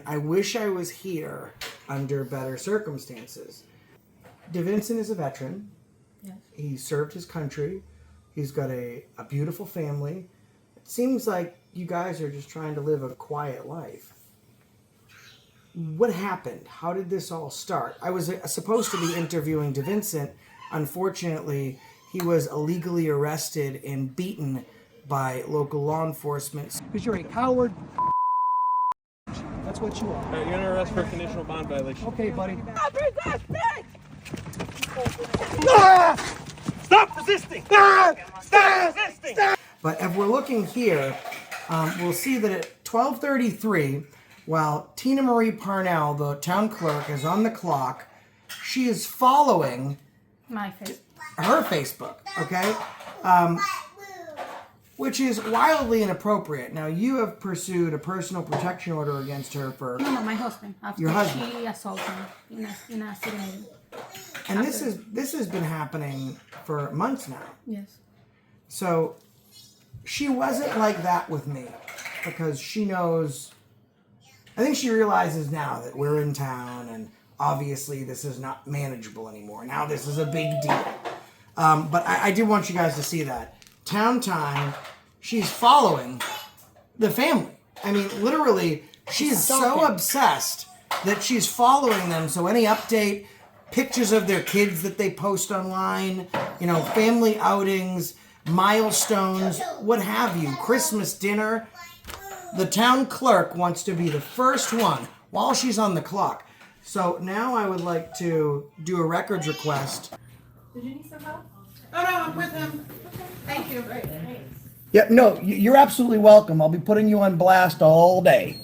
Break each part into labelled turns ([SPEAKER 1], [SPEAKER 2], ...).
[SPEAKER 1] I wish I was here under better circumstances. DeVincent is a veteran.
[SPEAKER 2] Yes.
[SPEAKER 1] He served his country. He's got a beautiful family. It seems like you guys are just trying to live a quiet life. What happened? How did this all start? I was supposed to be interviewing DeVincent. Unfortunately, he was illegally arrested and beaten by local law enforcement.
[SPEAKER 3] Because you're a coward. That's what you are.
[SPEAKER 4] You're under arrest for conditional bond violation.
[SPEAKER 3] Okay, buddy.
[SPEAKER 4] Stop resisting! Stop resisting!
[SPEAKER 1] But if we're looking here, we'll see that at 12:33, while Tina Marie Parnell, the town clerk, is on the clock, she is following
[SPEAKER 2] My face.
[SPEAKER 1] her Facebook, okay? Which is wildly inappropriate. Now, you have pursued a personal protection order against her for...
[SPEAKER 2] No, my husband. After
[SPEAKER 1] Your husband.
[SPEAKER 2] She assaulted me in a city meeting.
[SPEAKER 1] And this has been happening for months now.
[SPEAKER 2] Yes.
[SPEAKER 1] So she wasn't like that with me because she knows, I think she realizes now that we're in town and obviously this is not manageable anymore. Now this is a big deal. But I did want you guys to see that. Town time, she's following the family. I mean, literally, she's so obsessed that she's following them. So any update, pictures of their kids that they post online, you know, family outings, milestones, what have you, Christmas dinner. The town clerk wants to be the first one while she's on the clock. So now I would like to do a records request.
[SPEAKER 2] Did you need some help?
[SPEAKER 5] Oh, no, I'm with him. Thank you.
[SPEAKER 1] Yeah, no, you're absolutely welcome. I'll be putting you on blast all day.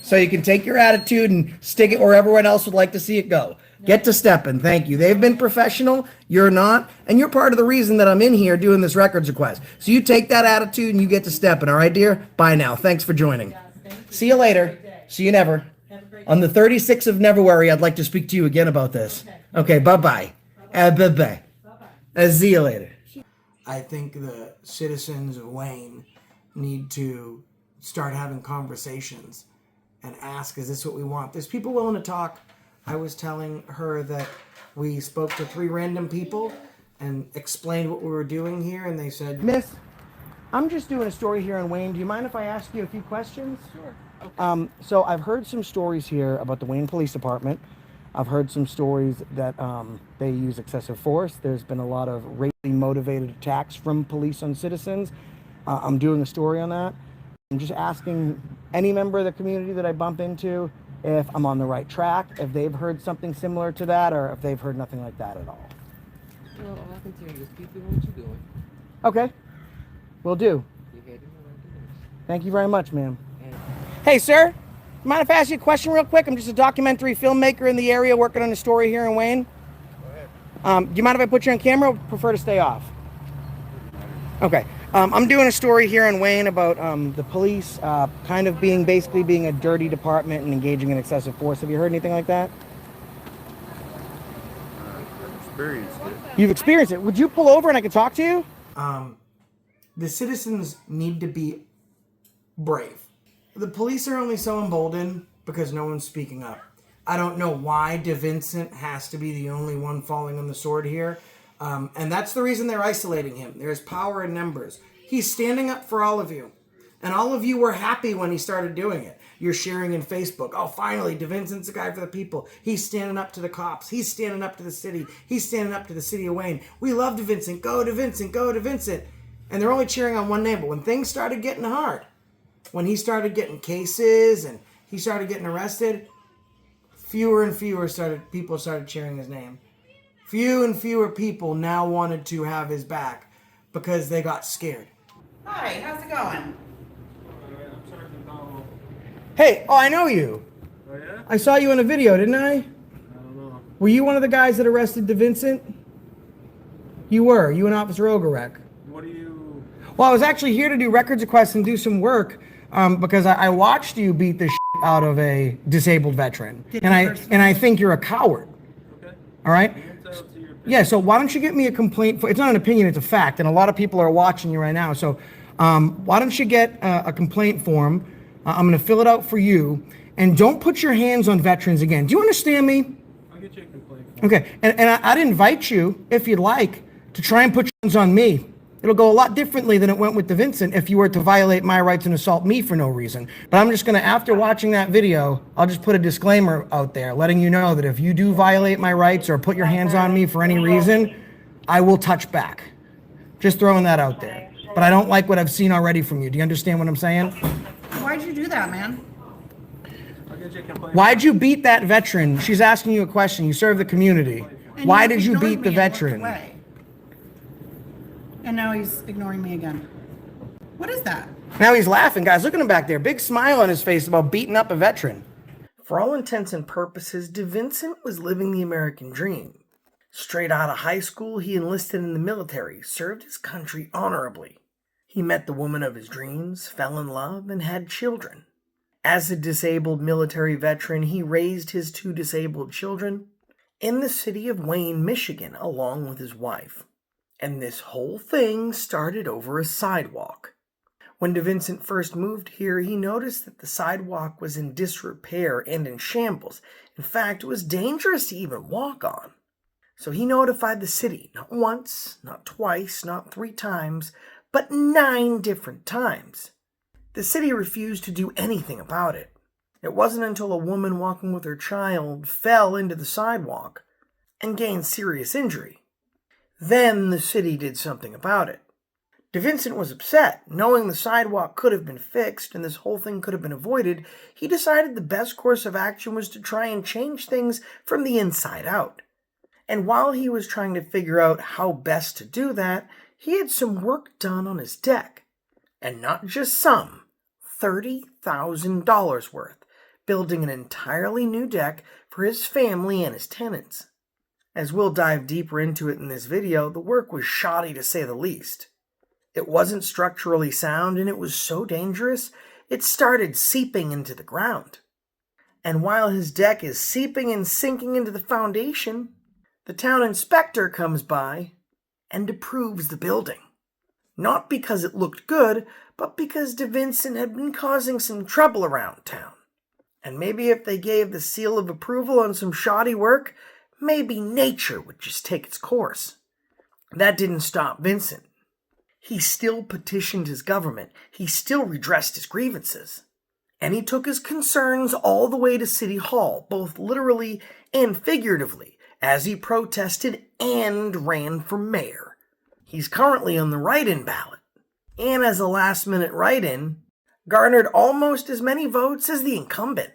[SPEAKER 1] So you can take your attitude and stick it where everyone else would like to see it go. Get to stepping. Thank you. They've been professional. You're not. And you're part of the reason that I'm in here doing this records request. So you take that attitude and you get to stepping. All right, dear? Bye now. Thanks for joining. See you later. See you never. On the 36th of Neverwary, I'd like to speak to you again about this. Okay, bye-bye. Bye-bye. See you later. I think the citizens of Wayne need to start having conversations and ask, is this what we want? There's people willing to talk. I was telling her that we spoke to 3 random people and explained what we were doing here, and they said, Miss, I'm just doing a story here in Wayne. Do you mind if I ask you a few questions?
[SPEAKER 4] Sure. Okay.
[SPEAKER 1] So I've heard some stories here about the Wayne Police Department. I've heard some stories that they use excessive force. There's been a lot of racially motivated attacks from police on citizens. I'm doing a story on that. I'm just asking any member of the community that I bump into if I'm on the right track, if they've heard something similar to that, or if they've heard nothing like that at all.
[SPEAKER 6] Well, all I can tell you is keep doing what you're doing.
[SPEAKER 1] Okay. Will do.
[SPEAKER 6] You're heading in the right direction.
[SPEAKER 1] Thank you very much, ma'am. Hey, sir. Mind if I ask you a question real quick? I'm just a documentary filmmaker in the area working on a story here in Wayne. Go ahead. Do you mind if I put you on camera or prefer to stay off? Okay. I'm doing a story here in Wayne about the police kind of basically being a dirty department and engaging in excessive force. Have you heard anything like that?
[SPEAKER 4] I've experienced it.
[SPEAKER 1] You've experienced it. Would you pull over and I could talk to you? The citizens need to be brave. The police are only so emboldened because no one's speaking up. I don't know why DeVincent has to be the only one falling on the sword here. And that's the reason they're isolating him. There's power in numbers. He's standing up for all of you. And all of you were happy when he started doing it. You're sharing in Facebook. Oh, finally, DeVincent's a guy for the people. He's standing up to the cops. He's standing up to the city. He's standing up to the city of Wayne. We love DeVincent. Go DeVincent. Go DeVincent. And they're only cheering on one name. But when things started getting hard, when he started getting cases and he started getting arrested, fewer and fewer people started cheering his name. Few and fewer people now wanted to have his back because they got scared.
[SPEAKER 5] Hi, how's it going?
[SPEAKER 4] I'm Sergeant Donald.
[SPEAKER 1] Hey, I know you.
[SPEAKER 4] Oh, yeah?
[SPEAKER 1] I saw you in a video, didn't I?
[SPEAKER 4] I don't know.
[SPEAKER 1] Were you one of the guys that arrested DeVincent? You were. You and Officer Ogorek.
[SPEAKER 4] What do you...
[SPEAKER 1] Well, I was actually here to do records requests and do some work because I watched you beat the shit out of a disabled veteran. And I think you're a coward.
[SPEAKER 4] Okay.
[SPEAKER 1] All right?
[SPEAKER 4] You're entitled to your opinion.
[SPEAKER 1] Yeah, so why don't you get me a complaint? It's not an opinion, it's a fact, and a lot of people are watching you right now. So why don't you get a complaint form? I'm going to fill it out for you, And don't put your hands on veterans again. Do you understand me?
[SPEAKER 4] I'll get you a complaint.
[SPEAKER 1] Okay, and I'd invite you, if you'd like, to try and put your hands on me. It'll go a lot differently than it went with DeVincent if you were to violate my rights and assault me for no reason. But I'm just gonna, after watching that video, I'll just put a disclaimer out there letting you know that if you do violate my rights or put your hands on me for any reason, I will touch back. Just throwing that out there. But I don't like what I've seen already from you. Do you understand what I'm saying?
[SPEAKER 5] Why'd you do that, man?
[SPEAKER 4] I'll get you a complaint.
[SPEAKER 1] Why'd you beat that veteran? She's asking you a question. You serve the community.
[SPEAKER 5] And
[SPEAKER 1] Why
[SPEAKER 5] you
[SPEAKER 1] did you
[SPEAKER 5] ignored
[SPEAKER 1] beat the
[SPEAKER 5] me and looked
[SPEAKER 1] veteran?
[SPEAKER 5] away. And now he's ignoring me again. What is that?
[SPEAKER 1] Now he's laughing, guys. Look at him back there. Big smile on his face about beating up a veteran. For all intents and purposes, DeVincent was living the American dream. Straight out of high school, he enlisted in the military, served his country honorably. He met the woman of his dreams, fell in love, and had children. As a disabled military veteran, he raised his 2 disabled children in the city of Wayne, Michigan, along with his wife. And this whole thing started over a sidewalk. When DeVincent first moved here, he noticed that the sidewalk was in disrepair and in shambles. In fact, it was dangerous to even walk on. So he notified the city, not once, not twice, not 3 times, but 9 different times. The city refused to do anything about it. It wasn't until a woman walking with her child fell into the sidewalk and gained serious injury. Then the city did something about it. DeVincent was upset. Knowing the sidewalk could have been fixed and this whole thing could have been avoided, he decided the best course of action was to try and change things from the inside out. And while he was trying to figure out how best to do that, he had some work done on his deck. And not just some, $30,000 worth, building an entirely new deck for his family and his tenants. As we'll dive deeper into it in this video, the work was shoddy to say the least. It wasn't structurally sound, and it was so dangerous, it started seeping into the ground. And while his deck is seeping and sinking into the foundation, the town inspector comes by and approves the building. Not because it looked good, but because DeVincent had been causing some trouble around town. And maybe if they gave the seal of approval on some shoddy work, maybe nature would just take its course. That didn't stop Vincent. He still petitioned his government. He still redressed his grievances. And he took his concerns all the way to City Hall, both literally and figuratively, as he protested and ran for mayor. He's currently on the write-in ballot, and as a last-minute write-in, garnered almost as many votes as the incumbent.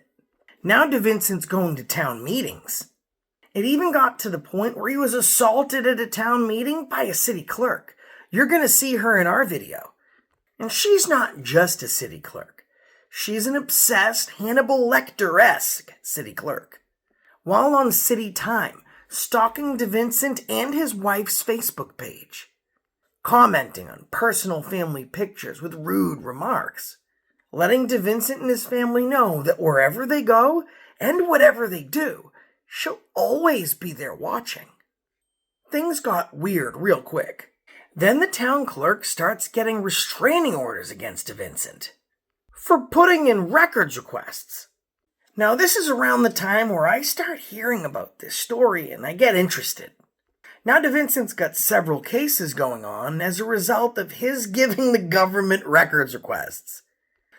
[SPEAKER 1] Now DeVincent's going to town meetings. It even got to the point where he was assaulted at a town meeting by a city clerk. You're going to see her in our video. And she's not just a city clerk. She's an obsessed Hannibal Lecter-esque city clerk. While on city time, stalking DeVincent and his wife's Facebook page. Commenting on personal family pictures with rude remarks. Letting DeVincent and his family know that wherever they go and whatever they do, she'll always be there watching. Things got weird real quick. Then the town clerk starts getting restraining orders against DeVincent for putting in records requests. Now this is around the time where I start hearing about this story and I get interested. Now DeVincent's got several cases going on as a result of his giving the government records requests.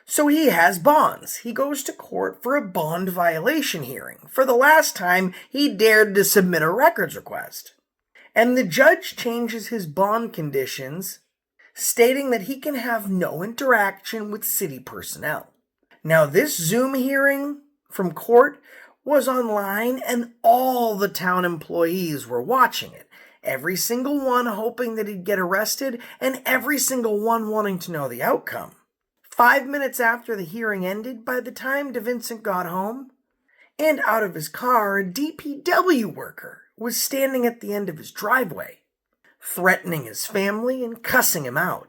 [SPEAKER 1] So he has bonds. He goes to court for a bond violation hearing for the last time he dared to submit a records request. And the judge changes his bond conditions, stating that he can have no interaction with city personnel. Now this Zoom hearing from court was online and all the town employees were watching it. Every single one hoping that he'd get arrested and every single one wanting to know the outcome. 5 minutes after the hearing ended, by the time DeVincent got home, and out of his car, a DPW worker was standing at the end of his driveway, threatening his family and cussing him out.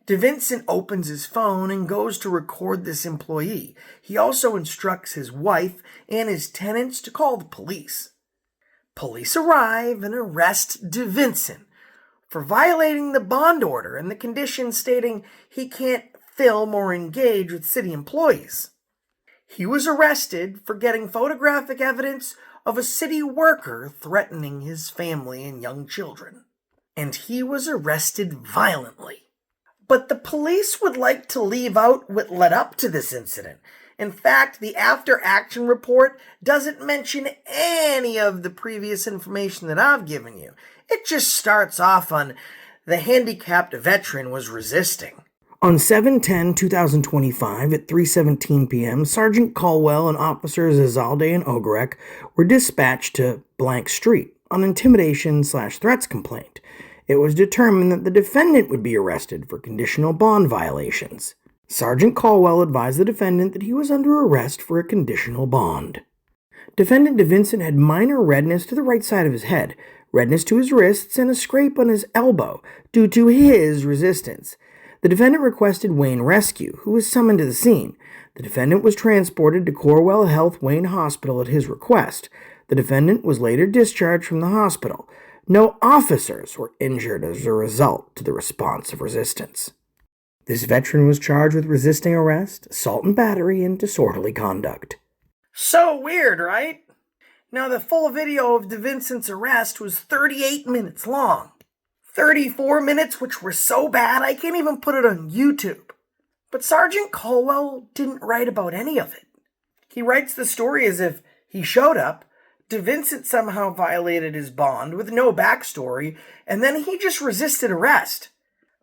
[SPEAKER 1] DeVincent opens his phone and goes to record this employee. He also instructs his wife and his tenants to call the police. Police arrive and arrest DeVincent for violating the bond order and the conditions stating he can't film or engage with city employees. He was arrested for getting photographic evidence of a city worker threatening his family and young children. And he was arrested violently. But the police would like to leave out what led up to this incident. In fact, the after-action report doesn't mention any of the previous information that I've given you. It just starts off on the handicapped veteran was resisting. On 7/10/2025 at 3:17 p.m., Sergeant Caldwell and officers Azalde and Ogrek were dispatched to blank street on intimidation/threats complaint. It was determined that the defendant would be arrested for conditional bond violations. Sergeant Caldwell advised the defendant that he was under arrest for a conditional bond. Defendant DeVincent had minor redness to the right side of his head, redness to his wrists, and a scrape on his elbow due to his resistance. The defendant requested Wayne Rescue, who was summoned to the scene. The defendant was transported to Corwell Health Wayne Hospital at his request. The defendant was later discharged from the hospital. No officers were injured as a result to the response of resistance. This veteran was charged with resisting arrest, assault and battery, and disorderly conduct. So weird, right? Now, the full video of DeVincent's arrest was 38 minutes long. 34 minutes, which were so bad I can't even put it on YouTube. But Sergeant Caldwell didn't write about any of it. He writes the story as if he showed up, DeVincent somehow violated his bond with no backstory, and then he just resisted arrest.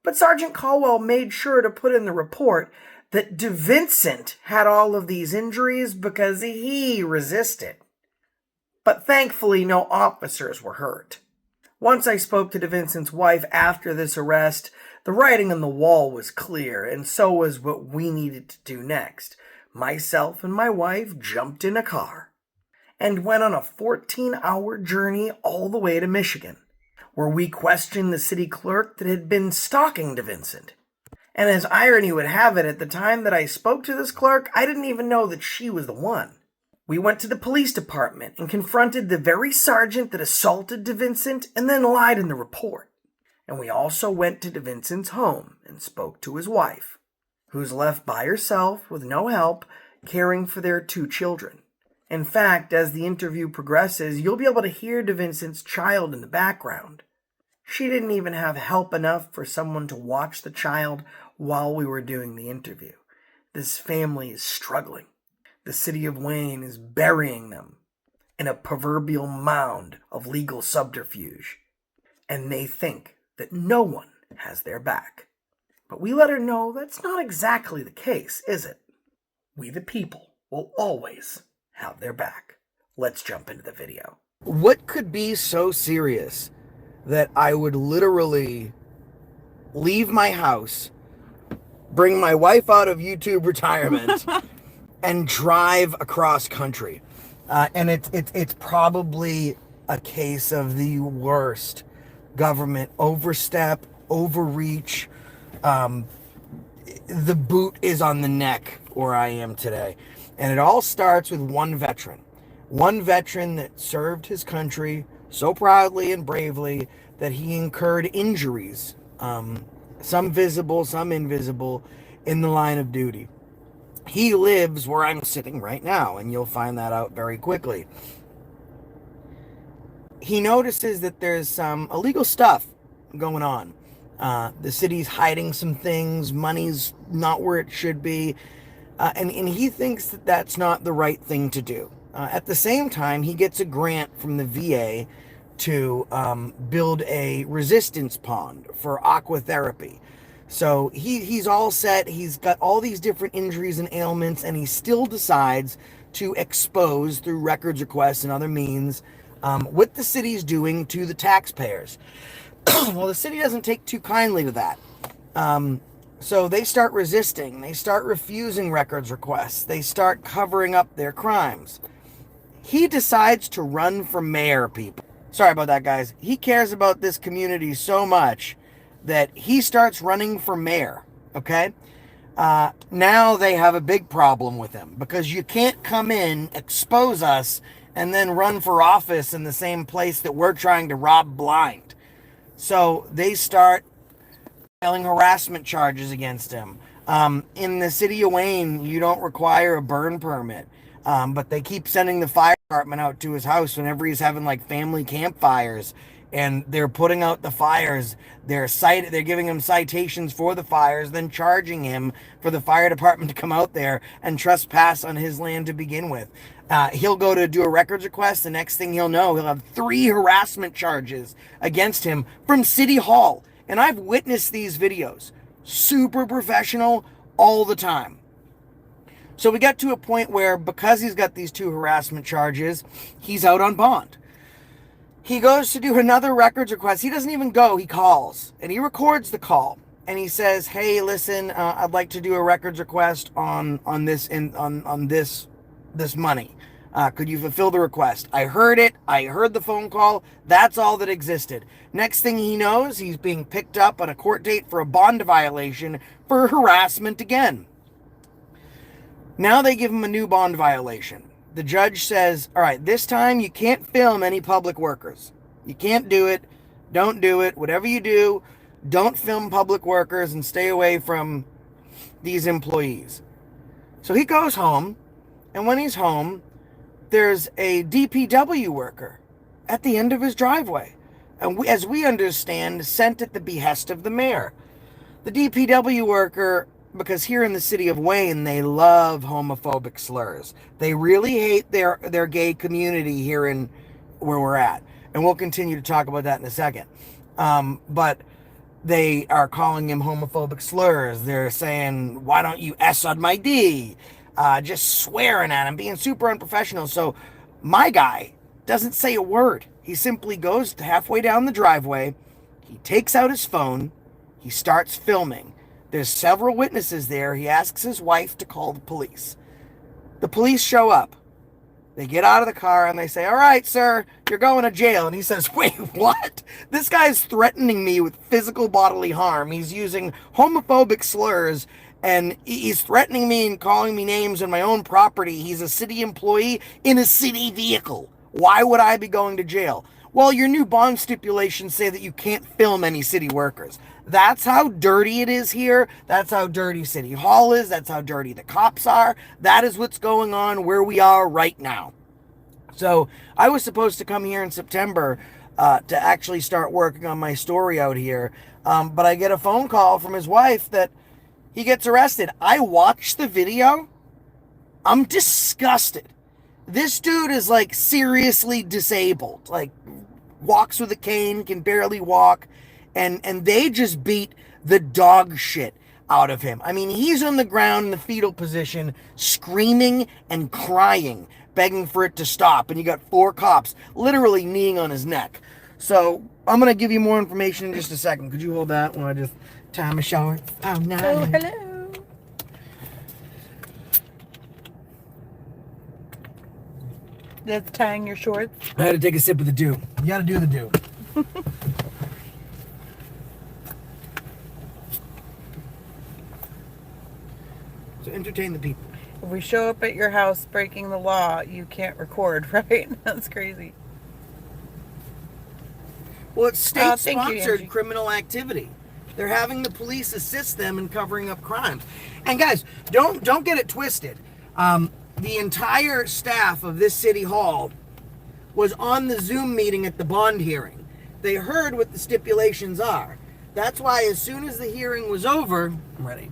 [SPEAKER 1] But Sergeant Caldwell made sure to put in the report that DeVincent had all of these injuries because he resisted. But thankfully, no officers were hurt. Once I spoke to DeVincent's wife after this arrest, the writing on the wall was clear, and so was what we needed to do next. Myself and my wife jumped in a car and went on a 14-hour journey all the way to Michigan, where we questioned the city clerk that had been stalking DeVincent. And as irony would have it, at the time that I spoke to this clerk, I didn't even know that she was the one. We went to the police department and confronted the very sergeant that assaulted DeVincent and then lied in the report. And we also went to DeVincent's home and spoke to his wife, who's left by herself with no help, caring for their 2 children. In fact, as the interview progresses, you'll be able to hear DeVincent's child in the background. She didn't even have help enough for someone to watch the child while we were doing the interview. This family is struggling. The city of Wayne is burying them in a proverbial mound of legal subterfuge, and they think that no one has their back. But we let her know that's not exactly the case, is it? We the people will always have their back. Let's jump into the video. What could be so serious that I would literally leave my house, bring my wife out of YouTube retirement, and drive across country? And it's probably a case of the worst government overstep, overreach. The boot is on the neck where I am today. And it all starts with one veteran that served his country so proudly and bravely that he incurred injuries, some visible, some invisible, in the line of duty. He lives where I'm sitting right now, and you'll find that out very quickly. He notices that there's some illegal stuff going on. The city's hiding some things, money's not where it should be, and he thinks that that's not the right thing to do. At the same time, he gets a grant from the VA to build a resistance pond for aqua therapy. So he's all set. He's got all these different injuries and ailments, and he still decides to expose through records requests and other means what the city's doing to the taxpayers. Well, the city doesn't take too kindly to that. So they start resisting. They start refusing records requests. They start covering up their crimes. He decides to run for mayor, people. Sorry about that, guys. He cares about this community so much that he starts running for mayor, okay? Now they have a big problem with him because you can't come in, expose us, and then run for office in the same place that we're trying to rob blind. So they start filing harassment charges against him, In the city of Wayne, you don't require a burn permit. But they keep sending the fire department out to his house whenever he's having like family campfires, and they're putting out the fires. They're giving him citations for the fires, then charging him for the fire department to come out there and trespass on his land to begin with. He'll go to do a records request. The next thing he'll know, he'll have 3 harassment charges against him from City Hall. And I've witnessed these videos. Super professional all the time. So we got to a point where, because he's got these 2 harassment charges, he's out on bond. He goes to do another records request. He doesn't even go. He calls, and he records the call. And he says, "Hey, listen, I'd like to do a records request on this money. Could you fulfill the request?" I heard it. I heard the phone call. That's all that existed. Next thing he knows, he's being picked up on a court date for a bond violation for harassment again. Now they give him a new bond violation. The judge says, all right, this time you can't film any public workers. You can't do it. Don't do it. Whatever you do, don't film public workers and stay away from these employees. So he goes home, and when he's home, there's a DPW worker at the end of his driveway. And as we understand, sent at the behest of the mayor. The DPW worker, because here in the city of Wayne, they love homophobic slurs. They really hate their gay community here in where we're at. And we'll continue to talk about that in a second. But they are calling him homophobic slurs. They're saying, "Why don't you S on my D?" Just swearing at him, being super unprofessional. So my guy doesn't say a word. He simply goes halfway down the driveway. He takes out his phone. He starts filming. There's several witnesses there. He asks his wife to call the police. The police show up. They get out of the car and they say, "All right, sir, you're going to jail." And he says, "Wait, what? This guy's threatening me with physical bodily harm. He's using homophobic slurs, and he's threatening me and calling me names on my own property. He's a city employee in a city vehicle. Why would I be going to jail?" Well, your new bond stipulations say that you can't film any city workers. That's how dirty it is here. That's how dirty City Hall is. That's how dirty the cops are. That is what's going on where we are right now. So I was supposed to come here in September to actually start working on my story out here. But I get a phone call from his wife that he gets arrested. I watched the video. I'm disgusted. This dude is like seriously disabled, like walks with a cane, can barely walk, and they just beat the dog shit out of him. I mean, he's on the ground in the fetal position, screaming and crying, begging for it to stop, and you got 4 cops literally kneeing on his neck. So I'm gonna give you more information in just a second. Could you hold that when I just tie my shorts? Oh, no.
[SPEAKER 5] Oh, hello. That's tying your shorts.
[SPEAKER 1] I had to take a sip of the dew. You gotta do the dew. So entertain the people.
[SPEAKER 5] If we show up at your house breaking the law, you can't record, right? That's crazy.
[SPEAKER 1] Well, it's
[SPEAKER 5] Thank you,
[SPEAKER 1] state-sponsored
[SPEAKER 5] Angie.
[SPEAKER 1] criminal activity. They're having the police assist them in covering up crimes. And guys, don't get it twisted. The entire staff of this city hall was on the Zoom meeting at the bond hearing. They heard what the stipulations are. That's why as soon as the hearing was over, I'm ready.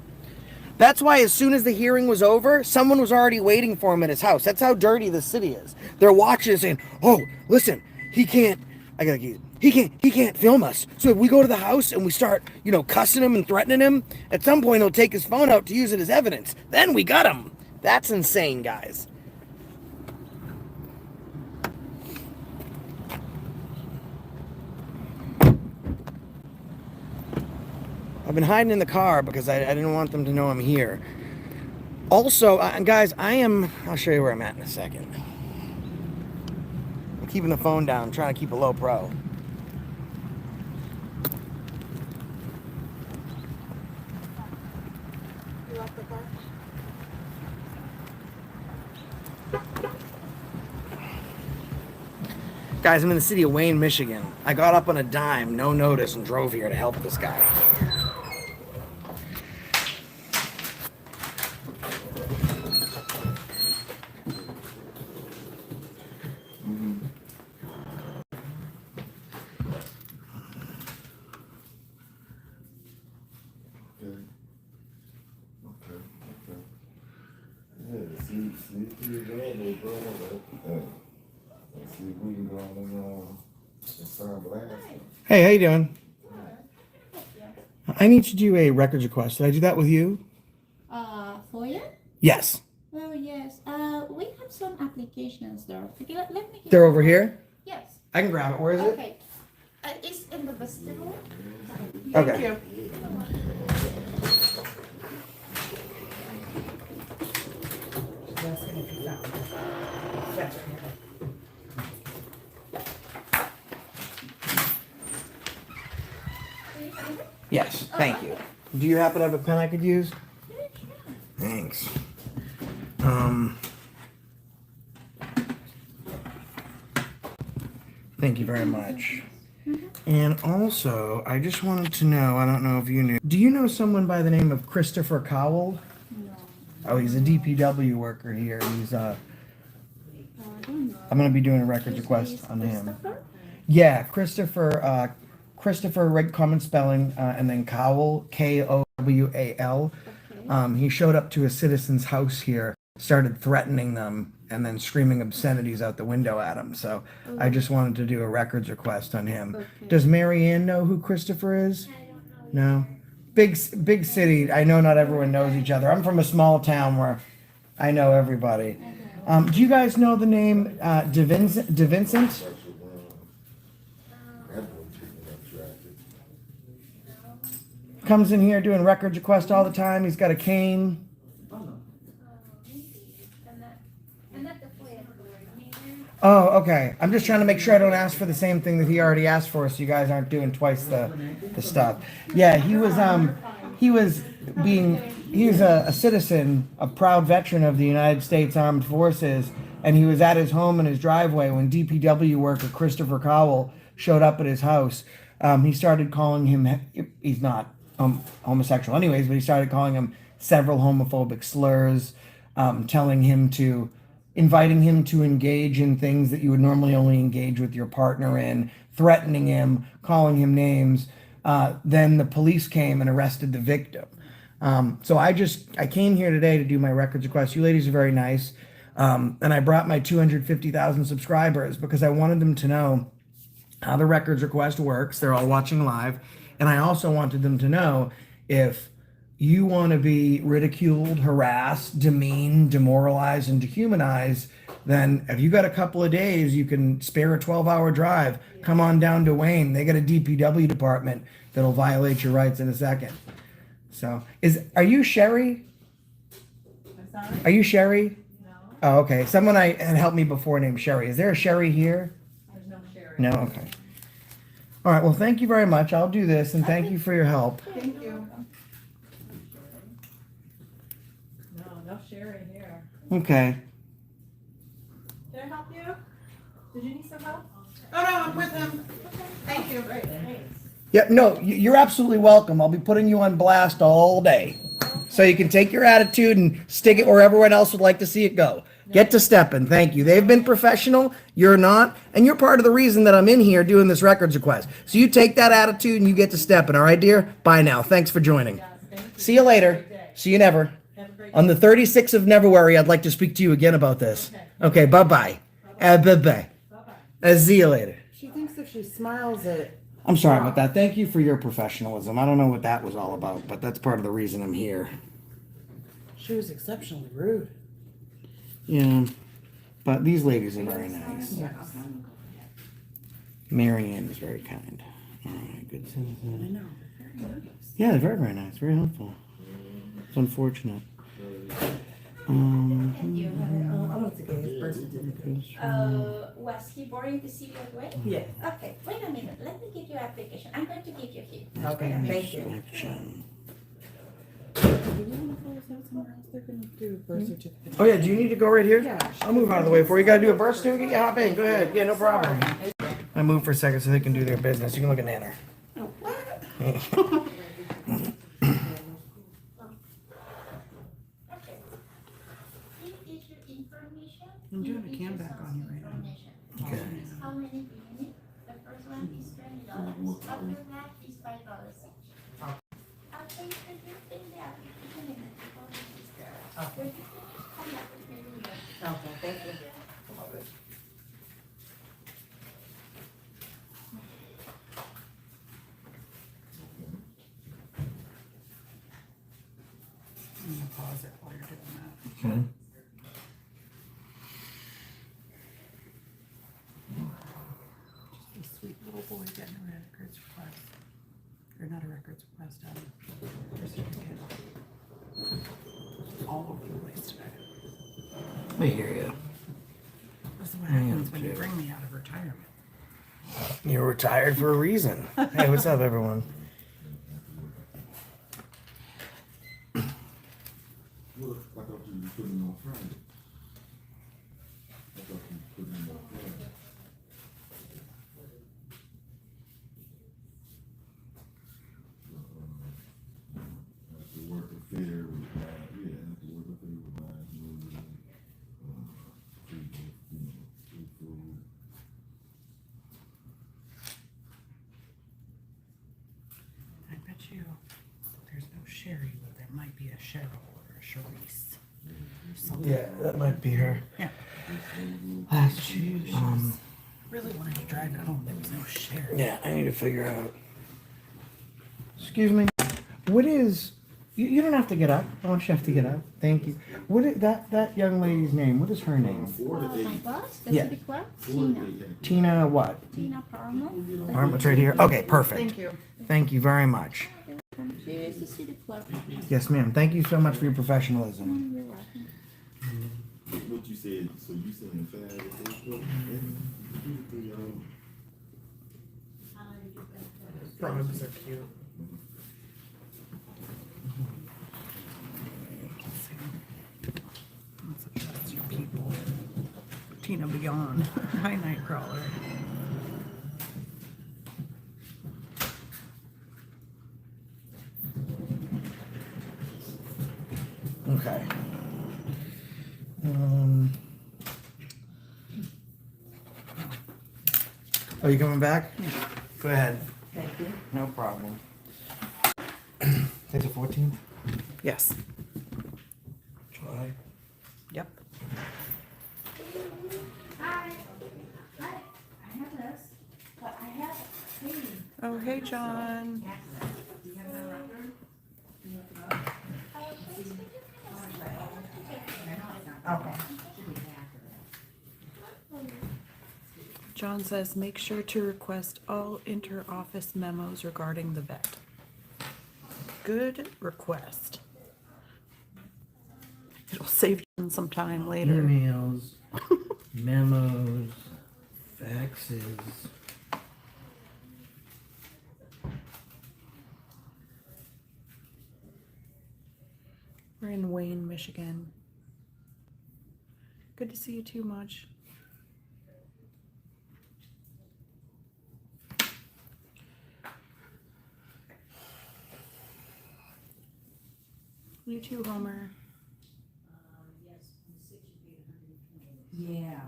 [SPEAKER 1] That's why as soon as the hearing was over, someone was already waiting for him at his house. That's how dirty the city is. They're watching and saying, "Oh, listen, he can't film us. So if we go to the house and we start, cussing him and threatening him, at some point he'll take his phone out to use it as evidence. Then we got him." That's insane, guys. I've been hiding in the car because I didn't want them to know I'm here. Also, guys, I'll show you where I'm at in a second. I'm keeping the phone down, trying to keep a low pro. Guys, I'm in the city of Wayne, Michigan. I got up on a dime, no notice, and drove here to help this guy.
[SPEAKER 3] Okay. Yeah, see through that, bro. See if we can go on and sign blast.
[SPEAKER 1] Hey, how you doing? I need to do a records request. Did I do that with you?
[SPEAKER 2] FOIA?
[SPEAKER 1] Yes.
[SPEAKER 2] Oh, yes. We have some applications there. Okay, let me get
[SPEAKER 1] They're over here?
[SPEAKER 2] Yes.
[SPEAKER 1] I can grab it. Where is it?
[SPEAKER 2] Okay. It's in the vestibule.
[SPEAKER 1] Okay. Yes, thank you. Do you happen to have a pen I could use? Thanks. Thank you very much. And also, I just wanted to know, I don't know if you knew, do you know someone by the name of Christopher Cowell?
[SPEAKER 2] No.
[SPEAKER 1] Oh, he's a DPW worker here. He's
[SPEAKER 2] I don't know.
[SPEAKER 1] I'm gonna be doing a records request on him.
[SPEAKER 2] Christopher?
[SPEAKER 1] Yeah, Christopher, right, common spelling, and then Cowell, Kowal.
[SPEAKER 2] Okay.
[SPEAKER 1] He showed up to a citizen's house here, started threatening them, and then screaming obscenities out the window at him. So I just wanted to do a records request on him.
[SPEAKER 2] Okay.
[SPEAKER 1] Does Mary Ann know who Christopher is? No. Big city. I know not everyone knows each other. I'm from a small town where I know everybody. Do you guys know the name DeVincent? Comes in here doing records requests all the time. He's got a cane. Oh, okay. I'm just trying to make sure I don't ask for the same thing that he already asked for, so you guys aren't doing twice the stuff. Yeah, he was a citizen, a proud veteran of the United States Armed Forces, and he was at his home in his driveway when DPW worker Christopher Cowell showed up at his house. He started calling him, he's not homosexual anyways, but he started calling him several homophobic slurs, inviting him to engage in things that you would normally only engage with your partner in, threatening him, calling him names. Then the police came and arrested the victim. So I came here today to do my records request. You ladies are very nice. And I brought my 250,000 subscribers because I wanted them to know how the records request works. They're all watching live. And I also wanted them to know if you want to be ridiculed, harassed, demeaned, demoralized, and dehumanized, then if you got a couple of days, you can spare a 12-hour drive. Come on down to Wayne. They got a DPW department that'll violate your rights in a second. So, are you Sherry?
[SPEAKER 5] I'm sorry?
[SPEAKER 1] Are you Sherry?
[SPEAKER 5] No,
[SPEAKER 1] Oh, okay. Someone I had helped me before named Sherry. Is there a Sherry here?
[SPEAKER 5] there's no sharing.
[SPEAKER 1] No? Okay. All right. Well, thank you very much. I'll do this, and thank you for your help.
[SPEAKER 5] Thank you. No sharing here.
[SPEAKER 1] Okay.
[SPEAKER 5] Can I help you? Did you need some help? Oh, no, I'm with him. Thank you. Great, thanks.
[SPEAKER 1] Yep. No, you're absolutely welcome. I'll be putting you on blast all day, so you can take your attitude and stick it where everyone else would like to see it go. Get to stepping. Thank you. They've been professional. You're not, and you're part of the reason that I'm in here doing this records request. So you take that attitude and you get to stepping. All right, dear. Bye now. Thanks for joining. See you later. See you never. On the 36th of February, I'd like to speak to you again about this. Okay, bye-bye. Bye-bye. See you later.
[SPEAKER 5] She thinks if she smiles it.
[SPEAKER 1] I'm sorry about that. Thank you for your professionalism. I don't know what that was all about, but that's part of the reason I'm here.
[SPEAKER 5] She was exceptionally rude.
[SPEAKER 1] Yeah, but these ladies are very nice. Mary Ann is very kind. All right, good
[SPEAKER 5] I
[SPEAKER 1] citizen.
[SPEAKER 5] know. Very nice.
[SPEAKER 1] Yeah, they're very, very nice. Very helpful. It's unfortunate.
[SPEAKER 2] Was he born in the city of Wayne?
[SPEAKER 5] Yes.
[SPEAKER 2] Okay, wait a minute. Let me get your application. I'm going to give you here.
[SPEAKER 5] Okay, thank you.
[SPEAKER 1] Action.
[SPEAKER 5] They're gonna do a birth certificate.
[SPEAKER 1] Oh yeah, do you need to go right here?
[SPEAKER 5] Yeah.
[SPEAKER 1] I'll move out of the way for you. Gotta do a birth certificate? Yeah, hop in. Go ahead. Yeah, no problem. I move for a second so they can do their business. You can look at Nanner.
[SPEAKER 2] Okay. Here is your information.
[SPEAKER 5] I'm doing a
[SPEAKER 2] Here is
[SPEAKER 5] cam
[SPEAKER 2] your
[SPEAKER 5] back
[SPEAKER 2] son's
[SPEAKER 5] on you right now.
[SPEAKER 2] information.
[SPEAKER 1] Okay.
[SPEAKER 2] How many do you need? The first one is $20. After that is $5 each. After you finish,
[SPEAKER 5] Okay. Okay, thank you.
[SPEAKER 7] I'm gonna pause it while you're doing that.
[SPEAKER 1] Okay.
[SPEAKER 7] Just a sweet little boy getting a records request. Or not a records request, a certificate. All over the place today.
[SPEAKER 1] I hear you.
[SPEAKER 7] This is what happens when you bring me out of retirement.
[SPEAKER 1] You're retired for a reason. Hey, what's up, everyone?
[SPEAKER 3] Look, I thought you were putting them on Friday. I thought you were putting them on Friday. After work affair with mine, yeah, after work affair with mine, free food.
[SPEAKER 7] I bet you there's no Sherry, but there might be a Cheryl or a Charisse. Something.
[SPEAKER 1] Yeah, that might be her.
[SPEAKER 7] Yeah.
[SPEAKER 1] She,
[SPEAKER 7] Really wanted to drive it home. There was no Sherry.
[SPEAKER 1] yeah, I need to figure out. Excuse me. What is? You don't have to get up. I want you to have to get up. Thank you. What is that young lady's name? What is her name?
[SPEAKER 2] My boss, the
[SPEAKER 1] Yeah.
[SPEAKER 2] city clerk, Tina.
[SPEAKER 1] Tina what?
[SPEAKER 2] Tina Paramo.
[SPEAKER 1] It's right here. Okay, perfect.
[SPEAKER 7] Thank you.
[SPEAKER 1] Thank you very much.
[SPEAKER 2] She is the city clerk.
[SPEAKER 1] Yes, ma'am. Thank you so much for your professionalism.
[SPEAKER 2] You're welcome.
[SPEAKER 3] What you said, so you saying 5 or 6?
[SPEAKER 7] Frogs are cute. Let's address your people. Tina Beyond. Hi, Nightcrawler.
[SPEAKER 1] Okay. Are you coming back? Go ahead.
[SPEAKER 5] Thank you.
[SPEAKER 1] No problem. Today's the 14th?
[SPEAKER 7] Yes.
[SPEAKER 1] July.
[SPEAKER 7] Yep.
[SPEAKER 2] Hi. Hi. I have this, but I have
[SPEAKER 7] Oh, hey, John.
[SPEAKER 5] Okay.
[SPEAKER 7] John says, make sure to request all inter-office memos regarding the vet. Good request. It'll save John some time later.
[SPEAKER 1] Emails, memos, faxes.
[SPEAKER 7] We're in Wayne, Michigan. Good to see you too, Much. You too, Homer.
[SPEAKER 5] Yeah.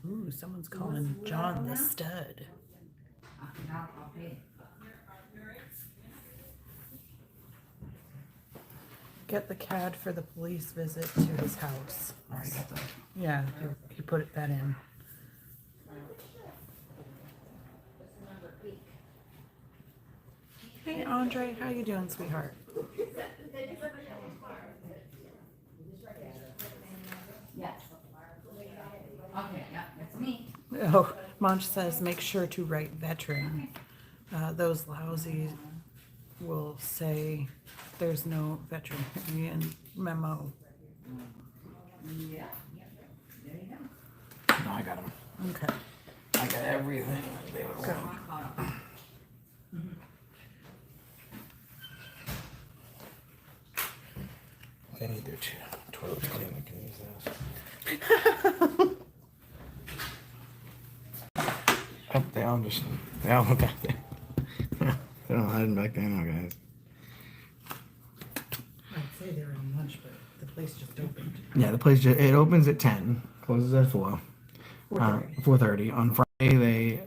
[SPEAKER 7] Ooh, someone's calling John the stud.
[SPEAKER 5] I'll pay.
[SPEAKER 7] Get the CAD for the police visit to his house.
[SPEAKER 1] Already got that.
[SPEAKER 7] Yeah, he put that in. Hey, Andre, how you doing, sweetheart?
[SPEAKER 5] Yes. Okay, yeah, that's me.
[SPEAKER 7] Oh, Monch says make sure to write veteran. Those lousy will say there's no veterinarian memo.
[SPEAKER 5] Yeah. There you go.
[SPEAKER 1] No, I got them.
[SPEAKER 7] Okay.
[SPEAKER 1] I got everything. They would
[SPEAKER 7] Good.
[SPEAKER 1] want. They need their toilets clean. They can use those. Oh, they all went back there. They're all hiding back there now, guys.
[SPEAKER 7] I'd say they're on lunch, but the place just opened.
[SPEAKER 1] Yeah, the place it opens at 10, closes at 4. 4:30 on Friday.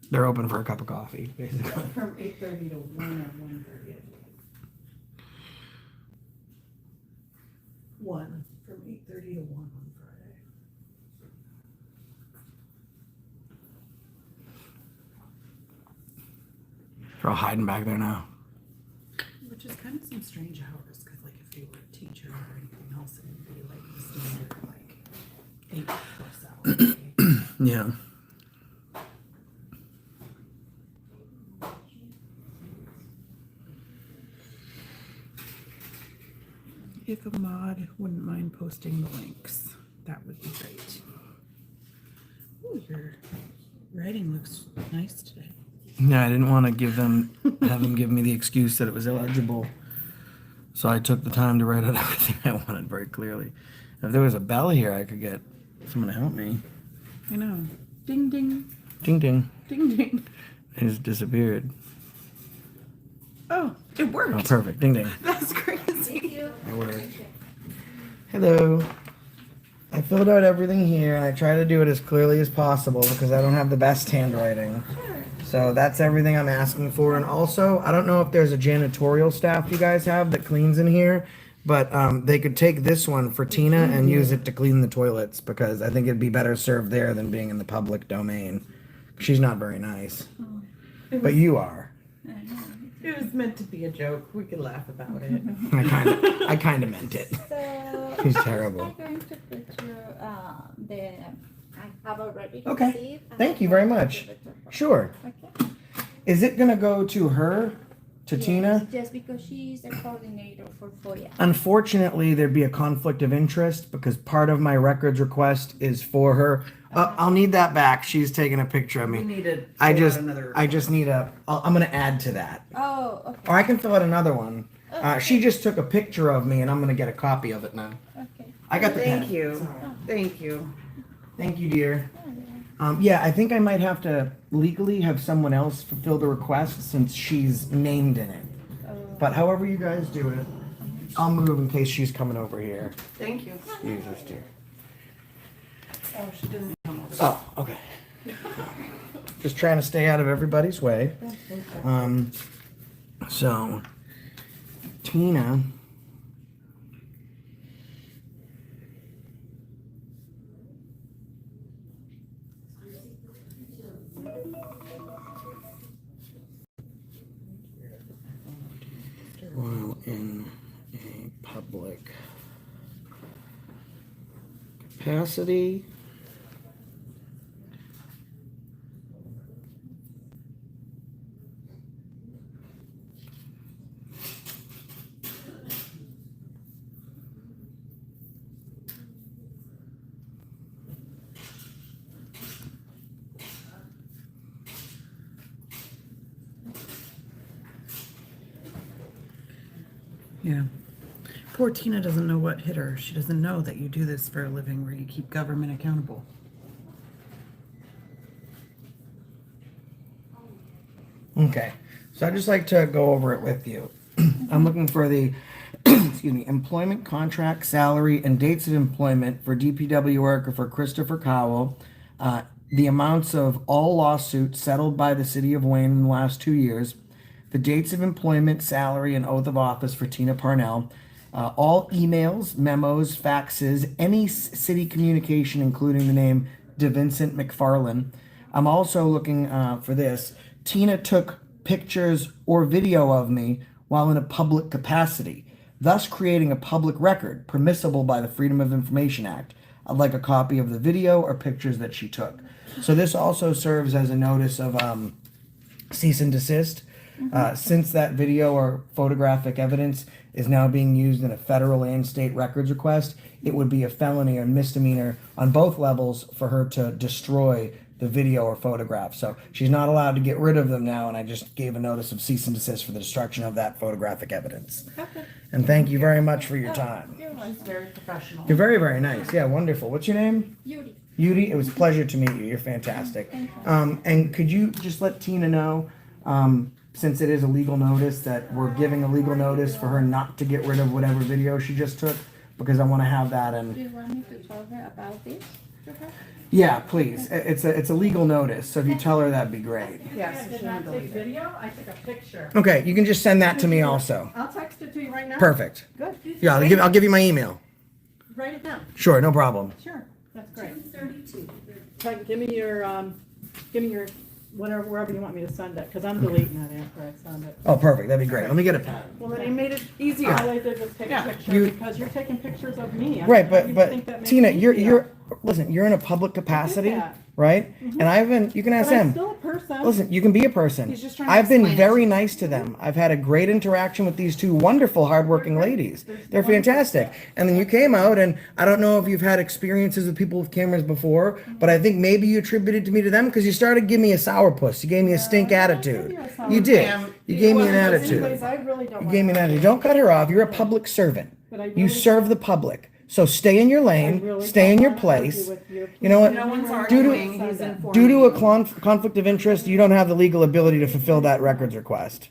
[SPEAKER 1] They're open for a cup of coffee, basically.
[SPEAKER 7] From 8:30 to 1 or 1:30. 1, from 8:30 to 1 on Friday.
[SPEAKER 1] They're all hiding back there now.
[SPEAKER 7] Which is kind of some strange hours, because like if they were a teacher or anything else, it would be like the standard, like 8+ hours.
[SPEAKER 1] Yeah.
[SPEAKER 7] If a mod wouldn't mind posting the links, that would be great. Ooh, your writing looks nice today.
[SPEAKER 1] Yeah, I didn't want to have them give me the excuse that it was illegible. So I took the time to write out everything I wanted very clearly. If there was a bell here, I could get someone to help me.
[SPEAKER 7] I know. Ding ding.
[SPEAKER 1] Ding ding.
[SPEAKER 7] Ding ding.
[SPEAKER 1] It just disappeared.
[SPEAKER 7] Oh, it worked.
[SPEAKER 1] Oh, perfect. Ding ding.
[SPEAKER 7] That's crazy.
[SPEAKER 1] It worked. Hello. I filled out everything here, and I try to do it as clearly as possible because I don't have the best handwriting. So that's everything I'm asking for. And also, I don't know if there's a janitorial staff you guys have that cleans in here, but they could take this one for Tina and use it to clean the toilets because I think it'd be better served there than being in the public domain. She's not very nice. But you are.
[SPEAKER 7] It was meant to be a joke. We could laugh about it.
[SPEAKER 1] I kind of meant it.
[SPEAKER 2] So
[SPEAKER 1] She's terrible.
[SPEAKER 2] I'm going to put your the I have already
[SPEAKER 1] Okay.
[SPEAKER 2] received. and
[SPEAKER 1] Thank
[SPEAKER 2] I'm
[SPEAKER 1] you very
[SPEAKER 2] going to
[SPEAKER 1] much.
[SPEAKER 2] give it to her.
[SPEAKER 1] Sure.
[SPEAKER 2] Okay.
[SPEAKER 1] Is it gonna go to her, to
[SPEAKER 2] Yes,
[SPEAKER 1] Tina?
[SPEAKER 2] Just because she's the coordinator for FOIA.
[SPEAKER 1] Unfortunately, there'd be a conflict of interest because part of my records request is for her. I'll need that back. She's taking a picture of
[SPEAKER 7] We
[SPEAKER 1] me.
[SPEAKER 7] need to
[SPEAKER 1] I
[SPEAKER 7] fill out
[SPEAKER 1] just,
[SPEAKER 7] another.
[SPEAKER 1] I just need I'm gonna add to that,
[SPEAKER 2] Oh, okay.
[SPEAKER 1] or I can fill out another one.
[SPEAKER 2] Okay.
[SPEAKER 1] She just took a picture of me, and I'm gonna get a copy of it now.
[SPEAKER 2] Okay.
[SPEAKER 1] I got the
[SPEAKER 7] Thank
[SPEAKER 1] pen.
[SPEAKER 7] you. Thank you.
[SPEAKER 1] Thank you, dear.
[SPEAKER 2] Yeah, yeah.
[SPEAKER 1] Yeah, I think I might have to legally have someone else fulfill the request since she's named in it.
[SPEAKER 2] Oh,
[SPEAKER 1] But however you guys do it, I'll move in case she's coming over here.
[SPEAKER 7] Thank you.
[SPEAKER 1] Jesus, dear.
[SPEAKER 7] Oh, she didn't come over.
[SPEAKER 1] Oh, okay. Just trying to stay out of everybody's way. So, Tina. While in a public capacity.
[SPEAKER 7] Yeah. Poor Tina doesn't know what hit her. She doesn't know that you do this for a living where you keep government accountable.
[SPEAKER 1] Okay, so I'd just like to go over it with you. I'm looking for the, excuse me, employment contract, salary, and dates of employment for DPW worker for Christopher Cowell, the amounts of all lawsuits settled by the city of Wayne in the last 2 years, the dates of employment, salary, and oath of office for Tina Parnell, all emails, memos, faxes, any city communication, including the name DeVincent McFarlane. I'm also looking for this. Tina took pictures or video of me while in a public capacity, thus creating a public record permissible by the Freedom of Information Act. I'd like a copy of the video or pictures that she took. So this also serves as a notice of cease and desist. Since that video or photographic evidence is now being used in a federal and state records request, it would be a felony or misdemeanor on both levels for her to destroy the video or photograph. So she's not allowed to get rid of them now, and I just gave a notice of cease and desist for the destruction of that photographic evidence.
[SPEAKER 2] okay.
[SPEAKER 1] And thank you very much for your time.
[SPEAKER 2] You're welcome.
[SPEAKER 7] It's very professional.
[SPEAKER 1] You're very, very nice. Yeah, wonderful. What's your name?
[SPEAKER 2] Yuri.
[SPEAKER 1] Yudi, it was a pleasure to meet you. You're fantastic.
[SPEAKER 2] Thank you.
[SPEAKER 1] And could you just let Tina know, since it is a legal notice, that we're giving a legal notice for her not to get rid of whatever video she just took? Because I want to have that
[SPEAKER 2] Do
[SPEAKER 1] in.
[SPEAKER 2] you want me to tell her about this to her?
[SPEAKER 1] Yeah, please. It's a legal notice, so if you tell her, that'd be great.
[SPEAKER 5] I
[SPEAKER 7] Yes,
[SPEAKER 5] did not take video, I took a picture.
[SPEAKER 1] Okay, you can just send that to me also.
[SPEAKER 5] I'll text it to you right now.
[SPEAKER 1] Perfect.
[SPEAKER 5] Good.
[SPEAKER 1] Yeah, I'll give you my email.
[SPEAKER 5] write it down.
[SPEAKER 1] Sure, no problem.
[SPEAKER 5] Sure, that's great.
[SPEAKER 2] 232.
[SPEAKER 5] Give me your, whatever, wherever you want me to send it, because I'm deleting that after I send it.
[SPEAKER 1] Oh, perfect, that'd be great. Let me get a pen.
[SPEAKER 5] Well, then you made it easier. All I did was take a
[SPEAKER 7] Yeah.
[SPEAKER 5] picture, because you're taking pictures of me.
[SPEAKER 1] Right,
[SPEAKER 5] How do you
[SPEAKER 1] but
[SPEAKER 5] think that makes
[SPEAKER 1] Tina,
[SPEAKER 5] me
[SPEAKER 1] you're
[SPEAKER 5] feel?
[SPEAKER 1] listen, you're in a public capacity,
[SPEAKER 5] that.
[SPEAKER 1] right? And I've been, you can ask
[SPEAKER 5] But I'm
[SPEAKER 1] them.
[SPEAKER 5] still a person.
[SPEAKER 1] Listen, you can be a person.
[SPEAKER 7] He's just trying to
[SPEAKER 1] I've been
[SPEAKER 7] explain it
[SPEAKER 1] very
[SPEAKER 7] to
[SPEAKER 1] nice to them. I've had a great interaction with these two wonderful, hardworking ladies. They're fantastic. And then you came out, and I don't know if you've had experiences with people with cameras before, but I think maybe you attributed to me to them because you started giving me a sourpuss. You gave me a stink attitude. You did. You gave me an attitude.
[SPEAKER 5] Anyways, I really don't
[SPEAKER 1] You
[SPEAKER 5] want
[SPEAKER 1] gave me an attitude. Don't cut her off. You're a public servant.
[SPEAKER 5] But I
[SPEAKER 1] You
[SPEAKER 5] really-
[SPEAKER 1] serve the public. So stay in your
[SPEAKER 5] I
[SPEAKER 1] lane,
[SPEAKER 5] really
[SPEAKER 1] stay in
[SPEAKER 5] don't
[SPEAKER 1] your
[SPEAKER 5] wanna argue
[SPEAKER 1] place.
[SPEAKER 5] with you.
[SPEAKER 1] You know what?
[SPEAKER 7] No one's
[SPEAKER 1] Due to-
[SPEAKER 7] arguing, he's informing.
[SPEAKER 1] Due to a conflict of interest, you don't have the legal ability to fulfill that records request.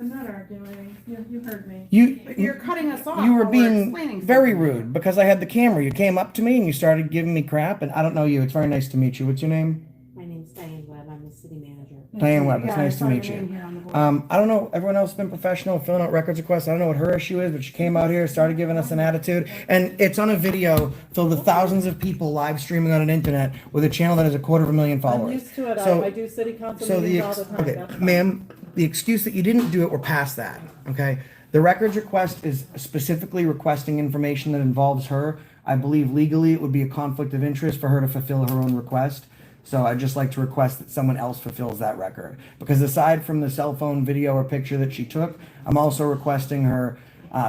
[SPEAKER 5] I'm not arguing. You heard me.
[SPEAKER 7] You're cutting us off.
[SPEAKER 1] You were
[SPEAKER 7] while we're
[SPEAKER 1] being
[SPEAKER 7] explaining
[SPEAKER 1] very
[SPEAKER 7] something.
[SPEAKER 1] rude because I had the camera. You came up to me and you started giving me crap, and I don't know you. It's very nice to meet you. What's your name?
[SPEAKER 8] My name's Diane Webb. I'm the city manager.
[SPEAKER 1] Diane Webb. It's
[SPEAKER 5] Yeah, I
[SPEAKER 1] nice to
[SPEAKER 5] saw your
[SPEAKER 1] meet
[SPEAKER 5] name
[SPEAKER 1] you.
[SPEAKER 5] here on the board.
[SPEAKER 1] I don't know. Everyone else has been professional, filling out records requests. I don't know what her issue is, but she came out here, started giving us an attitude, and it's on a video filled with thousands of people live streaming on an internet with a channel that has 250,000 followers.
[SPEAKER 5] I'm used to it.
[SPEAKER 1] So-
[SPEAKER 5] I do city council
[SPEAKER 1] So the
[SPEAKER 5] meetings all the time.
[SPEAKER 1] okay,
[SPEAKER 5] That's fine.
[SPEAKER 1] ma'am, the excuse that you didn't do it, we're past that. Okay, the records request is specifically requesting information that involves her. I believe legally it would be a conflict of interest for her to fulfill her own request. So I'd just like to request that someone else fulfills that record. Because aside from the cell phone video or picture that she took, I'm also requesting her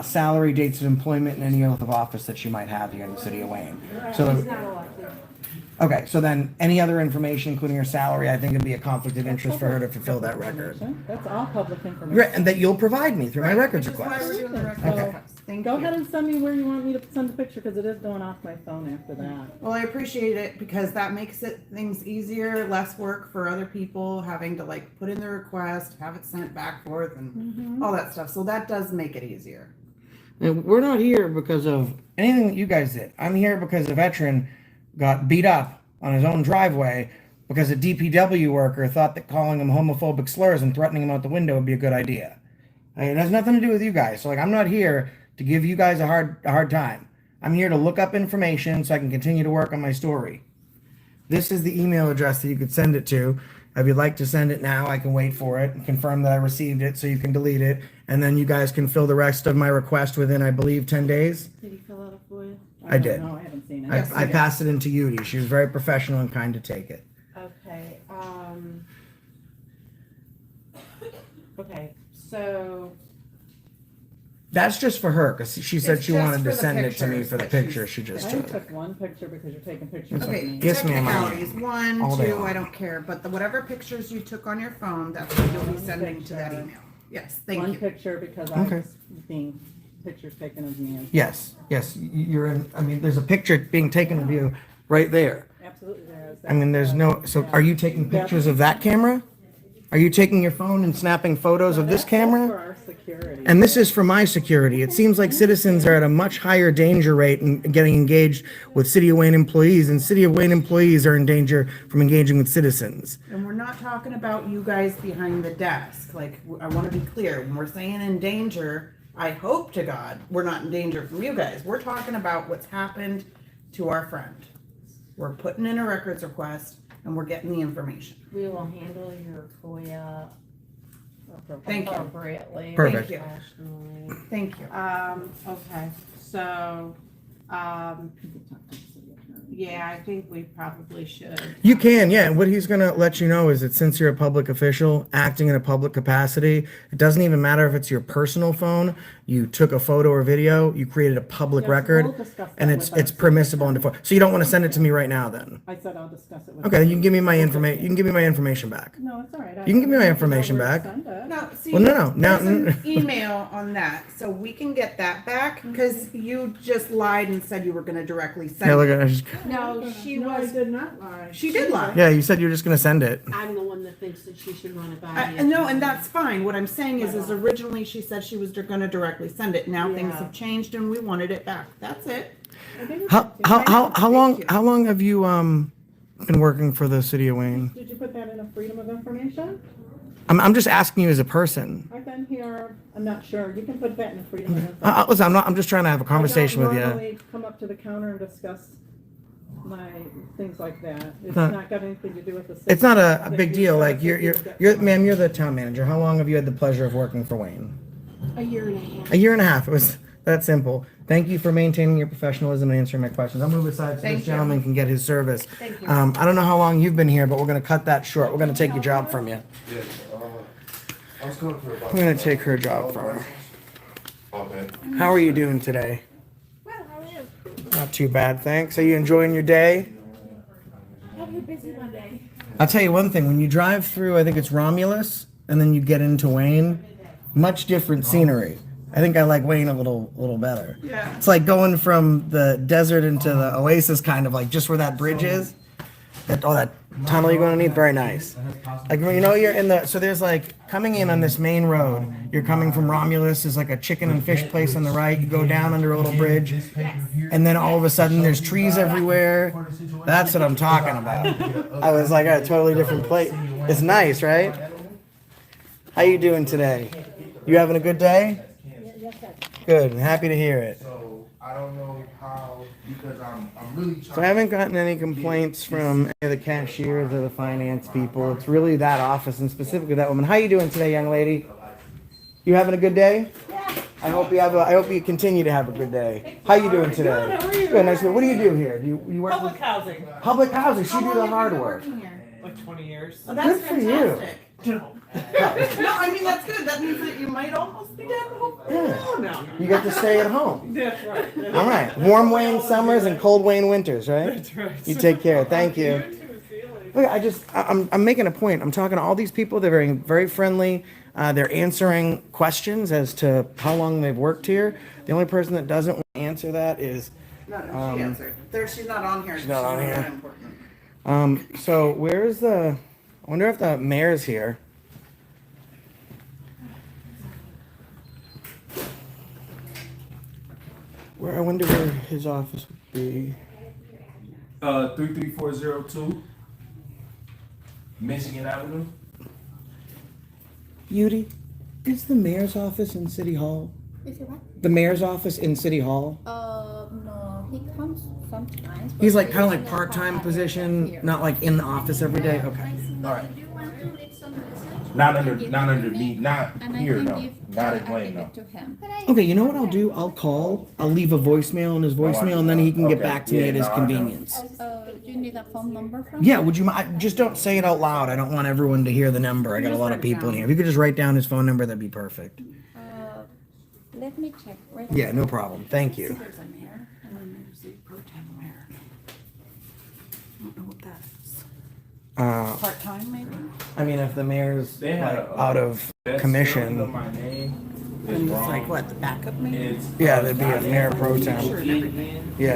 [SPEAKER 1] salary, dates of employment, and any oath of office that she might have here in the city of Wayne. So,
[SPEAKER 8] He's not elected.
[SPEAKER 1] okay, so then any other information, including her salary, I think it'd be a conflict of interest for her to fulfill that record.
[SPEAKER 5] That's all public information.
[SPEAKER 1] Right, and that you'll provide me through my records
[SPEAKER 7] Which is why we're
[SPEAKER 1] request.
[SPEAKER 7] doing the records
[SPEAKER 1] Okay.
[SPEAKER 7] request. Thank
[SPEAKER 5] Go
[SPEAKER 7] you.
[SPEAKER 5] ahead and send me where you want me to send the picture, because it is going off my phone after that.
[SPEAKER 7] Well, I appreciate it because that makes things easier, less work for other people having to like put in the request, have it sent back forth and all that stuff. So that does make it easier.
[SPEAKER 1] And we're not here because of anything that you guys did. I'm here because a veteran got beat up on his own driveway because a DPW worker thought that calling him homophobic slurs and threatening him out the window would be a good idea. It has nothing to do with you guys. So like, I'm not here to give you guys a hard time. I'm here to look up information so I can continue to work on my story. This is the email address that you could send it to. If you'd like to send it now, I can wait for it and confirm that I received it so you can delete it. And then you guys can fill the rest of my request within, I believe, 10 days.
[SPEAKER 5] Did he fill out a FOIA?
[SPEAKER 1] I did.
[SPEAKER 5] No, I haven't seen it.
[SPEAKER 7] Yes,
[SPEAKER 1] I passed it into Yudi. She was very professional and kind to take it.
[SPEAKER 8] Okay, okay, so,
[SPEAKER 1] That's just for her because she said
[SPEAKER 7] It's
[SPEAKER 1] she
[SPEAKER 7] just
[SPEAKER 1] wanted
[SPEAKER 7] for
[SPEAKER 1] to
[SPEAKER 7] the
[SPEAKER 1] send it to me
[SPEAKER 7] pictures
[SPEAKER 1] for the
[SPEAKER 7] that she's-
[SPEAKER 1] picture she just
[SPEAKER 5] I only
[SPEAKER 1] took.
[SPEAKER 5] took one picture because you're taking pictures of
[SPEAKER 7] Okay,
[SPEAKER 5] me.
[SPEAKER 1] Yes, ma'am, I am.
[SPEAKER 7] technicalities, one,
[SPEAKER 1] All day
[SPEAKER 7] two,
[SPEAKER 1] long.
[SPEAKER 7] I don't care, but whatever pictures you took on your phone, that's what you'll be sending to that email. Yes, thank
[SPEAKER 5] One
[SPEAKER 7] you.
[SPEAKER 5] picture because I
[SPEAKER 1] Okay.
[SPEAKER 5] was being pictures taken of me.
[SPEAKER 1] Yes, you're in. I mean, there's a picture being taken of you right there.
[SPEAKER 5] Absolutely there is.
[SPEAKER 1] I mean, there's no. So, are you taking pictures of that camera? Are you taking your phone and snapping photos of this
[SPEAKER 5] That's
[SPEAKER 1] camera?
[SPEAKER 5] for our security.
[SPEAKER 1] And this is for my security. It seems like citizens are at a much higher danger rate in getting engaged with City of Wayne employees, and City of Wayne employees are in danger from engaging with citizens.
[SPEAKER 7] And we're not talking about you guys behind the desk. Like, I want to be clear. When we're saying in danger, I hope to God we're not in danger from you guys. We're talking about what's happened to our friend. We're putting in a records request and we're getting the information.
[SPEAKER 8] we will handle your FOIA
[SPEAKER 7] Thank you.
[SPEAKER 8] appropriately.
[SPEAKER 1] Perfect.
[SPEAKER 7] Thank you.
[SPEAKER 8] Professionally.
[SPEAKER 7] Thank you.
[SPEAKER 8] Okay, so, yeah, I think we probably should.
[SPEAKER 1] You can, yeah. What he's going to let you know is that since you're a public official acting in a public capacity, it doesn't even matter if it's your personal phone, you took a photo or video, you created a public
[SPEAKER 5] Yes,
[SPEAKER 1] record,
[SPEAKER 5] we'll discuss that
[SPEAKER 1] and
[SPEAKER 5] with
[SPEAKER 1] it's
[SPEAKER 5] our
[SPEAKER 1] permissible under. So you don't want to send it to me right now, then?
[SPEAKER 5] I said I'll discuss it with.
[SPEAKER 1] Okay, then you can give me my information. You can give me my information back.
[SPEAKER 5] No, it's all right.
[SPEAKER 1] You can give me my information back.
[SPEAKER 7] No, see,
[SPEAKER 1] Well, no. Now,
[SPEAKER 7] there's an email on that, so we can get that back because you just lied and said you were going to directly send
[SPEAKER 1] yeah, look
[SPEAKER 7] it.
[SPEAKER 1] at. I just,
[SPEAKER 8] No, she
[SPEAKER 5] No, I
[SPEAKER 8] was,
[SPEAKER 5] did not lie.
[SPEAKER 7] She did lie.
[SPEAKER 1] yeah, you said you were just going to send it.
[SPEAKER 8] I'm the one that thinks that she should run it by you.
[SPEAKER 7] No, and that's fine. What I'm saying is originally she said she was going to directly send it. Now things
[SPEAKER 8] Yeah.
[SPEAKER 7] have changed and we wanted it back. That's it.
[SPEAKER 1] How long have you been working for the City of Wayne?
[SPEAKER 5] Did you put that in a freedom of information?
[SPEAKER 1] I'm just asking you as a person.
[SPEAKER 5] I've been here, I'm not sure, you can put that in the freedom of information.
[SPEAKER 1] Listen, I'm just trying to have a conversation
[SPEAKER 5] I
[SPEAKER 1] with
[SPEAKER 5] don't
[SPEAKER 1] you.
[SPEAKER 5] normally come up to the counter and discuss my things like that. It's
[SPEAKER 1] Huh.
[SPEAKER 5] not got anything to do with the.
[SPEAKER 1] It's not a
[SPEAKER 5] system
[SPEAKER 1] big
[SPEAKER 5] that
[SPEAKER 1] deal.
[SPEAKER 5] you
[SPEAKER 1] Like
[SPEAKER 5] guys
[SPEAKER 1] you're,
[SPEAKER 5] have
[SPEAKER 1] you're,
[SPEAKER 5] got.
[SPEAKER 1] ma'am, you're the town manager. How long have you had the pleasure of working for Wayne?
[SPEAKER 8] A year and a half.
[SPEAKER 1] A year and a half. It was that simple. Thank you for maintaining your professionalism and answering my questions. I'll move aside so
[SPEAKER 7] Thank
[SPEAKER 1] this
[SPEAKER 7] you.
[SPEAKER 1] gentleman can get his service.
[SPEAKER 7] Thank you.
[SPEAKER 1] I don't know how long you've been here, but we're gonna cut that short. We're gonna take your job from you.
[SPEAKER 3] Yes, I was coming for about.
[SPEAKER 1] We're gonna take her job from her.
[SPEAKER 3] Okay.
[SPEAKER 1] How are you doing today?
[SPEAKER 2] Well, how are you?
[SPEAKER 1] Not too bad, thanks. Are you enjoying your day?
[SPEAKER 2] Have you busy one day?
[SPEAKER 1] I'll tell you one thing. When you drive through, I think it's Romulus, and then you get into Wayne, much different scenery. I think I like Wayne a little better.
[SPEAKER 7] Yeah.
[SPEAKER 1] It's like going from the desert into the oasis, kind of like just where that bridge is. That tunnel you're going to need, very nice. Like you know, you're in the so there's like coming in on this main road. You're coming from Romulus. There's like a chicken and fish place on the right. You go down under a little bridge, and then all of a sudden there's trees everywhere. That's what I'm talking about. I was like at a totally different place. It's nice, right? How you doing today? You having a good day? Good. Happy to hear it.
[SPEAKER 3] So I don't know how, because I'm really trying.
[SPEAKER 1] So I haven't gotten any complaints from any of the cashiers or the finance people. It's really that office and specifically that woman. How you doing today, young lady? You having a good day?
[SPEAKER 2] Yeah.
[SPEAKER 1] I hope you continue to have a good day. How you doing today?
[SPEAKER 7] Good, how are you?
[SPEAKER 1] Good. Nice. What do you do here? Do you work
[SPEAKER 7] Public housing.
[SPEAKER 1] with public housing? She do the hard work.
[SPEAKER 4] Like 20 years.
[SPEAKER 7] Oh, that's
[SPEAKER 1] Good for you.
[SPEAKER 7] fantastic. No, I mean, that's good. That means that you might almost be dead.
[SPEAKER 1] Yeah.
[SPEAKER 7] No.
[SPEAKER 1] You get to stay at home.
[SPEAKER 7] That's right.
[SPEAKER 1] All right. Warm Wayne summers and cold Wayne winters, right?
[SPEAKER 4] That's right.
[SPEAKER 1] You take care. Thank you. Look, I'm making a point. I'm talking to all these people. They're very, very friendly. They're answering questions as to how long they've worked here. The only person that doesn't want to answer that is,
[SPEAKER 7] No, she answered. She's not on here. She's
[SPEAKER 1] not on here.
[SPEAKER 7] that important.
[SPEAKER 1] so where's the, I wonder if the mayor's here. I wonder where his office would be.
[SPEAKER 9] 33402 Michigan Avenue.
[SPEAKER 1] Beauty, is the mayor's office in City Hall?
[SPEAKER 2] Is it what?
[SPEAKER 1] The mayor's office in City Hall?
[SPEAKER 2] No, he comes sometimes. but
[SPEAKER 1] He's like
[SPEAKER 2] he
[SPEAKER 1] kind of
[SPEAKER 2] is
[SPEAKER 1] like
[SPEAKER 2] in a
[SPEAKER 1] part-time
[SPEAKER 2] part-time
[SPEAKER 1] position,
[SPEAKER 2] here.
[SPEAKER 1] not like in the office every day. Okay.
[SPEAKER 2] I see.
[SPEAKER 1] All right.
[SPEAKER 2] Do you want to leave some message?
[SPEAKER 3] Not
[SPEAKER 2] I
[SPEAKER 3] under,
[SPEAKER 2] give
[SPEAKER 3] not
[SPEAKER 2] it
[SPEAKER 3] under
[SPEAKER 2] to
[SPEAKER 3] me, not
[SPEAKER 2] And I
[SPEAKER 3] here,
[SPEAKER 2] can
[SPEAKER 3] no,
[SPEAKER 2] give,
[SPEAKER 3] not
[SPEAKER 2] I
[SPEAKER 3] in Wayne,
[SPEAKER 2] give
[SPEAKER 3] no.
[SPEAKER 2] it to him.
[SPEAKER 1] Okay, you know what I'll do? I'll call. I'll leave a voicemail on his voicemail, and then he can get
[SPEAKER 3] Okay,
[SPEAKER 1] back to me
[SPEAKER 3] yeah,
[SPEAKER 1] at his
[SPEAKER 3] no, I know.
[SPEAKER 1] convenience.
[SPEAKER 2] Do you need a phone number from
[SPEAKER 1] Yeah,
[SPEAKER 2] him?
[SPEAKER 1] would you mind? Just don't say it out loud. I don't want everyone to hear the number. I got a lot of people in here. If you could just write down his phone number, that'd be perfect.
[SPEAKER 2] Let me check. Wait a
[SPEAKER 1] Yeah, no problem. Thank you.
[SPEAKER 7] There's a mayor, and then there's the pro tem mayor. I don't know what that is. Part-time, maybe?
[SPEAKER 1] I mean, if the mayor's
[SPEAKER 9] They had
[SPEAKER 1] like,
[SPEAKER 9] a-
[SPEAKER 1] out of
[SPEAKER 9] That's
[SPEAKER 1] commission,
[SPEAKER 9] spelling of my name is
[SPEAKER 7] And it's
[SPEAKER 9] wrong.
[SPEAKER 7] like, what, the backup mayor?
[SPEAKER 9] It's
[SPEAKER 1] yeah, there'd be a mayor pro
[SPEAKER 7] Sure,
[SPEAKER 1] tem.
[SPEAKER 7] and everything.
[SPEAKER 1] Yeah,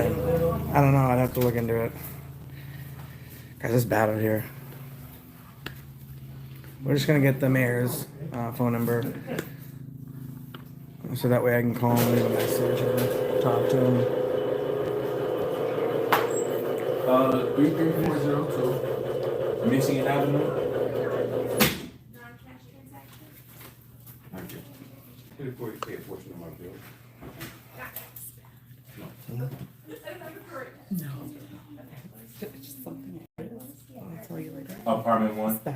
[SPEAKER 1] I don't know. I'd have to look into it. Guys, it's bad out here. We're just gonna get the mayor's phone number, so that way I can call him, leave a message, and talk to him.
[SPEAKER 9] 33402 Michigan Avenue.
[SPEAKER 3] Before you pay a portion of my bill.
[SPEAKER 7] No. It's just something. I'll tell you later.
[SPEAKER 9] Apartment 1.
[SPEAKER 7] Bad.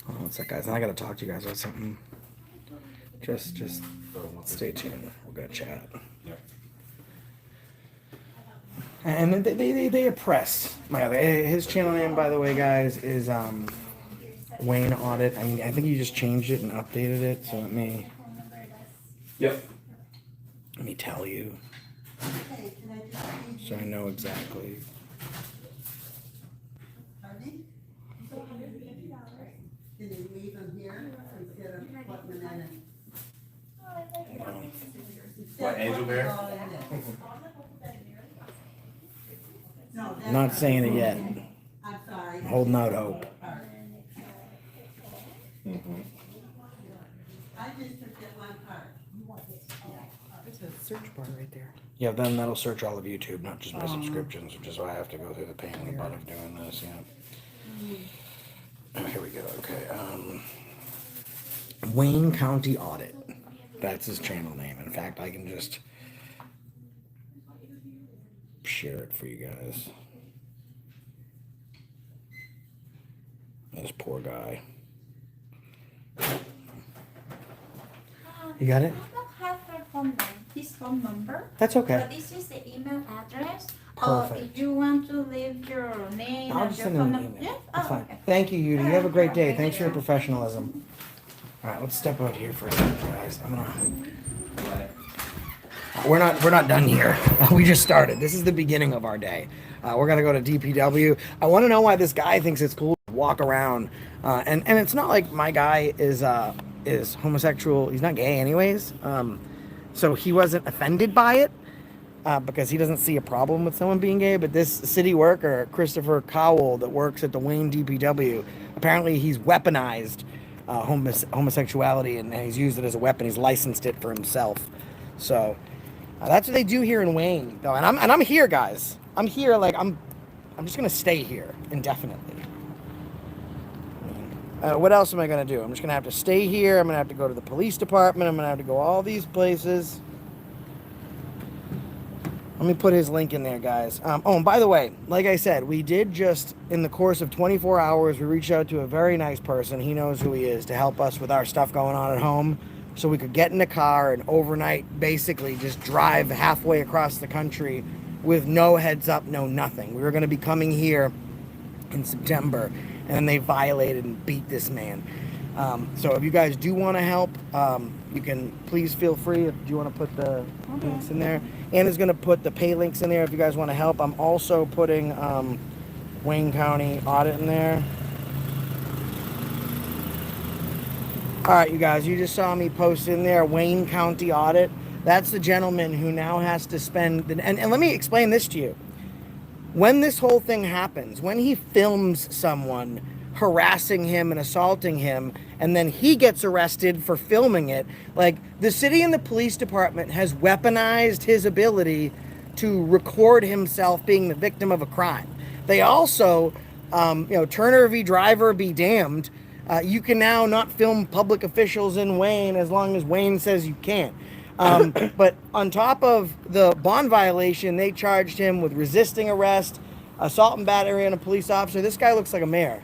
[SPEAKER 1] Hold on one sec, guys. I gotta talk to you guys about something. Just stay tuned. We're gonna chat.
[SPEAKER 3] Yep.
[SPEAKER 1] And they oppress my other. His channel name, by the way, guys, is Wayne Audit. I mean, I think you just changed it and updated it. So let me
[SPEAKER 9] Yep.
[SPEAKER 1] tell you, so I know exactly.
[SPEAKER 10] Can you leave them here instead of putting them in it?
[SPEAKER 9] What, Angel Bear?
[SPEAKER 10] No,
[SPEAKER 1] I'm not saying it yet.
[SPEAKER 10] I'm sorry.
[SPEAKER 1] I'm holding out hope.
[SPEAKER 10] I just took that one part.
[SPEAKER 7] There's a search bar right there.
[SPEAKER 1] Yeah, then that'll search all of YouTube, not just my subscriptions, which is why I have to go through the pain in the butt of doing this. Yeah. Here we go. Okay. Wayne County Audit. That's his channel name. In fact, I can just share it for you guys. This poor guy. You got it?
[SPEAKER 2] I don't have her his phone number.
[SPEAKER 1] That's okay.
[SPEAKER 2] But this is the email address.
[SPEAKER 1] Perfect.
[SPEAKER 2] If you want to leave your name
[SPEAKER 1] I'll
[SPEAKER 2] and
[SPEAKER 1] just
[SPEAKER 2] your
[SPEAKER 1] send him
[SPEAKER 2] phone
[SPEAKER 1] an
[SPEAKER 2] number.
[SPEAKER 1] email.
[SPEAKER 2] Yeah?
[SPEAKER 1] That's fine.
[SPEAKER 2] Okay.
[SPEAKER 1] Thank you, Yudi. You have a great day. Thanks for your
[SPEAKER 2] Yeah.
[SPEAKER 1] professionalism. All right, let's step out here for a second, guys. We're not done here. We just started. This is the beginning of our day. We're gonna go to DPW. I want to know why this guy thinks it's cool to walk around. And it's not like my guy is homosexual. He's not gay, anyways. So he wasn't offended by it. Because he doesn't see a problem with someone being gay, but this city worker, Christopher Cowell, that works at the Wayne DPW, apparently he's weaponized homosexuality and he's used it as a weapon. He's licensed it for himself. So that's what they do here in Wayne, though. And I'm here, guys. I'm here. Like I'm just gonna stay here indefinitely. What else am I gonna do? I'm just gonna have to stay here. I'm gonna have to go to the police department. I'm gonna have to go all these places. Let me put his link in there, guys. Oh, and by the way, like I said, we did just, in the course of 24 hours, we reached out to a very nice person. He knows who he is, to help us with our stuff going on at home. So we could get in a car and overnight, basically, just drive halfway across the country with no heads up, no nothing. We were going to be coming here in September, and they violated and beat this man. So if you guys do want to help, you can please feel free. Do you want to put the links in there? Anna's going to put the pay links in there if you guys want to help. I'm also putting Wayne County Audit in there. All right, you guys, you just saw me post in there, Wayne County Audit. That's the gentleman who now has to spend, and let me explain this to you. When this whole thing happens, when he films someone harassing him and assaulting him, and then he gets arrested for filming it, like, the city and the police department has weaponized his ability to record himself being the victim of a crime. They also, Turner v. Driver be damned, you can now not film public officials in Wayne as long as Wayne says you can't. But on top of the bond violation, they charged him with resisting arrest, assault and battery on a police officer. This guy looks like a mayor.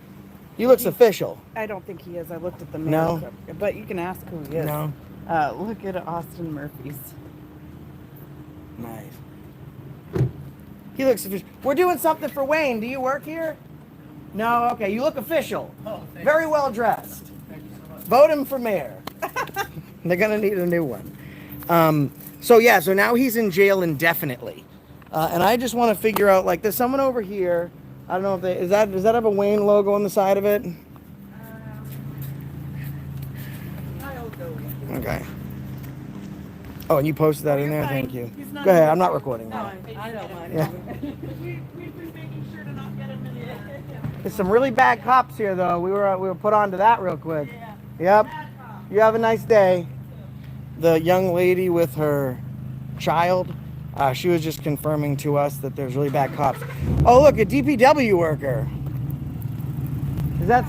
[SPEAKER 1] He looks official.
[SPEAKER 7] I don't think he is. I looked at the mail.
[SPEAKER 1] No?
[SPEAKER 7] But you can ask who he is.
[SPEAKER 1] No.
[SPEAKER 7] Look at Austin Murphy's.
[SPEAKER 1] Nice. He looks official. We're doing something for Wayne. Do you work here? No? Okay. You look official.
[SPEAKER 4] Oh, thank
[SPEAKER 1] Very well dressed.
[SPEAKER 4] Thank you so much.
[SPEAKER 1] Vote him for mayor. They're going to need a new one. So now he's in jail indefinitely. And I just want to figure out, like, there's someone over here. I don't know if does that have a Wayne logo on the side of it?
[SPEAKER 5] I'll go.
[SPEAKER 1] Okay. Oh, and you posted that in
[SPEAKER 5] You're
[SPEAKER 1] there?
[SPEAKER 5] fine.
[SPEAKER 1] Thank you.
[SPEAKER 5] He's not
[SPEAKER 1] Go ahead.
[SPEAKER 5] in
[SPEAKER 1] I'm not
[SPEAKER 5] the-
[SPEAKER 1] recording that.
[SPEAKER 5] I don't mind.
[SPEAKER 1] Yeah.
[SPEAKER 5] We've been making sure to not get him in the
[SPEAKER 1] There's some really bad cops here, though. We were put onto that real quick.
[SPEAKER 5] Yeah.
[SPEAKER 1] Yep. You have a nice day. The young lady with her child, she was just confirming to us that there's really bad cops. Oh, look, a DPW worker. Is that...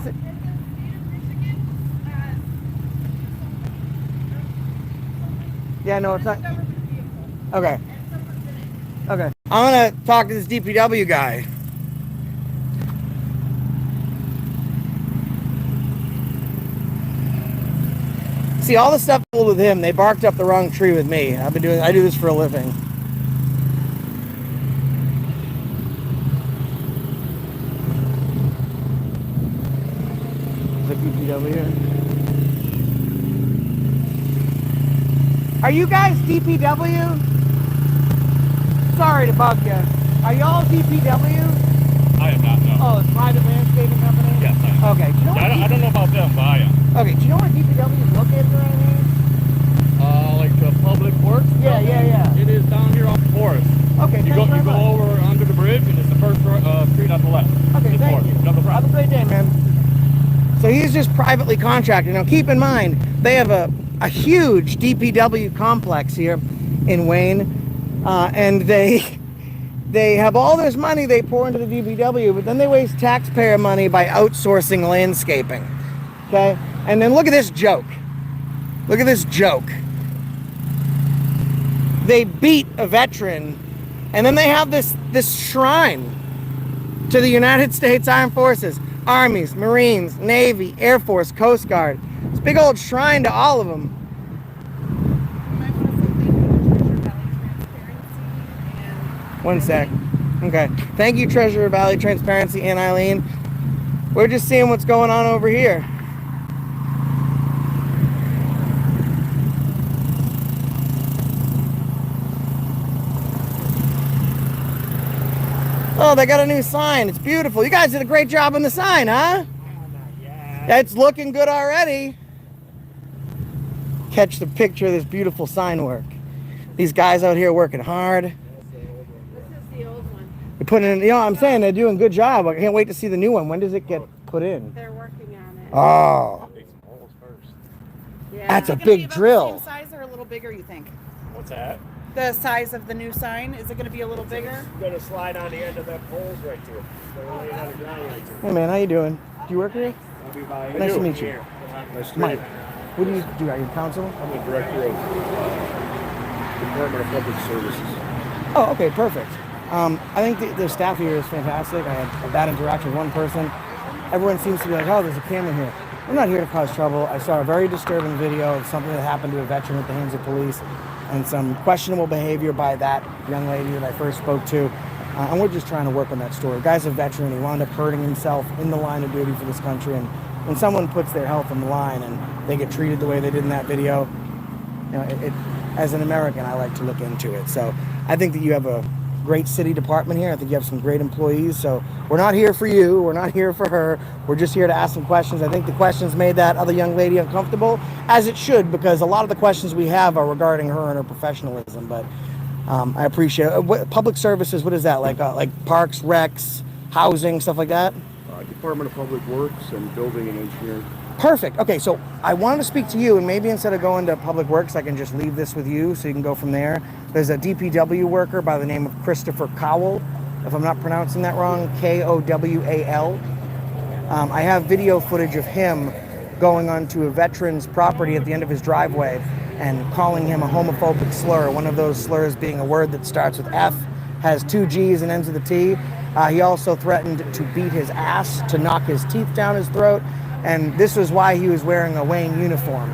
[SPEAKER 1] Yeah, no, it's not... Okay. Okay. I'm going to talk to this DPW guy. See, all the stuff with him, they barked up the wrong tree with me. I do this for a living. The DPW. Are you guys DPW? Sorry to bug you. Are y'all DPW?
[SPEAKER 9] I am not, no.
[SPEAKER 1] Oh, it's private landscaping company?
[SPEAKER 9] Yes, I am.
[SPEAKER 1] Okay. Do you know what
[SPEAKER 9] I don't know about them, but I am.
[SPEAKER 1] Okay, do you know where DPW is located around here?
[SPEAKER 9] Like the public works?
[SPEAKER 1] Yeah.
[SPEAKER 9] It is down here off Forest.
[SPEAKER 1] Okay,
[SPEAKER 9] You
[SPEAKER 1] thank you very
[SPEAKER 9] go
[SPEAKER 1] much.
[SPEAKER 9] over under the bridge and it's the first street on the left.
[SPEAKER 1] Okay,
[SPEAKER 9] It's
[SPEAKER 1] thank
[SPEAKER 9] Forest.
[SPEAKER 1] you.
[SPEAKER 9] No
[SPEAKER 1] Have
[SPEAKER 9] problem.
[SPEAKER 1] a great day, man. So he's just privately contracted. Now keep in mind, they have a huge DPW complex here in Wayne, and they they have all this money they pour into the DPW, but then they waste taxpayer money by outsourcing landscaping. Okay? And then look at this joke. Look at this joke. They beat a veteran, and then they have this shrine to the United States Armed Forces, Armies, Marines, Navy, Air Force, Coast Guard. This big old shrine to all of them. One sec. Okay. Thank you, Treasurer Valley Transparency and Eileen. We're just seeing what's going on over here. Oh, they got a new sign. It's beautiful. You guys did a great job on the sign, huh? It's looking good already. Catch the picture of this beautiful sign work. These guys out here working hard.
[SPEAKER 8] This is the old one.
[SPEAKER 1] They're putting in, you know what I'm saying? They're doing a good job. I can't wait to see the new one. When does it get put in?
[SPEAKER 8] They're working on it.
[SPEAKER 1] Oh,
[SPEAKER 8] Yeah.
[SPEAKER 1] that's a
[SPEAKER 7] Is it gonna be
[SPEAKER 1] big
[SPEAKER 7] about
[SPEAKER 1] drill.
[SPEAKER 7] The same size or a little bigger, you think?
[SPEAKER 9] What's that?
[SPEAKER 7] The size of the new sign, is it going to be a little bigger?
[SPEAKER 9] It's gonna slide on the end of that poles right there. They're laying on the ground right there.
[SPEAKER 1] Hey man, how you doing? Do you work here?
[SPEAKER 9] I'll be by.
[SPEAKER 1] Nice to meet you.
[SPEAKER 3] Nice to
[SPEAKER 1] Mike,
[SPEAKER 3] meet
[SPEAKER 1] what do you do? Are you counsel?
[SPEAKER 3] I'm the director of Department of Public Services.
[SPEAKER 1] Oh, okay, perfect. I think the staff here is fantastic. I had a bad interaction with one person. Everyone seems to be like, oh, there's a camera here. I'm not here to cause trouble. I saw a very disturbing video of something that happened to a veteran at the hands of police and some questionable behavior by that young lady that I first spoke to. And we're just trying to work on that story. The guy's a veteran. He wound up hurting himself in the line of duty for this country. And when someone puts their health on the line and they get treated the way they did in that video, you know, as an American, I like to look into it. So I think that you have a great city department here. I think you have some great employees. So we're not here for you. We're not here for her. We're just here to ask some questions. I think the questions made that other young lady uncomfortable, as it should, because a lot of the questions we have are regarding her and her professionalism. But I appreciate it. Public services, what is that? Like parks, recs, housing, stuff like that?
[SPEAKER 3] Department of Public Works and Building and Engineering.
[SPEAKER 1] Perfect. Okay, so I wanted to speak to you, and maybe instead of going to Public Works, I can just leave this with you so you can go from there. There's a DPW worker by the name of Christopher Cowell, if I'm not pronouncing that wrong, Kowal. I have video footage of him going onto a veteran's property at the end of his driveway and calling him a homophobic slur, one of those slurs being a word that starts with F, has 2 G's and ends with a T. He also threatened to beat his ass, to knock his teeth down his throat, and this was why he was wearing a Wayne uniform.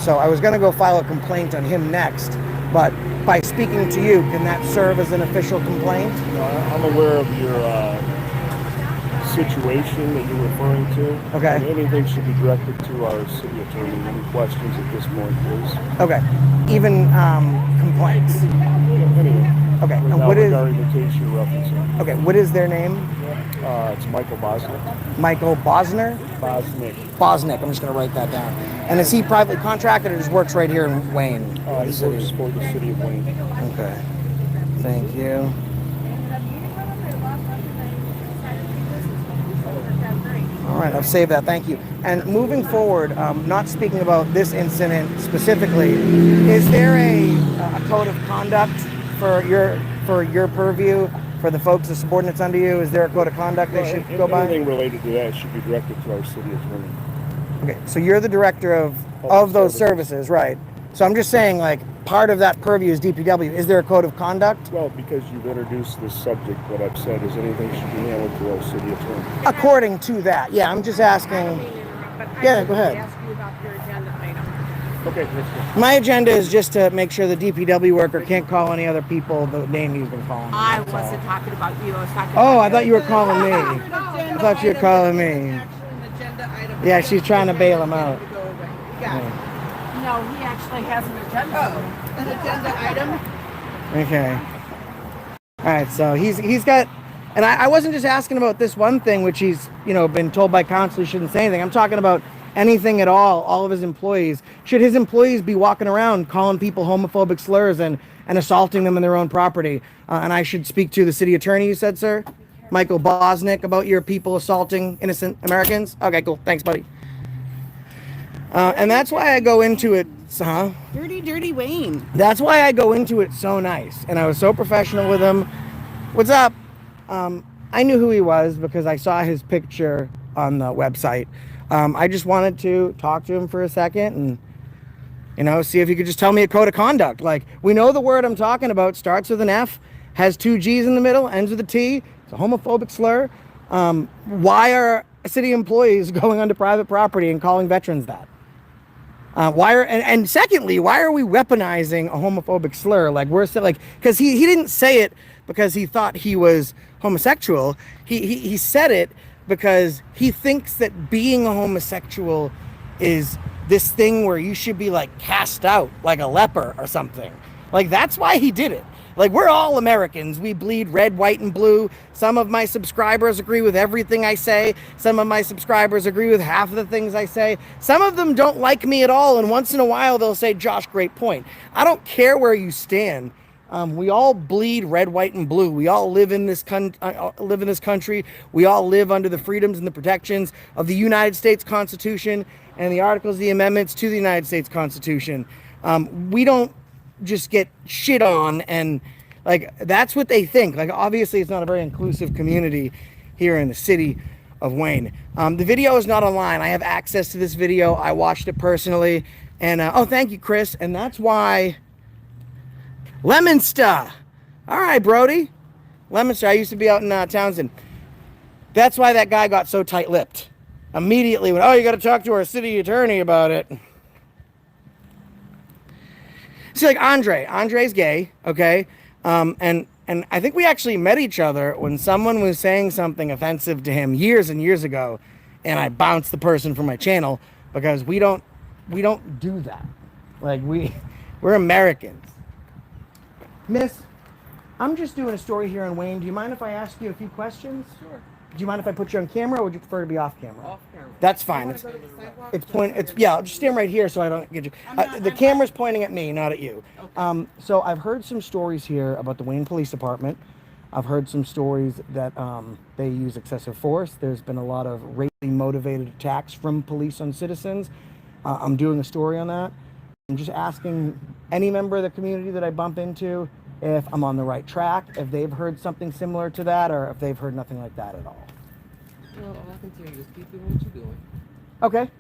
[SPEAKER 1] So I was going to go file a complaint on him next, but by speaking to you, can that serve as an official complaint?
[SPEAKER 3] I'm aware of your situation that you're referring to.
[SPEAKER 1] Okay.
[SPEAKER 3] And anything should be directed to our city attorney. Any questions at this point, please?
[SPEAKER 1] Okay. Even complaints?
[SPEAKER 3] Anyway.
[SPEAKER 1] Okay. And
[SPEAKER 3] Now
[SPEAKER 1] what is?
[SPEAKER 3] regarding the case you're referencing.
[SPEAKER 1] Okay. What is their name?
[SPEAKER 3] It's Michael Bosnick.
[SPEAKER 1] Michael Bosner?
[SPEAKER 3] Bosnick.
[SPEAKER 1] Bosnick. I'm just going to write that down. And is he privately contracted or just works right here in Wayne?
[SPEAKER 3] He works for the city of Wayne.
[SPEAKER 1] Okay. Thank you. All right, I've saved that. Thank you. And moving forward, not speaking about this incident specifically, is there a code of conduct for your purview, for the folks, the subordinates under you? Is there a code of conduct they should go by?
[SPEAKER 3] Anything related to that should be directed to our city attorney.
[SPEAKER 1] Okay, so you're the director of those services, right? So I'm just saying, like, part of that purview is DPW. Is there a code of conduct?
[SPEAKER 3] Well, because you've introduced this subject, what I've said is anything should be handled to our city attorney.
[SPEAKER 1] According to that, yeah. I'm just asking. Yeah, go ahead.
[SPEAKER 8] Ask you about your agenda item.
[SPEAKER 3] Okay,
[SPEAKER 1] My agenda is just to make sure the DPW worker can't call any other people the name you've been calling.
[SPEAKER 8] I
[SPEAKER 1] That's
[SPEAKER 8] wasn't
[SPEAKER 1] all.
[SPEAKER 8] talking about you. I was talking
[SPEAKER 1] Oh,
[SPEAKER 8] about
[SPEAKER 1] I thought you were calling me. I thought you were calling me. Yeah, she's trying to bail him out.
[SPEAKER 8] No, he actually has an agenda.
[SPEAKER 5] Oh, an agenda item?
[SPEAKER 1] Okay. All right, so he's got, and I wasn't just asking about this one thing, which he's, been told by counsel he shouldn't say anything. I'm talking about anything at all of his employees. Should his employees be walking around calling people homophobic slurs and assaulting them in their own property? And I should speak to the city attorney, you said, sir? Michael Bosnick, about your people assaulting innocent Americans? Okay, cool. Thanks, buddy. And that's why I go into it, huh?
[SPEAKER 7] Dirty Wayne.
[SPEAKER 1] That's why I go into it so nice. And I was so professional with him. What's up? I knew who he was because I saw his picture on the website. I just wanted to talk to him for a second and, see if he could just tell me a code of conduct. Like, we know the word I'm talking about starts with an F, has 2 G's in the middle, ends with a T. It's a homophobic slur. Why are city employees going onto private property and calling veterans that? And secondly, why are we weaponizing a homophobic slur? Like, because he didn't say it because he thought he was homosexual. He said it because he thinks that being a homosexual is this thing where you should be like cast out like a leper or something. Like, that's why he did it. Like, we're all Americans. We bleed red, white, and blue. Some of my subscribers agree with everything I say. Some of my subscribers agree with half of the things I say. Some of them don't like me at all, and once in a while they'll say, Josh, great point. I don't care where you stand. We all bleed red, white, and blue. We all live in this country. We all live under the freedoms and the protections of the United States Constitution and the Articles of the Amendments to the United States Constitution. We don't just get shit on, and like, that's what they think. Like, obviously it's not a very inclusive community here in the city of Wayne. The video is not online. I have access to this video. I watched it personally, and oh, thank you, Chris. And that's why Lemonster. All right, Brody. Lemonster. I used to be out in Townsend. That's why that guy got so tight-lipped. Immediately went, oh, you got to talk to our city attorney about it. See, like Andre's gay, okay? And I think we actually met each other when someone was saying something offensive to him years and years ago, and I bounced the person from my channel because we don't do that. Like, we're Americans. Miss, I'm just doing a story here in Wayne. Do you mind if I ask you a few questions?
[SPEAKER 6] Sure.
[SPEAKER 1] Do you mind if I put you on camera, or would you prefer to be off camera?
[SPEAKER 6] Off camera.
[SPEAKER 1] That's fine. Yeah, I'll just stand right here so I don't get you. The camera's pointing at me, not at you.
[SPEAKER 6] Okay.
[SPEAKER 1] So I've heard some stories here about the Wayne Police Department. I've heard some stories that they use excessive force. There's been a lot of racially motivated attacks from police on citizens. I'm doing a story on that. I'm just asking any member of the community that I bump into if I'm on the right track, if they've heard something similar to that, or if they've heard nothing like that at all.
[SPEAKER 6] Well, all I can tell you is keep doing what you're doing.
[SPEAKER 1] Okay.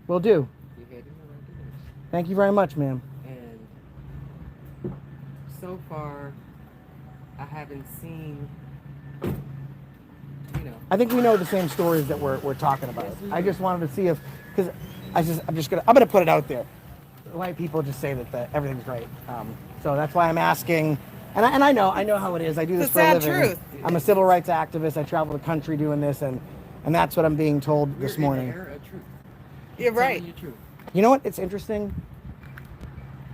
[SPEAKER 1] Will do.
[SPEAKER 6] You're heading in the right direction.
[SPEAKER 1] Thank you very much, ma'am.
[SPEAKER 6] And so far, I haven't seen,
[SPEAKER 1] I think we know the same stories that we're talking about.
[SPEAKER 6] Yes, we
[SPEAKER 1] I
[SPEAKER 6] do.
[SPEAKER 1] just wanted to see if, because I'm gonna put it out there. White people just say that everything's great. So that's why I'm asking. And I know how it is. I do this
[SPEAKER 7] The
[SPEAKER 1] for a
[SPEAKER 7] sad
[SPEAKER 1] living.
[SPEAKER 7] truth.
[SPEAKER 1] I'm a civil rights activist. I travel the country doing this, and that's what I'm being told this morning.
[SPEAKER 6] You're in the era of truth.
[SPEAKER 7] You're right.
[SPEAKER 6] Telling you truth.
[SPEAKER 1] You know what? It's interesting.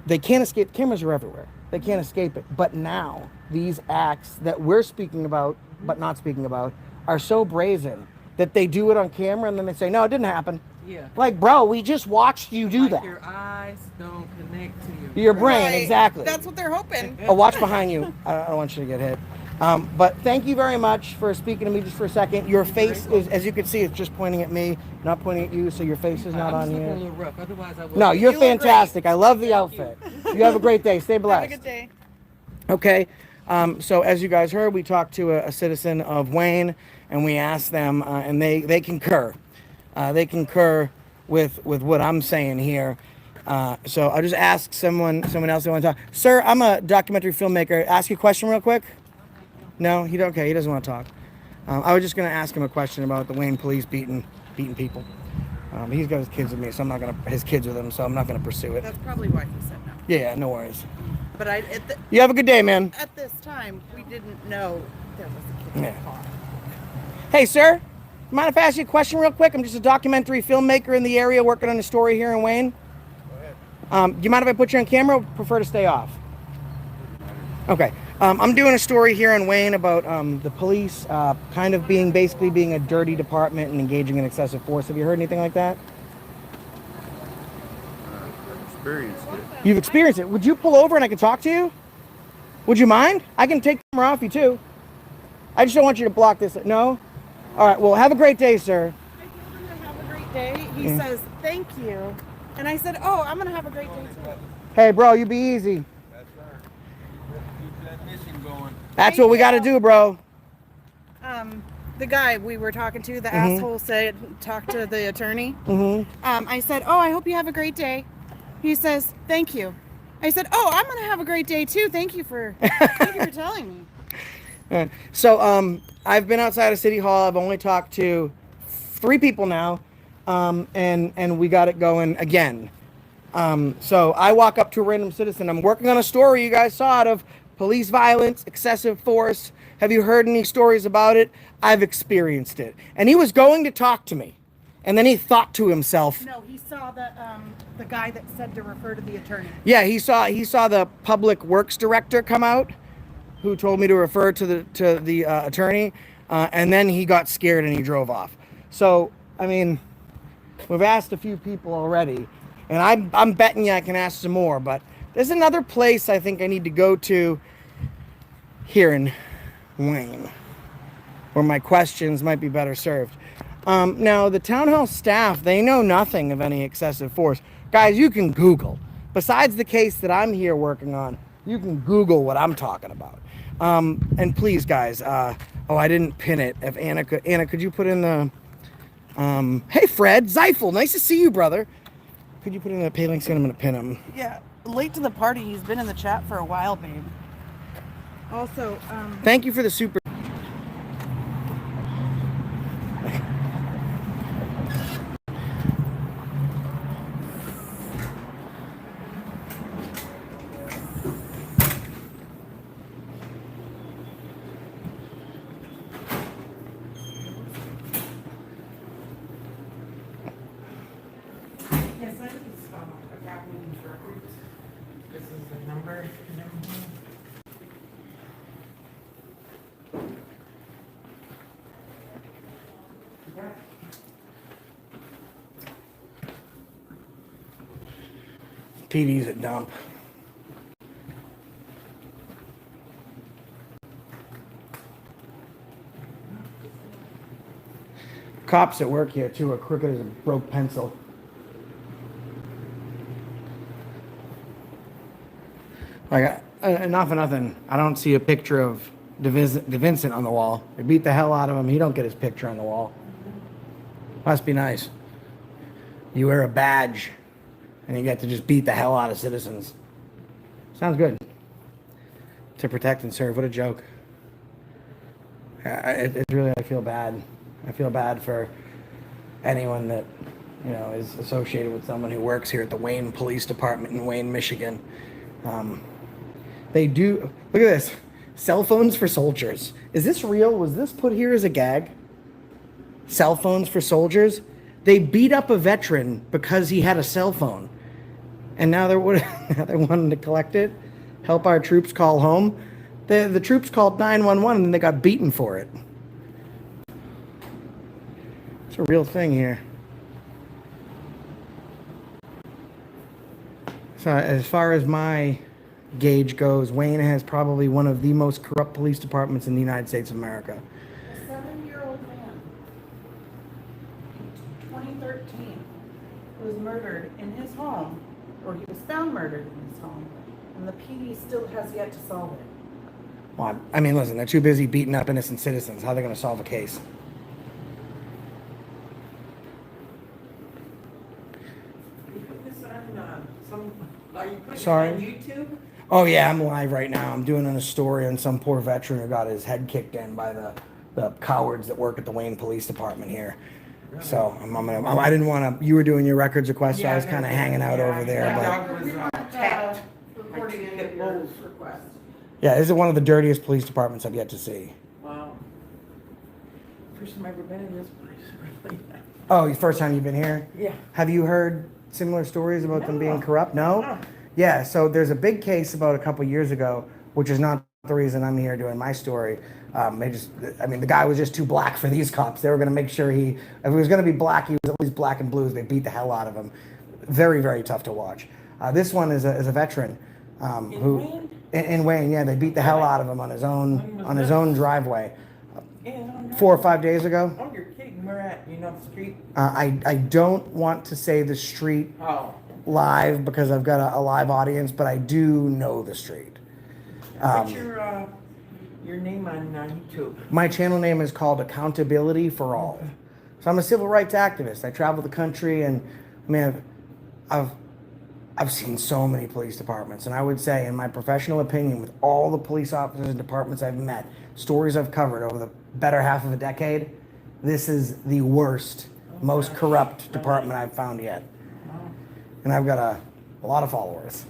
[SPEAKER 1] They can't escape. Cameras are everywhere. They can't escape it. But now, these acts that we're speaking about, but not speaking about, are so brazen that they do it on camera, and then they say, no, it didn't happen.
[SPEAKER 6] Yeah.
[SPEAKER 1] Like, bro, we just watched you do
[SPEAKER 6] Like
[SPEAKER 1] that.
[SPEAKER 6] your eyes don't connect to
[SPEAKER 1] Your brain,
[SPEAKER 7] Right.
[SPEAKER 1] exactly.
[SPEAKER 7] That's what they're hoping.
[SPEAKER 1] Oh, watch behind you. I don't want you to get hit. But thank you very much for speaking to me just for a second. Your face is, as you can see, it's just pointing at me, not pointing at you, so your face is not
[SPEAKER 6] I'm
[SPEAKER 1] on
[SPEAKER 6] just looking a
[SPEAKER 1] here.
[SPEAKER 6] little rough. Otherwise, I would.
[SPEAKER 1] No, you're
[SPEAKER 7] You look
[SPEAKER 1] fantastic. I love the outfit. You have a great day. Stay
[SPEAKER 7] Have a
[SPEAKER 1] blessed.
[SPEAKER 7] good day.
[SPEAKER 1] Okay. So as you guys heard, we talked to a citizen of Wayne, and we asked them, and they concur. They concur with what I'm saying here. So I'll just ask someone else that want to talk. Sir, I'm a documentary filmmaker. Ask you a question real quick? No, he doesn't want to talk. I was just going to ask him a question about the Wayne police beating people. He's got his kids with me, so his kids with him, so I'm not gonna pursue it.
[SPEAKER 7] That's probably why he said no.
[SPEAKER 1] Yeah, no worries.
[SPEAKER 7] But
[SPEAKER 1] You have a good day, man.
[SPEAKER 7] at this time, we didn't know there was a kid in the
[SPEAKER 1] Yeah.
[SPEAKER 7] car.
[SPEAKER 1] Hey, sir, mind if I ask you a question real quick? I'm just a documentary filmmaker in the area working on a story here in Wayne. Go ahead. Do you mind if I put you on camera, or prefer to stay off? Okay. I'm doing a story here in Wayne about the police kind of basically being a dirty department and engaging in excessive force. Have you heard anything like that?
[SPEAKER 3] I've experienced it.
[SPEAKER 1] You've experienced it. Would you pull over and I can talk to you? Would you mind? I can take the camera off you too. I just don't want you to block this. No? All right. Well, have a great day, sir.
[SPEAKER 7] I told him to have a great day. He says, thank you. And I said, oh, I'm going to have a great day too.
[SPEAKER 1] Hey, bro, you be easy.
[SPEAKER 9] That's right. Keep that mission
[SPEAKER 4] going.
[SPEAKER 1] That's what we got to do, bro.
[SPEAKER 7] The guy we were talking to, the
[SPEAKER 1] Mhm.
[SPEAKER 7] asshole said, talk to the attorney.
[SPEAKER 1] Mm-hmm.
[SPEAKER 7] I said, oh, I hope you have a great day. He says, thank you. I said, oh, I'm going to have a great day too. Thank you for telling me.
[SPEAKER 1] So, I've been outside of City Hall. I've only talked to 3 people now, and we got it going again. So I walk up to a random citizen. I'm working on a story you guys saw it of police violence, excessive force. Have you heard any stories about it? I've experienced it. And he was going to talk to me, and then he thought to himself.
[SPEAKER 7] No, he saw the guy that said to refer to the attorney.
[SPEAKER 1] Yeah, he saw the public works director come out, who told me to refer to the attorney, and then he got scared and he drove off. So I mean, we've asked a few people already, and I'm betting you I can ask some more. But there's another place I think I need to go to here in Wayne, where my questions might be better served. Now the town hall staff, they know nothing of any excessive force. Guys, you can Google. Besides the case that I'm here working on, you can Google what I'm talking about. And please, guys, I didn't pin it. If Anna, could you put in the, hey, Fred, Zeifel, nice to see you, brother. Could you put in the pay links? I'm going to pin him.
[SPEAKER 7] Yeah, late to the party. He's been in the chat for a while, babe. Also,
[SPEAKER 1] thank you for the super.
[SPEAKER 7] yes, I just a copy of these records. This is the number and everything.
[SPEAKER 1] PD's a dump. Cops at work here too are crooked as a broke pencil. Like, not for nothing, I don't see a picture of DeVincent on the wall. They beat the hell out of him. He don't get his picture on the wall. Must be nice. You wear a badge, and you get to just beat the hell out of citizens. Sounds good. To protect and serve. What a joke. It's really, I feel bad. I feel bad for anyone that, you know, is associated with someone who works here at the Wayne Police Department in Wayne, Michigan. They do, look at this. Cell phones for soldiers. Is this real? Was this put here as a gag? Cell phones for soldiers? They beat up a veteran because he had a cell phone. And now they're wanting to collect it, help our troops call home. The troops called 911 and they got beaten for it. It's a real thing here. So as far as my gauge goes, Wayne has probably one of the most corrupt police departments in the United States of America.
[SPEAKER 7] A 7-year-old man, 2013, was murdered in his home, or he was found murdered in his home, and the PD still has yet to solve it.
[SPEAKER 1] Well, I mean, listen, they're too busy beating up innocent citizens. How are they going to solve a case?
[SPEAKER 6] You put this on are you putting
[SPEAKER 1] Sorry?
[SPEAKER 6] it on YouTube?
[SPEAKER 1] Oh yeah, I'm live right now. I'm doing a story on some poor veteran who got his head kicked in by the cowards that work at the Wayne Police Department here. So I didn't want to. You were doing your records request, so I was kind of hanging out over there. But
[SPEAKER 7] Recording any of request.
[SPEAKER 1] yeah, this is one of the dirtiest police departments I've yet to see.
[SPEAKER 6] Wow. First time I've ever been in this place.
[SPEAKER 1] Oh, first time you've been here?
[SPEAKER 6] Yeah.
[SPEAKER 1] Have you heard similar stories about them being
[SPEAKER 6] No.
[SPEAKER 1] corrupt? No?
[SPEAKER 6] No.
[SPEAKER 1] Yeah, so there's a big case about a couple years ago, which is not the reason I'm here doing my story. The guy was just too black for these cops. They were going to make sure if he was going to be black, he was at least black and blues. They beat the hell out of him. Very, very tough to watch. This one is a veteran in Wayne. Yeah, they beat the hell out of him on his own driveway. 4 or 5 days ago.
[SPEAKER 6] Oh, you're kidding. We're at, the street.
[SPEAKER 1] I don't want to say the street
[SPEAKER 6] Oh.
[SPEAKER 1] live because I've got a live audience, but I do know the street.
[SPEAKER 6] What's your your name on YouTube?
[SPEAKER 1] My channel name is called Accountability for All. So I'm a civil rights activist. I travel the country, and man, I've seen so many police departments, and I would say, in my professional opinion, with all the police officers and departments I've met, stories I've covered over the better half of a decade, this is the worst, most corrupt department I've found yet. And I've got a lot of followers,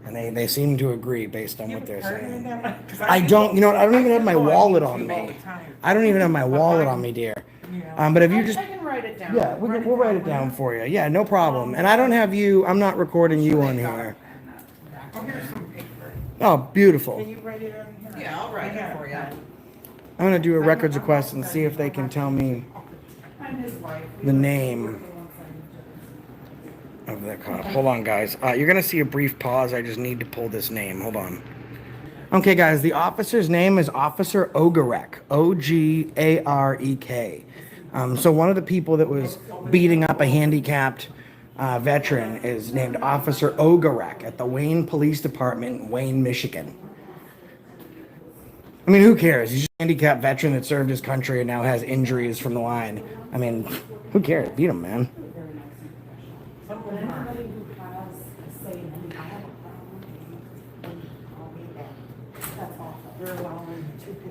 [SPEAKER 1] and they seem to agree based on what they're saying. I don't, you know what, I don't even have my wallet on me. I don't even have my wallet on me, dear. But if you just,
[SPEAKER 7] I can write it down.
[SPEAKER 1] yeah, we'll write it down for you. Yeah, no problem. And I don't have you, I'm not recording you on here.
[SPEAKER 6] Oh, here's some paper.
[SPEAKER 1] Oh, beautiful.
[SPEAKER 6] Can you write it on here?
[SPEAKER 7] Yeah, I'll write it for you.
[SPEAKER 1] I'm gonna do a records request and see if they can tell me the name of the cop. Hold on, guys. You're gonna see a brief pause. I just need to pull this name. Hold on. Okay, guys. The officer's name is Officer Ogarek. Ogarek. So one of the people that was beating up a handicapped veteran is named Officer Ogarek at the Wayne Police Department in Wayne, Michigan. I mean, who cares? He's just a handicapped veteran that served his country and now has injuries from the line. I mean, who cares? Beat him, man.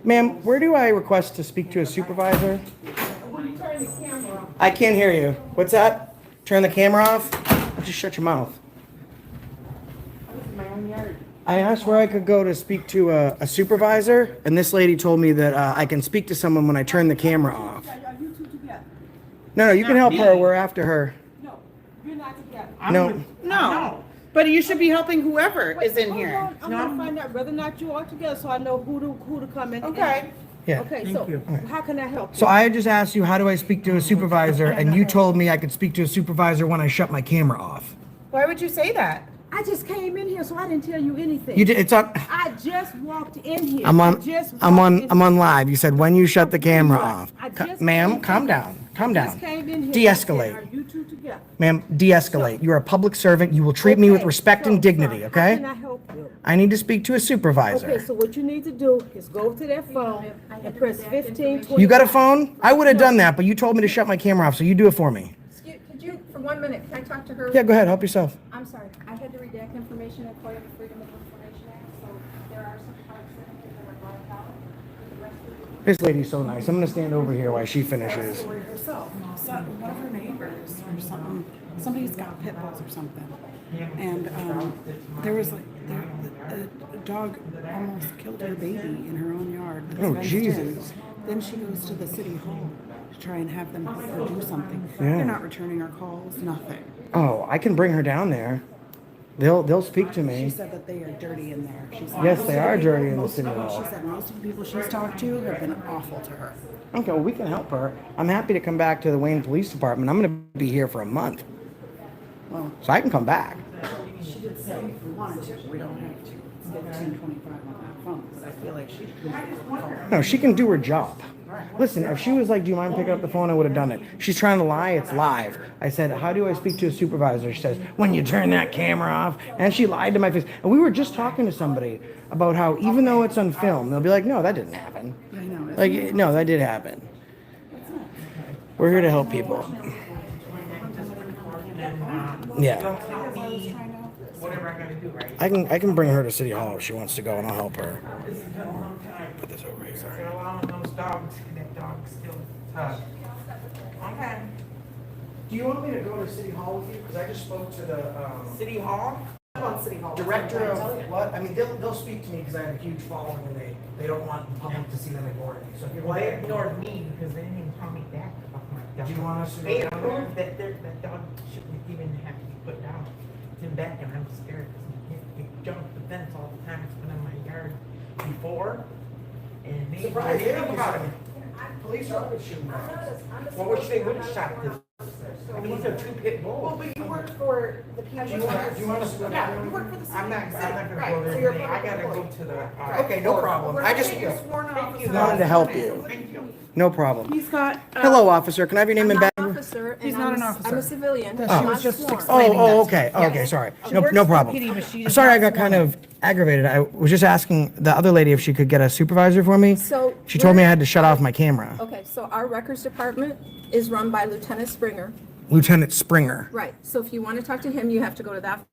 [SPEAKER 1] Ma'am, where do I request to speak to a supervisor? I can't hear you. What's that? Turn the camera off? Just shut your mouth. I asked where I could go to speak to a supervisor, and this lady told me that I can speak to someone when I turn the camera off.
[SPEAKER 5] Are you two together?
[SPEAKER 1] No, you can help her. We're after her.
[SPEAKER 5] No, you're not together.
[SPEAKER 1] No.
[SPEAKER 7] No, but you should be helping whoever is in
[SPEAKER 5] Hold
[SPEAKER 7] here.
[SPEAKER 5] on, I'm gonna find out whether or not you are together, so I know who to come in.
[SPEAKER 7] Okay.
[SPEAKER 1] Yeah.
[SPEAKER 5] Okay, so how can I help you?
[SPEAKER 1] So I just asked you, how do I speak to a supervisor? And you told me I could speak to a supervisor when I shut my camera off.
[SPEAKER 7] Why would you say that?
[SPEAKER 5] I just came in here, so I didn't tell you anything.
[SPEAKER 1] You did. It's on.
[SPEAKER 5] I just walked in here.
[SPEAKER 1] I'm on.
[SPEAKER 5] I just
[SPEAKER 1] I'm
[SPEAKER 5] walked
[SPEAKER 1] on.
[SPEAKER 5] in
[SPEAKER 1] I'm on live. You said when you shut the camera off.
[SPEAKER 5] I just
[SPEAKER 1] Ma'am,
[SPEAKER 5] came
[SPEAKER 1] calm
[SPEAKER 5] in.
[SPEAKER 1] down. Calm
[SPEAKER 5] I just
[SPEAKER 1] down.
[SPEAKER 5] came in here.
[SPEAKER 1] De-escalate.
[SPEAKER 5] Are you two together?
[SPEAKER 1] Ma'am, de-escalate. You're a public servant. You will treat me with
[SPEAKER 5] Okay,
[SPEAKER 1] respect
[SPEAKER 5] so,
[SPEAKER 1] and dignity.
[SPEAKER 5] How
[SPEAKER 1] Okay?
[SPEAKER 5] can I help you?
[SPEAKER 1] I need to speak to a supervisor.
[SPEAKER 5] Okay, so what you need to do is go to that phone and press 15, 20.
[SPEAKER 1] You got a phone? I would have done that, but you told me to shut my camera off, so you do it for me.
[SPEAKER 11] Could you, for 1 minute, can I talk to her?
[SPEAKER 1] Yeah, go ahead. Help yourself.
[SPEAKER 11] I'm sorry, I had to redact information according to Freedom of Information Act, so there are some parts in it that were brought out. The rest of
[SPEAKER 1] This lady's so nice. I'm gonna stand over here while she finishes.
[SPEAKER 12] Herself, so one of her neighbors or something, somebody's got pit bulls or something. And there was like, a dog almost killed her baby in her own yard. It's
[SPEAKER 1] Oh,
[SPEAKER 12] fenced
[SPEAKER 1] Jesus.
[SPEAKER 12] in. Then she goes to the city hall to try and have them help her do something.
[SPEAKER 1] Yeah.
[SPEAKER 12] They're not returning her calls, nothing.
[SPEAKER 1] Oh, I can bring her down there. They'll speak to
[SPEAKER 12] She
[SPEAKER 1] me.
[SPEAKER 12] said that they are dirty in there. She said
[SPEAKER 1] Yes,
[SPEAKER 12] most
[SPEAKER 1] they
[SPEAKER 12] of the
[SPEAKER 1] are
[SPEAKER 12] people-
[SPEAKER 1] dirty in the
[SPEAKER 12] most
[SPEAKER 1] city
[SPEAKER 12] of the-
[SPEAKER 1] hall.
[SPEAKER 12] She said most of the people she's talked to have been awful to her.
[SPEAKER 1] Okay, well, we can help her. I'm happy to come back to the Wayne Police Department. I'm gonna be here for a month,
[SPEAKER 12] Well,
[SPEAKER 1] so I can come back.
[SPEAKER 12] she did say if we wanted to, we don't have to. It's 1525 on that phone, but I feel like she could.
[SPEAKER 1] No, she can do her job. Listen, if she was like, do you mind picking up the phone, I would have done it. She's trying to lie, it's live. I said, how do I speak to a supervisor? She says, when you turn that camera off. And she lied to my face. And we were just talking to somebody about how even though it's on film, they'll be like, no, that didn't happen.
[SPEAKER 12] I know.
[SPEAKER 1] Like, no, that did happen. We're here to help people. Yeah.
[SPEAKER 6] Whatever I gotta do, right?
[SPEAKER 1] I can bring her to City Hall if she wants to go, and I'll help her. Put this over here.
[SPEAKER 6] They're allowing those dogs, that dog's still tough. Okay.
[SPEAKER 1] Do you want me to go to City Hall with you? Because I just spoke to the
[SPEAKER 6] City Hall?
[SPEAKER 1] director of what? I mean, they'll speak to me because I have a huge following, and they don't want the public to see them ignoring me. So if you
[SPEAKER 6] Well,
[SPEAKER 1] want,
[SPEAKER 6] they ignored me because they didn't even call me back about my dog.
[SPEAKER 1] Do you want us to go
[SPEAKER 6] They
[SPEAKER 1] down there?
[SPEAKER 6] approved that dog shouldn't even have to be put down. It's in back and I'm scared because he jumped the fence all the time. It's been in my yard before. And they
[SPEAKER 1] Surprise,
[SPEAKER 6] think
[SPEAKER 1] yeah,
[SPEAKER 6] about it.
[SPEAKER 1] police are always shooting dogs.
[SPEAKER 6] Well, which they would have shot this. I mean, these are two pit bulls.
[SPEAKER 7] But you work for the people.
[SPEAKER 1] Do you want us to go down
[SPEAKER 7] Yeah,
[SPEAKER 1] there?
[SPEAKER 7] you work for the city.
[SPEAKER 6] I'm not gonna
[SPEAKER 7] Right,
[SPEAKER 6] go there
[SPEAKER 7] so you're
[SPEAKER 6] today. I
[SPEAKER 7] part of
[SPEAKER 6] gotta
[SPEAKER 7] the
[SPEAKER 6] go
[SPEAKER 7] board.
[SPEAKER 6] to the.
[SPEAKER 1] Okay, no problem. I just
[SPEAKER 6] Thank you.
[SPEAKER 1] wanted to help you.
[SPEAKER 6] Thank you.
[SPEAKER 1] No problem.
[SPEAKER 7] He's got.
[SPEAKER 1] Hello, officer. Can I have your name and badge?
[SPEAKER 11] officer, and
[SPEAKER 7] He's
[SPEAKER 11] I'm
[SPEAKER 7] not
[SPEAKER 12] not an
[SPEAKER 11] I'm
[SPEAKER 12] officer.
[SPEAKER 11] a civilian.
[SPEAKER 12] That
[SPEAKER 11] I'm
[SPEAKER 12] she was
[SPEAKER 11] not
[SPEAKER 12] just
[SPEAKER 11] sworn.
[SPEAKER 12] explaining that to
[SPEAKER 1] Okay.
[SPEAKER 12] me.
[SPEAKER 1] Okay. Sorry.
[SPEAKER 12] She
[SPEAKER 1] No,
[SPEAKER 12] works
[SPEAKER 1] no
[SPEAKER 12] for
[SPEAKER 1] problem.
[SPEAKER 12] PD, but she is
[SPEAKER 1] Sorry,
[SPEAKER 12] not
[SPEAKER 1] I got
[SPEAKER 12] sworn.
[SPEAKER 1] kind of aggravated. I was just asking the other lady if she could get a supervisor for me.
[SPEAKER 11] So
[SPEAKER 1] She told me I
[SPEAKER 11] we're-
[SPEAKER 1] had to shut off my camera.
[SPEAKER 11] Okay, so our records department is run by Lieutenant Springer.
[SPEAKER 1] Lieutenant Springer.
[SPEAKER 11] Right, so if you want to talk to him, you have to go to that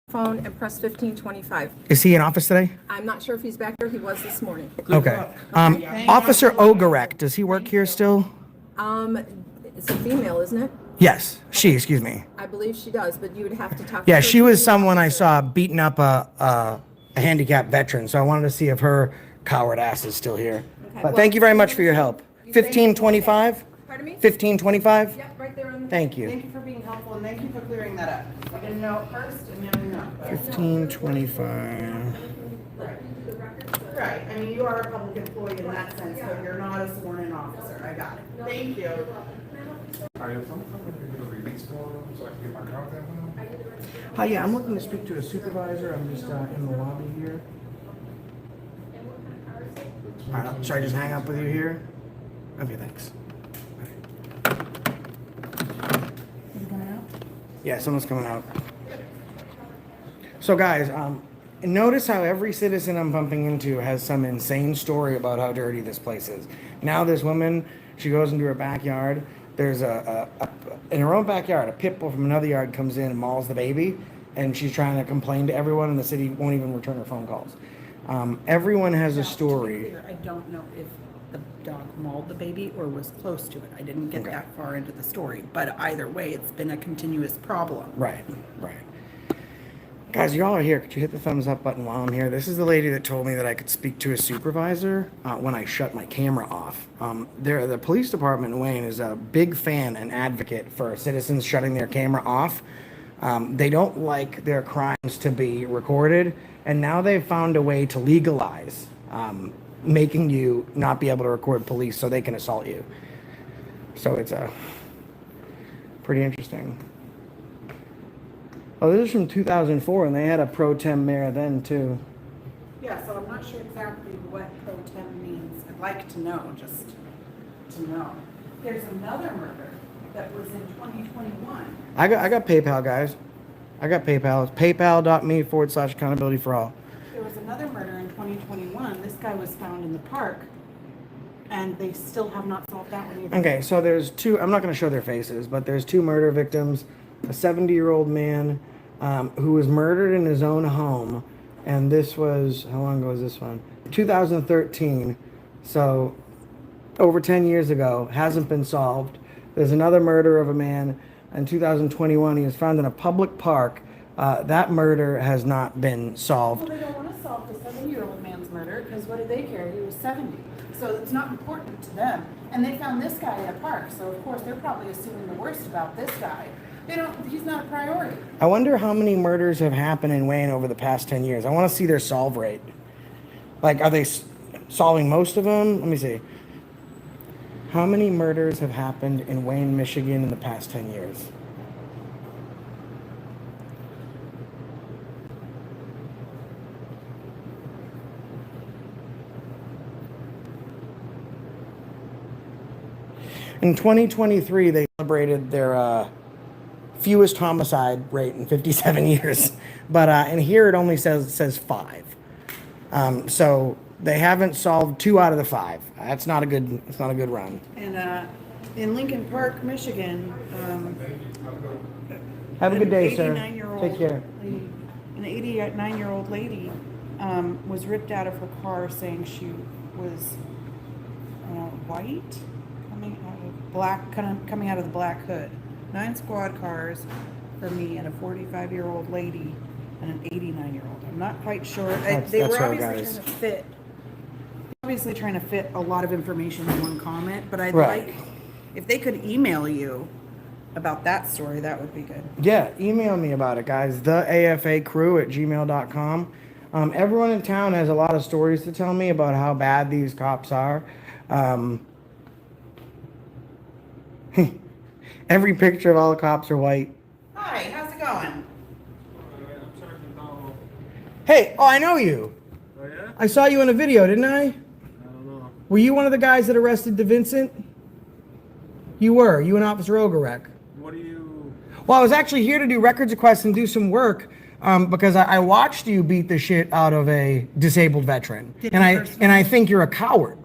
[SPEAKER 11] phone and press 1525.
[SPEAKER 1] Is he in office today?
[SPEAKER 11] I'm not sure if he's back there, he was this morning.
[SPEAKER 1] Okay. Officer Ogorek, does he work here still?
[SPEAKER 11] It's a female, isn't it?
[SPEAKER 1] Yes, she, excuse me.
[SPEAKER 11] I believe she does, but you would have to talk to
[SPEAKER 1] Yeah,
[SPEAKER 11] her.
[SPEAKER 1] she was someone I saw beating up a handicapped veteran, so I wanted to see if her coward ass is still here.
[SPEAKER 11] Okay,
[SPEAKER 1] But
[SPEAKER 11] well,
[SPEAKER 1] thank you very much for your help. 1525?
[SPEAKER 11] Pardon me?
[SPEAKER 1] 1525?
[SPEAKER 11] Yep, right there on the.
[SPEAKER 1] Thank you.
[SPEAKER 7] Thank you for being helpful and thank you for clearing that up. I didn't know at first and now we know.
[SPEAKER 1] 1525.
[SPEAKER 7] Right, I mean, you are a public employee in that sense, but you're not a sworn in officer. I got it. Thank you.
[SPEAKER 3] All right, if I'm coming to get a release form, so I can get my contact with them.
[SPEAKER 1] Hi, yeah, I'm looking to speak to a supervisor. I'm just in the lobby here. All right, should I just hang up with you here? Okay, thanks. Yeah, someone's coming out. So guys, notice how every citizen I'm bumping into has some insane story about how dirty this place is. Now this woman, she goes into her backyard. There's in her own backyard, a pit bull from another yard comes in and mauls the baby, and she's trying to complain to everyone, and the city won't even return her phone calls. Everyone has a story.
[SPEAKER 7] I don't know if the dog mauled the baby or was close to it. I didn't get that far into the story, but either way, it's been a continuous problem.
[SPEAKER 1] Right. Guys, y'all are here. Could you hit the thumbs up button while I'm here? This is the lady that told me that I could speak to a supervisor when I shut my camera off. The police department in Wayne is a big fan and advocate for citizens shutting their camera off. They don't like their crimes to be recorded, and now they've found a way to legalize making you not be able to record police so they can assault you. So it's pretty interesting. Oh, this is from 2004, and they had a pro tem mayor then too.
[SPEAKER 7] Yeah, so I'm not sure exactly what pro tem means. I'd like to know, just to know. There's another murder that was in 2021.
[SPEAKER 1] I got PayPal, guys. I got PayPal. It's paypal.me/accountability for all.
[SPEAKER 7] There was another murder in 2021. This guy was found in the park, and they still have not solved that one either.
[SPEAKER 1] Okay, so there's two. I'm not going to show their faces, but there's two murder victims. A 70-year-old man who was murdered in his own home, and this was, how long ago was this one? 2013. So over 10 years ago, hasn't been solved. There's another murder of a man in 2021. He was found in a public park. That murder has not been solved.
[SPEAKER 7] Well, they don't want to solve the 70-year-old man's murder because what did they care? He was 70. So it's not important to them. And they found this guy in a park. So, of course, they're probably assuming the worst about this guy. He's not a priority.
[SPEAKER 1] I wonder how many murders have happened in Wayne over the past 10 years. I want to see their solve rate. Like, are they solving most of them? Let me see. How many murders have happened in Wayne, Michigan in the past 10 years? In 2023, they celebrated their fewest homicide rate in 57 years, but and here it only says 5. So they haven't solved 2 out of the 5. That's not a good. It's not a good run.
[SPEAKER 7] And in Lincoln Park, Michigan,
[SPEAKER 1] Have a good day, sir.
[SPEAKER 7] 89-year-old
[SPEAKER 1] Take care.
[SPEAKER 7] lady, an 89-year-old lady was ripped out of her car saying she was white, coming out of the black hood. 9 squad cars for me and a 45-year-old lady and an 89-year-old. I'm not quite sure. They were obviously trying to fit a lot of information in one comment, but I'd like if they could email you about that story, that would be good.
[SPEAKER 1] Yeah, email me about it, guys. theafacrew@gmail.com. Everyone in town has a lot of stories to tell me about how bad these cops are. Every picture of all the cops are white.
[SPEAKER 7] Hi, how's it going?
[SPEAKER 1] Hey, I know you.
[SPEAKER 4] Oh, yeah?
[SPEAKER 1] I saw you in a video, didn't I?
[SPEAKER 4] I don't know.
[SPEAKER 1] Were you one of the guys that arrested DeVincent? You were. You and Officer Ogorek.
[SPEAKER 4] What do you
[SPEAKER 1] Well, I was actually here to do records requests and do some work because I watched you beat the shit out of a disabled veteran, and I think you're a coward.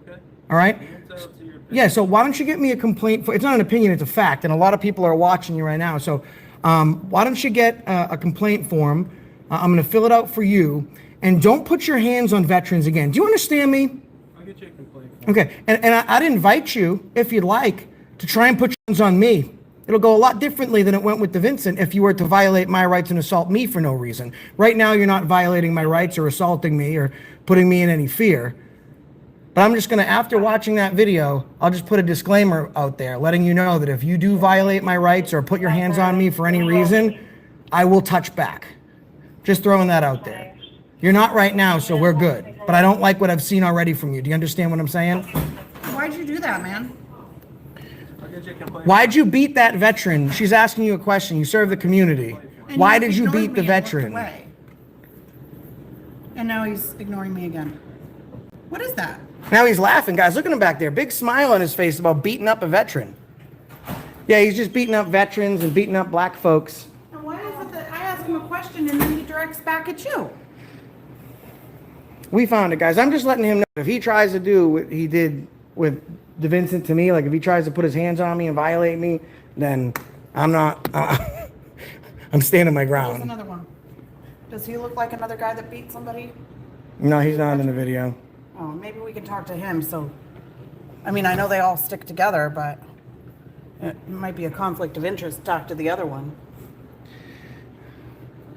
[SPEAKER 4] Okay.
[SPEAKER 1] All right.
[SPEAKER 4] It's up to your opinion.
[SPEAKER 1] Yeah. So why don't you get me a complaint? It's not an opinion; it's a fact, and a lot of people are watching you right now. So why don't you get a complaint form? I'm going to fill it out for you, and don't put your hands on veterans again. Do you understand me?
[SPEAKER 4] I'll get you a complaint form.
[SPEAKER 1] Okay. And I'd invite you, if you'd like, to try and put your hands on me. It'll go a lot differently than it went with DeVincent if you were to violate my rights and assault me for no reason. Right now, you're not violating my rights or assaulting me or putting me in any fear. But I'm just going to, after watching that video, I'll just put a disclaimer out there letting you know that if you do violate my rights or put your hands on me for any reason, I will touch back. Just throwing that out there. You're not right now, so we're good. But I don't like what I've seen already from you. Do you understand what I'm saying?
[SPEAKER 7] Why'd you do that, man?
[SPEAKER 4] I'll get you a complaint.
[SPEAKER 1] Why'd you beat that veteran? She's asking you a question. You serve the community.
[SPEAKER 7] And
[SPEAKER 1] Why did you
[SPEAKER 7] ignored
[SPEAKER 1] beat the
[SPEAKER 7] me and looked
[SPEAKER 1] veteran?
[SPEAKER 7] away. And now he's ignoring me again. What is that?
[SPEAKER 1] Now he's laughing, guys. Look at him back there. Big smile on his face about beating up a veteran. Yeah, he's just beating up veterans and beating up black folks.
[SPEAKER 7] And why is it that I ask him a question and then he directs back at you?
[SPEAKER 1] We found it, guys. I'm just letting him know if he tries to do what he did with DeVincent to me, like if he tries to put his hands on me and violate me, then I'm not, I'm standing my
[SPEAKER 7] There's
[SPEAKER 1] ground.
[SPEAKER 7] another one. Does he look like another guy that beat somebody?
[SPEAKER 1] No, he's not in the video.
[SPEAKER 7] Oh, maybe we can talk to him. So, I mean, I know they all stick together, but it might be a conflict of interest to talk to the other one.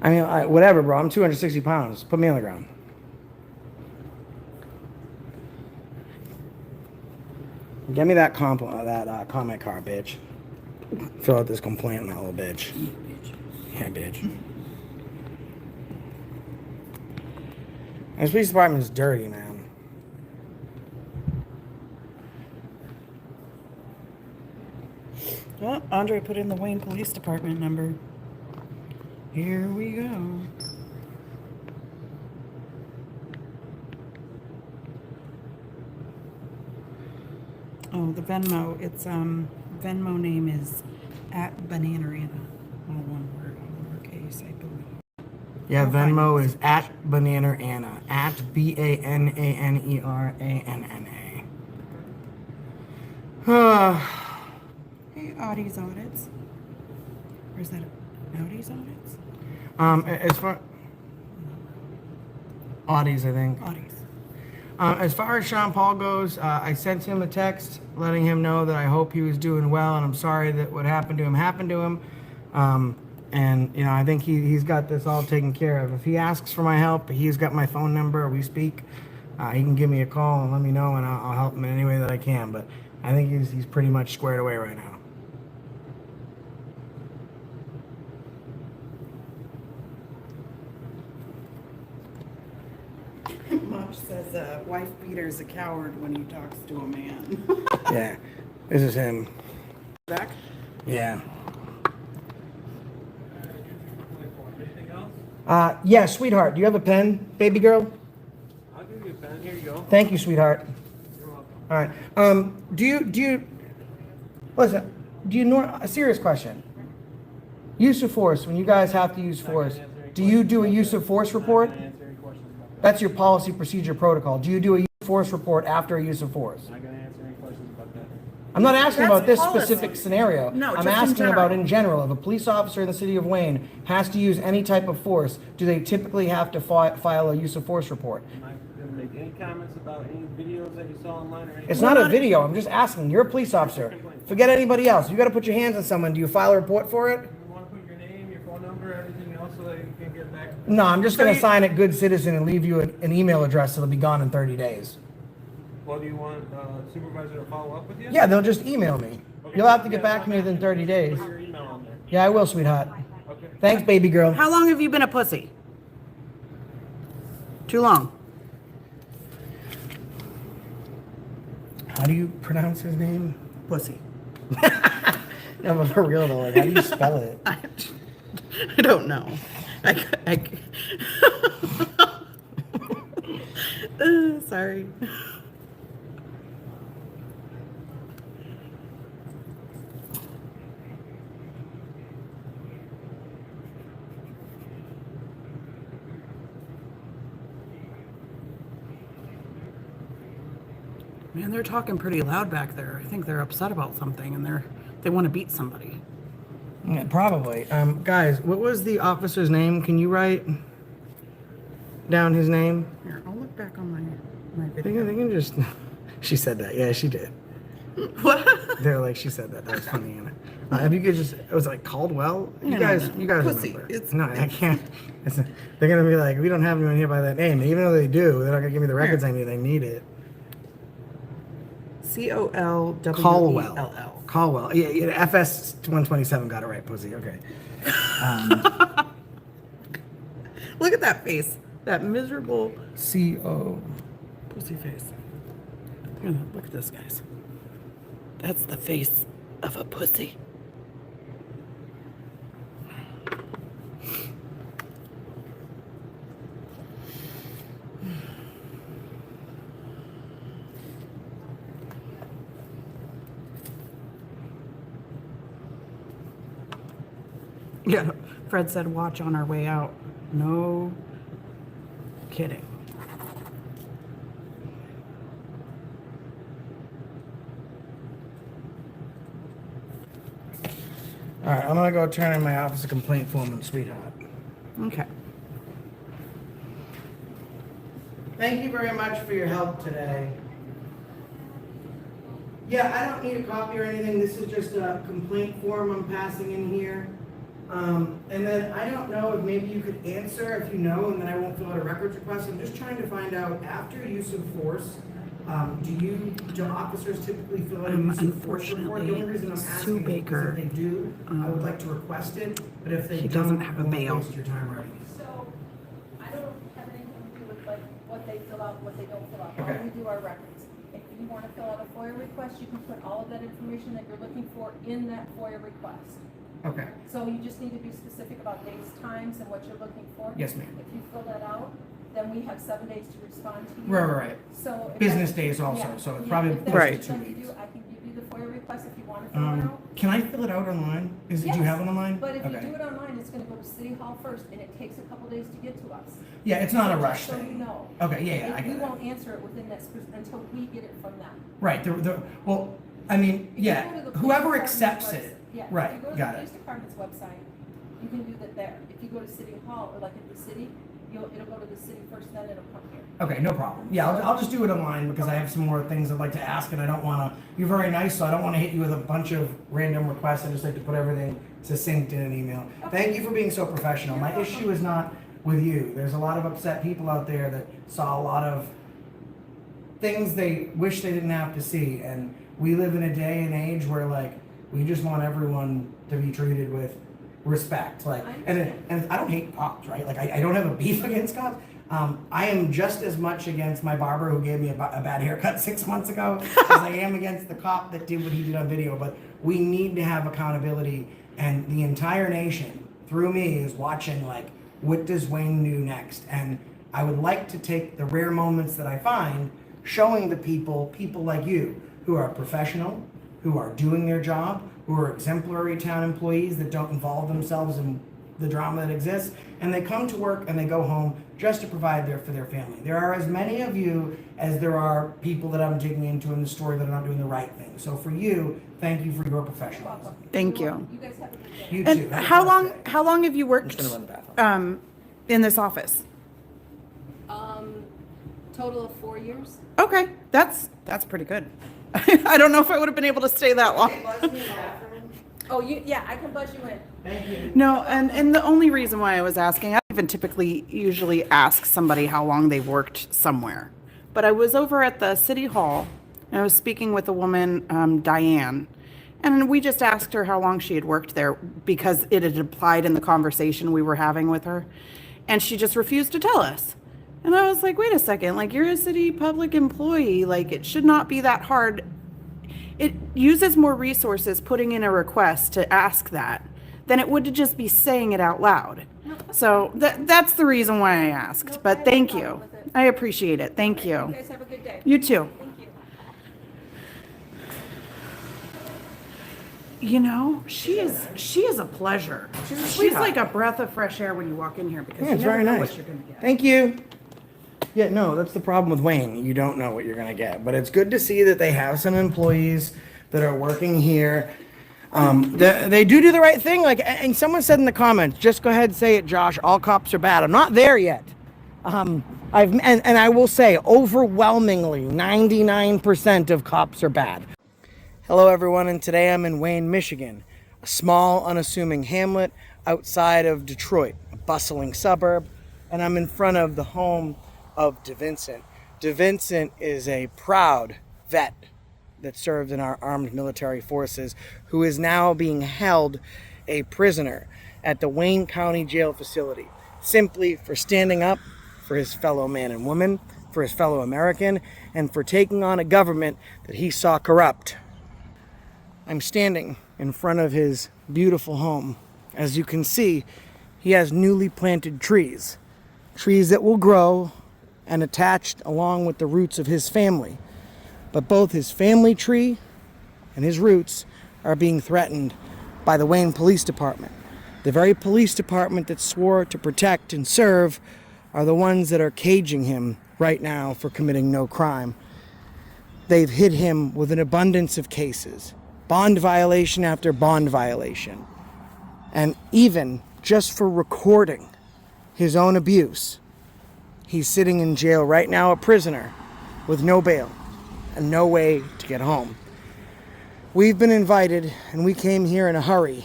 [SPEAKER 1] I mean, whatever, bro. I'm 260 pounds. Put me on the ground. Get me that comment card, bitch. Fill out this complaint, that little bitch. Yeah, bitch. This police department is dirty, man.
[SPEAKER 7] Well, Andre put in the Wayne Police Department number. Here we go. Oh, the Venmo. It's Venmo name is @Bananarina. All one word, lowercase, I believe.
[SPEAKER 1] Yeah, Venmo is @Bananarana. @BANANERANNA.
[SPEAKER 7] Hey, Audie's Audits. Or is that Audie's Audits?
[SPEAKER 1] As far Audie's, I think.
[SPEAKER 7] Audie's.
[SPEAKER 1] As far as Sean Paul goes, I sent him a text letting him know that I hope he was doing well, and I'm sorry that what happened to him happened to him. And you know, I think he's got this all taken care of. If he asks for my help, he's got my phone number. We speak. He can give me a call and let me know, and I'll help him in any way that I can. But I think he's pretty much squared away right now.
[SPEAKER 7] Mom says wife beater's a coward when he talks to a man.
[SPEAKER 1] Yeah, this is him.
[SPEAKER 7] Back?
[SPEAKER 1] Yeah.
[SPEAKER 4] Anything else?
[SPEAKER 1] Yeah, sweetheart. Do you have a pen, baby girl?
[SPEAKER 4] I'll give you a pen. Here you go.
[SPEAKER 1] Thank you, sweetheart.
[SPEAKER 4] You're welcome.
[SPEAKER 1] All right. Do you listen? Do you know a serious question? Use of force. When you guys have to use force, do you do a use of force report?
[SPEAKER 4] I'm not gonna answer any questions about that.
[SPEAKER 1] That's your policy, procedure, protocol. Do you do a use of force report after a use of force?
[SPEAKER 4] I'm not gonna answer any questions about that.
[SPEAKER 1] I'm not asking
[SPEAKER 7] That's
[SPEAKER 1] about this
[SPEAKER 7] policy.
[SPEAKER 1] specific scenario.
[SPEAKER 7] No,
[SPEAKER 1] I'm
[SPEAKER 7] just in
[SPEAKER 1] asking about
[SPEAKER 7] general.
[SPEAKER 1] in general. If a police officer in the city of Wayne has to use any type of force, do they typically have to file a use of force report?
[SPEAKER 4] I'm not gonna make any comments about any videos that you saw online or anything.
[SPEAKER 1] It's not a video. I'm just asking. You're a police officer. Forget anybody else. You got to put your hands on someone. Do you file a report for it?
[SPEAKER 4] You wanna put your name, your phone number, everything else so that you can get back?
[SPEAKER 1] No, I'm just going to sign it good citizen and leave you an email address that'll be gone in 30 days.
[SPEAKER 4] Well, do you want supervisor to follow up with you?
[SPEAKER 1] Yeah, they'll just email me. You'll have to get back to me within 30 days.
[SPEAKER 4] Put your email on there.
[SPEAKER 1] Yeah, I will, sweetheart.
[SPEAKER 4] Okay.
[SPEAKER 1] Thanks, baby girl.
[SPEAKER 7] How long have you been a pussy? Too long.
[SPEAKER 1] How do you pronounce his name?
[SPEAKER 7] Pussy.
[SPEAKER 1] No, but for real though, like, how do you spell it?
[SPEAKER 7] I don't know. Sorry.
[SPEAKER 12] Man, they're talking pretty loud back there. I think they're upset about something and they want to beat somebody.
[SPEAKER 1] Yeah, probably. Guys, what was the officer's name? Can you write down his name?
[SPEAKER 12] Here, I'll look back on my
[SPEAKER 1] They
[SPEAKER 12] video.
[SPEAKER 1] can just. She said that. Yeah, she did.
[SPEAKER 12] What?
[SPEAKER 1] They're like, she said that. That was funny. If you could just, it was like Caldwell. You guys
[SPEAKER 12] Pussy.
[SPEAKER 1] remember.
[SPEAKER 12] It's
[SPEAKER 1] No, I can't. They're gonna be like, we don't have anyone here by that name. And even though they do, they're not gonna give me the records I need. I need it.
[SPEAKER 12] Colwell.
[SPEAKER 1] Caldwell. Yeah, FS 127 got it right, pussy. Okay.
[SPEAKER 12] Look at that face. That miserable
[SPEAKER 1] CO.
[SPEAKER 12] pussy face. Look at this, guys. That's the face of a pussy. Yeah, Fred said watch on our way out. No kidding.
[SPEAKER 1] All right, I'm gonna go turn in my office a complaint form, sweetheart.
[SPEAKER 12] Okay.
[SPEAKER 1] Thank you very much for your help today. Yeah, I don't need a copy or anything. This is just a complaint form I'm passing in here. And then I don't know if maybe you could answer if you know, and then I won't fill out a records request. I'm just trying to find out, after use of force, do officers typically fill out a use of force report? The only reason I'm
[SPEAKER 12] Sue
[SPEAKER 1] asking is
[SPEAKER 12] Baker,
[SPEAKER 1] because if they do, I would like to request it, but if they
[SPEAKER 12] she
[SPEAKER 1] don't,
[SPEAKER 12] doesn't have a
[SPEAKER 1] I won't
[SPEAKER 12] bail.
[SPEAKER 1] waste your time writing it.
[SPEAKER 11] So, I don't have anything to do with like what they fill out, what they don't fill out.
[SPEAKER 1] Okay.
[SPEAKER 11] All we do are records. If you want to fill out a FOIA request, you can put all of that information that you're looking for in that FOIA request.
[SPEAKER 1] Okay.
[SPEAKER 11] So you just need to be specific about dates, times, and what you're looking for.
[SPEAKER 1] Yes, ma'am.
[SPEAKER 11] If you fill that out, then we have 7 days to respond to you.
[SPEAKER 1] Right.
[SPEAKER 11] So. if
[SPEAKER 1] Business
[SPEAKER 11] that's-
[SPEAKER 1] days also,
[SPEAKER 11] yeah,
[SPEAKER 1] so it's
[SPEAKER 11] yeah,
[SPEAKER 1] probably
[SPEAKER 11] if that's
[SPEAKER 1] closer
[SPEAKER 11] what
[SPEAKER 1] to
[SPEAKER 11] you'd
[SPEAKER 1] 2
[SPEAKER 11] like to
[SPEAKER 1] weeks.
[SPEAKER 11] do, I can give you the FOIA request if you want to fill it out.
[SPEAKER 1] Can I fill it out online? Do you have it online?
[SPEAKER 11] But if you
[SPEAKER 1] Okay.
[SPEAKER 11] do it online, it's gonna go to City Hall first, and it takes a couple days to get to us.
[SPEAKER 1] Yeah, it's not a
[SPEAKER 11] So
[SPEAKER 1] rush
[SPEAKER 11] just so you
[SPEAKER 1] thing.
[SPEAKER 11] know.
[SPEAKER 1] Okay, yeah, I
[SPEAKER 11] We
[SPEAKER 1] get it.
[SPEAKER 11] won't answer it within that, until we get it from them.
[SPEAKER 1] Right, well, I mean,
[SPEAKER 11] If you
[SPEAKER 1] yeah,
[SPEAKER 11] go to the police
[SPEAKER 1] whoever
[SPEAKER 11] department's
[SPEAKER 1] accepts
[SPEAKER 11] webs-
[SPEAKER 1] it.
[SPEAKER 11] Yeah,
[SPEAKER 1] Right,
[SPEAKER 11] if you go to
[SPEAKER 1] got
[SPEAKER 11] the
[SPEAKER 1] it.
[SPEAKER 11] police department's website, you can do that there. If you go to City Hall, or like at the city, it'll go to the city first, then it'll come here.
[SPEAKER 1] Okay, no problem. Yeah, I'll just do it online because I have some more things I'd like to ask and I don't want to, you're very nice, so I don't want to hit you with a bunch of random requests. I just like to put everything succinct in an email. Thank you for being so professional. My issue is not with you. There's a lot of upset people out there that saw a lot of things they wish they didn't have to see. And we live in a day and age where like, we just want everyone to be treated with respect. Like, and I don't hate cops, right? Like I don't have a beef against cops. I am just as much against my barber who gave me a bad haircut 6 months ago as I am against the cop that did what he did on video. But we need to have accountability, and the entire nation, through me, is watching like, what does Wayne do next? And I would like to take the rare moments that I find, showing the people like you, who are professional, who are doing their job, who are exemplary town employees that don't involve themselves in the drama that exists, and they come to work and they go home just to provide for their family. There are as many of you as there are people that I'm digging into in the story that are not doing the right thing. So for you, thank you for your professionalism.
[SPEAKER 12] Thank you.
[SPEAKER 11] You guys have a good day.
[SPEAKER 1] You
[SPEAKER 12] And
[SPEAKER 1] too. Have a
[SPEAKER 12] how
[SPEAKER 1] blessed
[SPEAKER 12] long
[SPEAKER 1] day.
[SPEAKER 12] how long have you
[SPEAKER 1] I'm just
[SPEAKER 12] worked
[SPEAKER 1] gonna run the bathroom.
[SPEAKER 12] in this office?
[SPEAKER 11] Total of 4 years.
[SPEAKER 12] Okay, that's pretty good. I don't know if I would have been able to stay that long.
[SPEAKER 11] Oh, yeah, I can buzz you in.
[SPEAKER 1] Thank you.
[SPEAKER 12] No, and the only reason why I was asking, I even usually ask somebody how long they worked somewhere. But I was over at the city hall and I was speaking with a woman, Diane, and we just asked her how long she had worked there because it had applied in the conversation we were having with her. And she just refused to tell us. And I was like, wait a second, like you're a city public employee, like it should not be that hard. It uses more resources putting in a request to ask that than it would to just be saying it out loud. So that's the reason why I asked, but thank you. I appreciate it. Thank you.
[SPEAKER 11] You guys have a good day.
[SPEAKER 12] You too.
[SPEAKER 11] Thank you.
[SPEAKER 12] You know, she is a pleasure. She's like a breath of fresh air when you walk in here because
[SPEAKER 1] Yeah,
[SPEAKER 12] you
[SPEAKER 1] it's
[SPEAKER 12] never
[SPEAKER 1] very
[SPEAKER 12] know
[SPEAKER 1] nice.
[SPEAKER 12] what you're gonna get.
[SPEAKER 1] Thank you. Yeah, no, that's the problem with Wayne. You don't know what you're gonna get. But it's good to see that they have some employees that are working here. They do the right thing. Like, and someone said in the comments, just go ahead and say it, Josh. All cops are bad. I'm not there yet. And I will say, overwhelmingly, 99% of cops are bad. Hello, everyone, and today I'm in Wayne, Michigan, a small, unassuming hamlet outside of Detroit, a bustling suburb, and I'm in front of the home of DeVincent. DeVincent is a proud vet that served in our armed military forces, who is now being held a prisoner at the Wayne County Jail facility, simply for standing up for his fellow man and woman, for his fellow American, and for taking on a government that he saw corrupt. I'm standing in front of his beautiful home. As you can see, he has newly planted trees that will grow and attached along with the roots of his family. But both his family tree and his roots are being threatened by the Wayne Police Department. The very police department that swore to protect and serve are the ones that are caging him right now for committing no crime. They've hit him with an abundance of cases, bond violation after bond violation. And even just for recording his own abuse, he's sitting in jail right now, a prisoner, with no bail and no way to get home. We've been invited, and we came here in a hurry.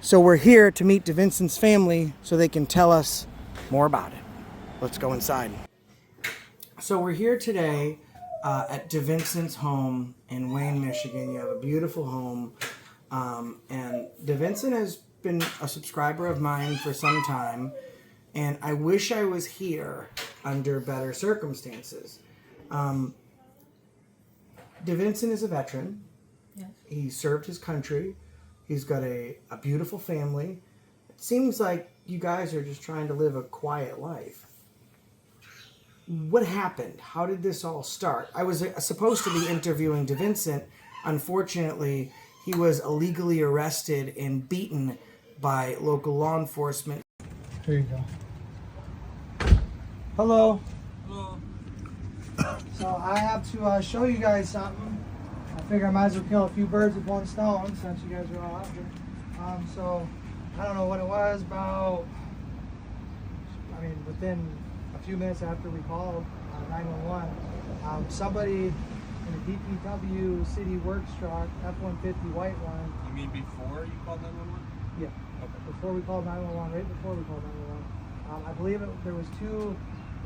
[SPEAKER 1] So we're here to meet DeVincent's family so they can tell us more about it. Let's go inside. So we're here today at DeVincent's home in Wayne, Michigan. You have a beautiful home. And DeVincent has been a subscriber of mine for some time. And I wish I was here under better circumstances. DeVincent is a veteran.
[SPEAKER 2] Yes.
[SPEAKER 1] He served his country. He's got a beautiful family. It seems like you guys are just trying to live a quiet life. What happened? How did this all start? I was supposed to be interviewing DeVincent. Unfortunately, he was illegally arrested and beaten by local law enforcement. Here you go. Hello.
[SPEAKER 4] Hello.
[SPEAKER 1] So I have to show you guys something. I figure I might as well kill a few birds with one stone since you guys are all out here. So I don't know what it was, within a few minutes after we called 911, somebody in a DPW city works truck, F-150 white one.
[SPEAKER 4] You mean before you called 911?
[SPEAKER 1] Yeah.
[SPEAKER 4] Okay.
[SPEAKER 1] Before we called 911, right before we called 911. I believe there was two.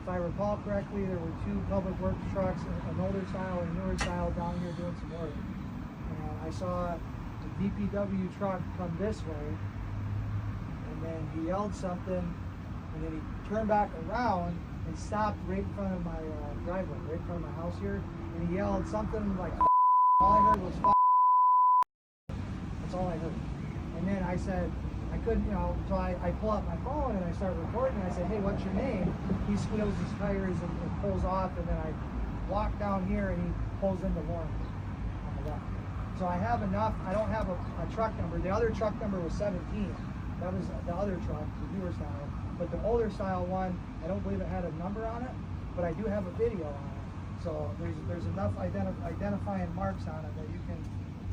[SPEAKER 1] If I recall correctly, there were two public works trucks, an older style and a newer style, down here doing some work. And I saw the DPW truck come this way, and then he yelled something, and then he turned back around and stopped right in front of my driveway, right in front of my house here, and he yelled something like, all I heard was, that's all I heard. And then I said, I couldn't, so I pull out my phone and I start recording. And I said, hey, what's your name? He squeals his tires and pulls off, and then I walk down here and he pulls into Warren on the left. So I have enough. I don't have a truck number. The other truck number was 17. That was the other truck, the newer style. But the older style one, I don't believe it had a number on it, but I do have a video on it. So there's enough identifying marks on it that you can.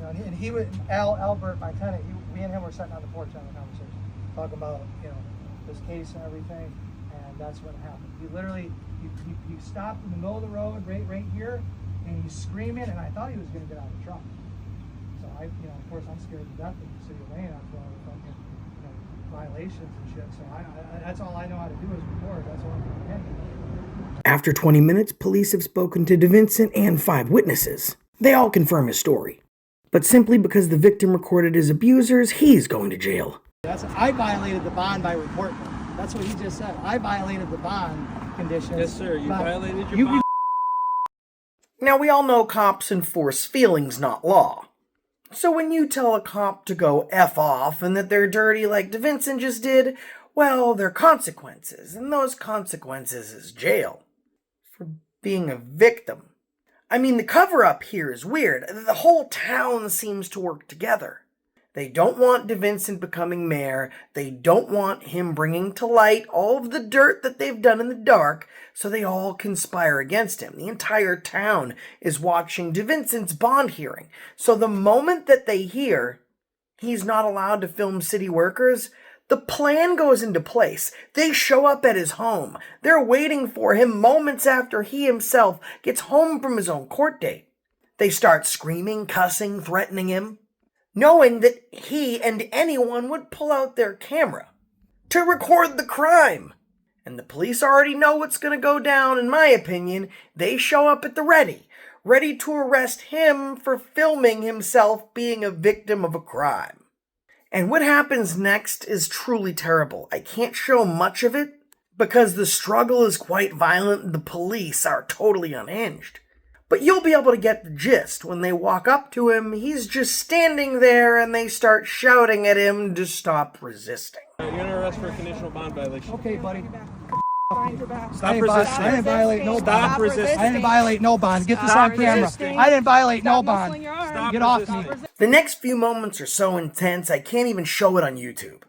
[SPEAKER 1] And he would, Albert, my tenant, me and him were sitting on the porch having a conversation, talking about, this case and everything, and that's what happened. He literally, he stopped in the middle of the road, right here, and he's screaming, and I thought he was gonna get out of the truck. So of course, I'm scared to death of the city of Wayne after all the fucking, violations and shit. So that's all I know how to do is record. That's all I'm doing. After 20 minutes, police have spoken to DeVincent and 5 witnesses. They all confirm his story. But simply because the victim recorded his abusers, he's going to jail. I violated the bond by reporting. That's what he just said. I violated the bond conditions.
[SPEAKER 4] Yes, sir. You violated your bond.
[SPEAKER 1] Now, we all know cops enforce feelings, not law. So when you tell a cop to go F off and that they're dirty like DeVincent just did, well, there are consequences. And those consequences is jail. For being a victim. I mean, the cover-up here is weird. The whole town seems to work together. They don't want DeVincent becoming mayor. They don't want him bringing to light all of the dirt that they've done in the dark, so they all conspire against him. The entire town is watching DeVincent's bond hearing. So the moment that they hear he's not allowed to film city workers, the plan goes into place. They show up at his home. They're waiting for him moments after he himself gets home from his own court date. They start screaming, cussing, threatening him, knowing that he and anyone would pull out their camera to record the crime. And the police already know what's going to go down, in my opinion. They show up at the ready to arrest him for filming himself being a victim of a crime. And what happens next is truly terrible. I can't show much of it because the struggle is quite violent and the police are totally unhinged. But you'll be able to get the gist. When they walk up to him, he's just standing there and they start shouting at him to stop resisting.
[SPEAKER 4] You're under arrest for a conditional bond violation.
[SPEAKER 1] Okay, buddy.
[SPEAKER 4] Stop resisting.
[SPEAKER 1] I didn't violate no bond.
[SPEAKER 4] Stop resisting.
[SPEAKER 1] I didn't violate no bond. Get this on camera.
[SPEAKER 4] resisting.
[SPEAKER 1] I didn't violate no bond.
[SPEAKER 4] Stop
[SPEAKER 1] Get off
[SPEAKER 4] resisting.
[SPEAKER 1] me. The next few moments are so intense, I can't even show it on YouTube.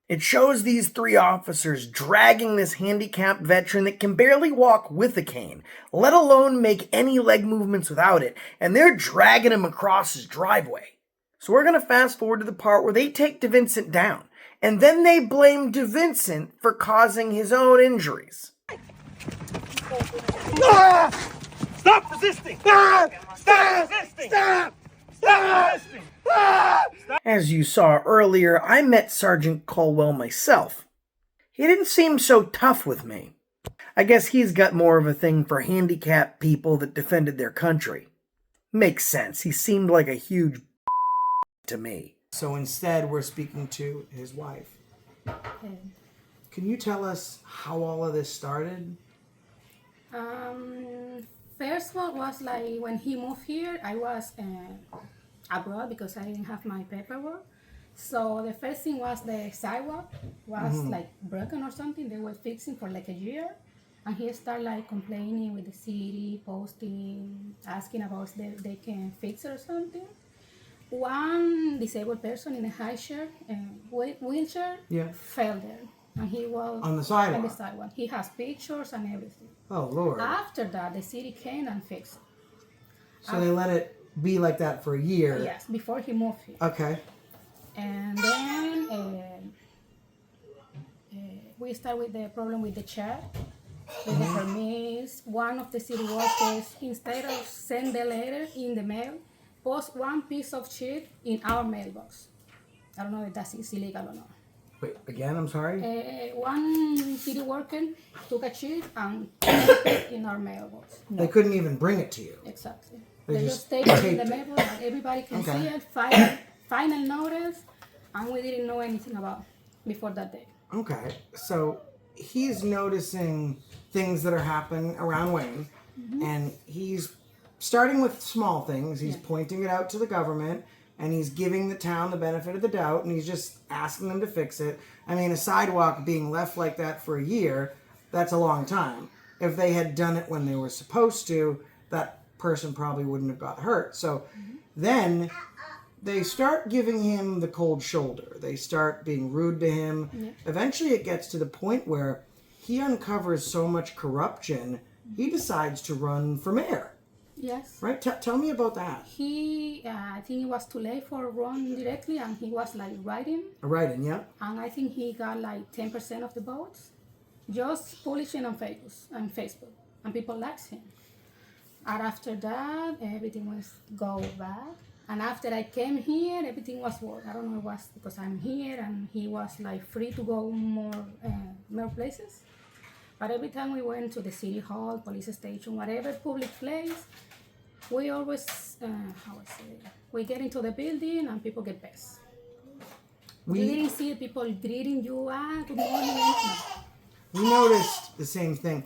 [SPEAKER 1] It shows these three officers dragging this handicapped veteran that can barely walk with a cane, let alone make any leg movements without it, and they're dragging him across his driveway. So we're going to fast forward to the part where they take DeVincent down, and then they blame DeVincent for causing his own injuries.
[SPEAKER 9] Ah! Stop resisting! Ah! Stop resisting! Stop! Stop resisting! Ah!
[SPEAKER 1] As you saw earlier, I met Sergeant Colwell myself. He didn't seem so tough with me. I guess he's got more of a thing for handicapped people that defended their country. Makes sense. He seemed like a huge to me. So instead, we're speaking to his wife. Can you tell us how all of this started?
[SPEAKER 11] First one was like when he moved here, I was abroad because I didn't have my paperwork. So the first thing was the sidewalk was like broken or something. They were fixing for like a year. And he started like complaining with the city, posting, asking about if they can fix it or something. One disabled person in a high chair, wheelchair, fell there. And he was
[SPEAKER 1] On the sidewalk?
[SPEAKER 11] On the sidewalk. He has pictures and everything.
[SPEAKER 1] Oh, Lord.
[SPEAKER 11] After that, the city came and fixed it.
[SPEAKER 1] So they let it be like that for a year?
[SPEAKER 11] Yes, before he moved here.
[SPEAKER 1] Okay.
[SPEAKER 11] And then we start with the problem with the chair, with the permits. One of the city workers, instead of send the letter in the mail, post one piece of sheet in our mailbox. I don't know if that's illegal or not.
[SPEAKER 1] Wait, again, I'm sorry?
[SPEAKER 11] One city worker took a sheet and put it in our mailbox.
[SPEAKER 1] They couldn't even bring it to you.
[SPEAKER 11] Exactly.
[SPEAKER 1] They
[SPEAKER 11] They
[SPEAKER 1] just
[SPEAKER 11] just take it in
[SPEAKER 1] taped
[SPEAKER 11] the
[SPEAKER 1] it.
[SPEAKER 11] mailbox and everybody can
[SPEAKER 1] Okay.
[SPEAKER 11] see it, final notice, and we didn't know anything about before that day.
[SPEAKER 1] Okay, so he's noticing things that are happening around Wayne, and he's starting with small things. He's pointing it out to the government, and he's giving the town the benefit of the doubt, and he's just asking them to fix it. I mean, a sidewalk being left like that for a year, that's a long time. If they had done it when they were supposed to, that person probably wouldn't have got hurt. So then they start giving him the cold shoulder. They start being rude to him. Eventually it gets to the point where he uncovers so much corruption, he decides to run for mayor.
[SPEAKER 11] Yes.
[SPEAKER 1] Right? Tell me about that.
[SPEAKER 11] He, I think it was too late for run directly, and he was like writing,
[SPEAKER 1] Writing, yeah.
[SPEAKER 11] and I think he got like 10% of the votes, just publishing on Facebook, and people liked him. And after that, everything was go back. And after I came here, everything was work. I don't know if it was because I'm here and he was like free to go more places. But every time we went to the city hall, police station, whatever public place, we always, we get into the building and people get pissed. We didn't see people greeting you, good morning. No.
[SPEAKER 1] We noticed the same thing.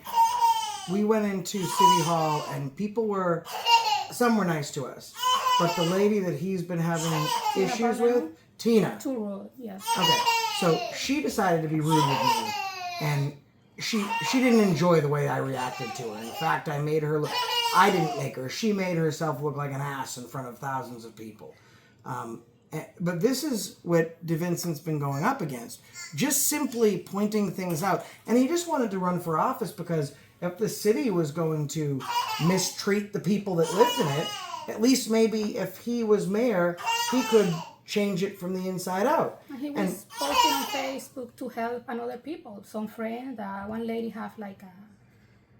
[SPEAKER 1] We went into City Hall and people were, some were nice to us. But the lady that he's been having issues with, Tina.
[SPEAKER 11] Too rude, yes.
[SPEAKER 1] Okay, so she decided to be rude with me. And she didn't enjoy the way I reacted to her. In fact, I didn't make her. She made herself look like an ass in front of thousands of people. But this is what DeVincent's been going up against. Just simply pointing things out. And he just wanted to run for office because if the city was going to mistreat the people that lived in it, at least maybe if he was mayor, he could change it from the inside out.
[SPEAKER 11] And he was posting on Facebook to help another people. Some friend, one lady have like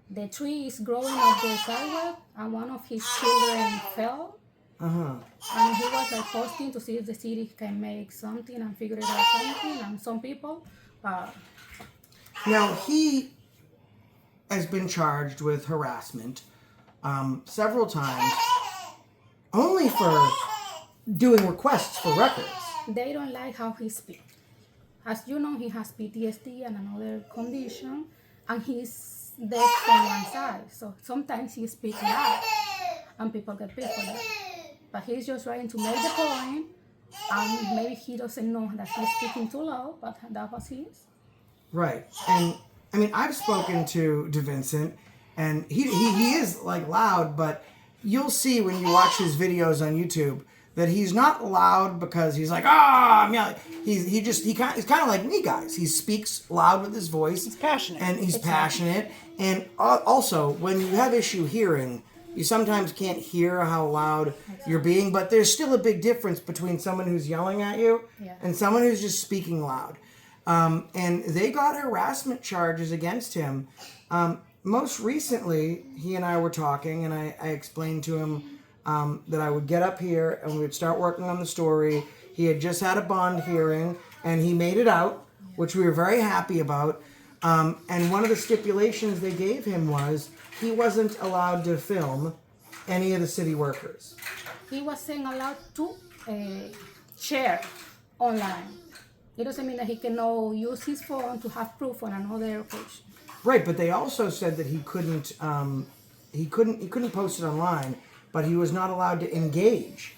[SPEAKER 11] the tree is growing on the sidewalk, and one of his children fell. And he was like posting to see if the city can make something and figure it out something. And some people.
[SPEAKER 1] Now he has been charged with harassment several times, only for doing requests for records.
[SPEAKER 11] They don't like how he speaks. As you know, he has PTSD and another condition, and he's deaf on one side. So sometimes he speaks loud, and people get pissed for that. But he's just trying to make the point, and maybe he doesn't know that he's speaking too loud, but that was his.
[SPEAKER 1] Right. And I mean, I've spoken to DeVincent, and he is like loud, but you'll see when you watch his videos on YouTube that he's not loud because he's like, I'm yelling. He's kind of like me, guys. He speaks loud with his voice.
[SPEAKER 12] He's passionate.
[SPEAKER 1] And he's passionate. And also, when you have issue hearing, you sometimes can't hear how loud you're being, but there's still a big difference between someone who's yelling at you and someone who's just speaking loud. And they got harassment charges against him. Most recently, he and I were talking, and I explained to him that I would get up here and we would start working on the story. He had just had a bond hearing, and he made it out, which we were very happy about. And one of the stipulations they gave him was he wasn't allowed to film any of the city workers.
[SPEAKER 11] He wasn't allowed to share online. It doesn't mean that he cannot use his phone to have proof on another occasion.
[SPEAKER 1] Right, but they also said that he couldn't post it online, but he was not allowed to engage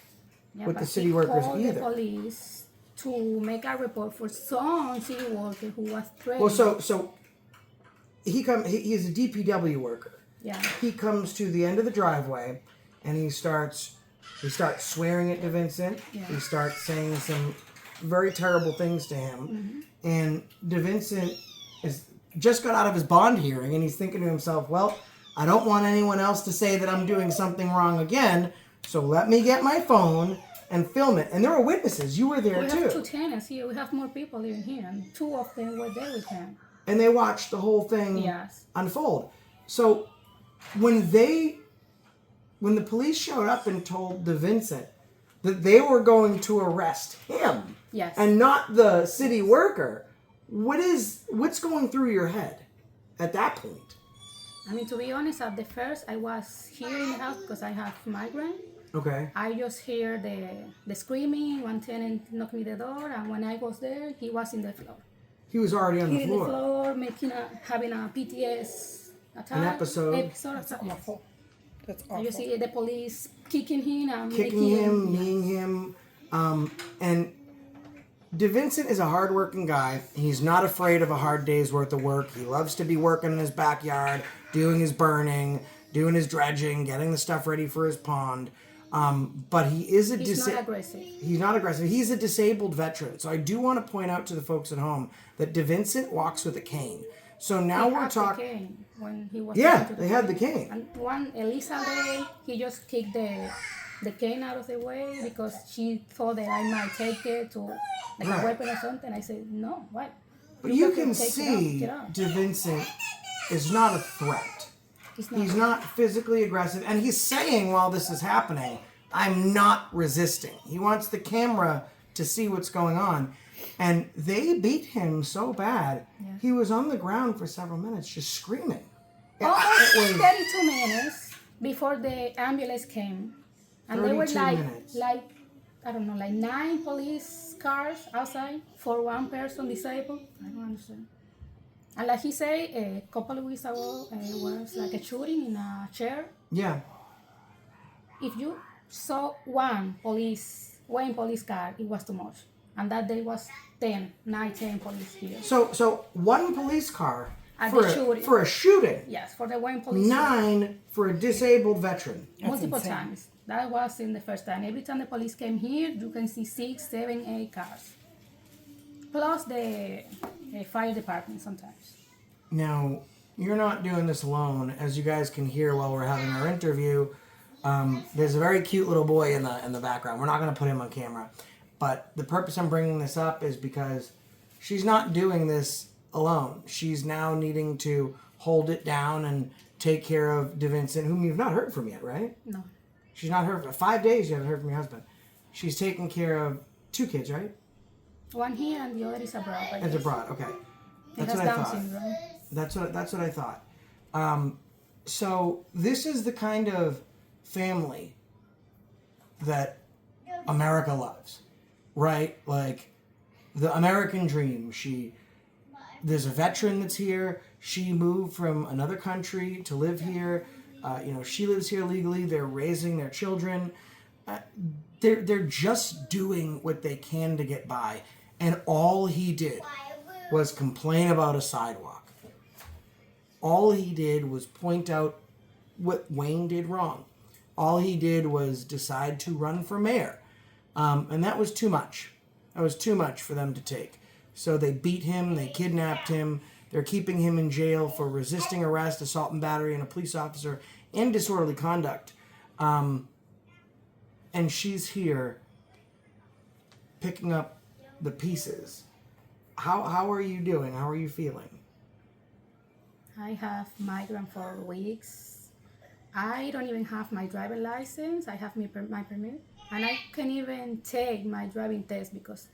[SPEAKER 1] with the city workers
[SPEAKER 11] either.
[SPEAKER 1] either.
[SPEAKER 11] The police to make a report for some city worker who was threatened.
[SPEAKER 1] Well, so he's a DPW worker.
[SPEAKER 11] Yeah.
[SPEAKER 1] He comes to the end of the driveway, and he starts swearing at DeVincent.
[SPEAKER 11] Yeah.
[SPEAKER 1] He starts saying some very terrible things to him, and DeVincent just got out of his bond hearing, and he's thinking to himself, well, I don't want anyone else to say that I'm doing something wrong again, so let me get my phone and film it. And there were witnesses. You were there too.
[SPEAKER 11] We have 2 tenants here. We have more people living here, and 2 of them were there with him.
[SPEAKER 1] And they watched the whole thing unfold. So when the police showed up and told DeVincent that they were going to arrest him and not the city worker, what's going through your head at that point?
[SPEAKER 11] I mean, to be honest, at the first, I was here in the house because I have migraine.
[SPEAKER 1] Okay.
[SPEAKER 11] I just hear the screaming. One tenant knocked me the door, and when I was there, he was in the floor.
[SPEAKER 1] He was already on the
[SPEAKER 11] In
[SPEAKER 1] floor.
[SPEAKER 11] the floor, having a PTS attack.
[SPEAKER 1] An episode.
[SPEAKER 12] That's awful. That's awful.
[SPEAKER 11] You see the police kicking him and
[SPEAKER 1] kneeing him. And DeVincent is a hardworking guy. He's not afraid of a hard day's worth of work. He loves to be working in his backyard, doing his burning, doing his dredging, getting the stuff ready for his pond. But he's not aggressive. He's not aggressive. He's a disabled veteran. So I do want to point out to the folks at home that DeVincent walks with a cane. So now we're talking.
[SPEAKER 11] When he was
[SPEAKER 1] they had the cane.
[SPEAKER 11] And one Elisa Day, he just kicked the cane out of the way because she thought that I might take it to like a weapon or something. I said, no, why?
[SPEAKER 1] But you can see DeVincent is not a threat. He's not physically aggressive. And he's saying while this is happening, I'm not resisting. He wants the camera to see what's going on. And they beat him so bad, he was on the ground for several minutes just screaming.
[SPEAKER 11] Almost 32 minutes before the ambulance came. And there were like, I don't know, like 9 police cars outside for one person disabled. I don't understand. And like he said, a couple of weeks ago, was like a shooting in a chair.
[SPEAKER 1] Yeah.
[SPEAKER 11] If you saw one police car, it was too much. And that day was 10 police here.
[SPEAKER 1] So one police car for a shooting.
[SPEAKER 11] Yes, for the one police
[SPEAKER 1] 9 for a disabled veteran.
[SPEAKER 11] Multiple times. That wasn't the first time. Every time the police came here, you can see 6, 7, 8 cars. Plus the fire department sometimes.
[SPEAKER 1] Now, you're not doing this alone. As you guys can hear while we're having our interview, there's a very cute little boy in the background. We're not going to put him on camera. But the purpose I'm bringing this up is because she's not doing this alone. She's now needing to hold it down and take care of DeVincent, whom you've not heard from yet, right?
[SPEAKER 11] No.
[SPEAKER 1] She's not heard for 5 days. You haven't heard from your husband. She's taking care of 2 kids, right?
[SPEAKER 11] One here and the other is abroad.
[SPEAKER 1] It's abroad. Okay, that's
[SPEAKER 11] It
[SPEAKER 1] what
[SPEAKER 11] has
[SPEAKER 1] I
[SPEAKER 11] Down
[SPEAKER 1] thought.
[SPEAKER 11] syndrome.
[SPEAKER 1] That's what I thought. So this is the kind of family that America loves, right? Like the American dream. There's a veteran that's here. She moved from another country to live here. She lives here legally. They're raising their children. They're just doing what they can to get by. And all he did was complain about a sidewalk. All he did was point out what Wayne did wrong. All he did was decide to run for mayor. And that was too much. That was too much for them to take. So they beat him, they kidnapped him, they're keeping him in jail for resisting arrest, assault and battery on a police officer, and disorderly conduct. And she's here picking up the pieces. How are you doing? How are you feeling?
[SPEAKER 11] I have migraine for weeks. I don't even have my driver license. I have my permit. And I can't even take my driving test because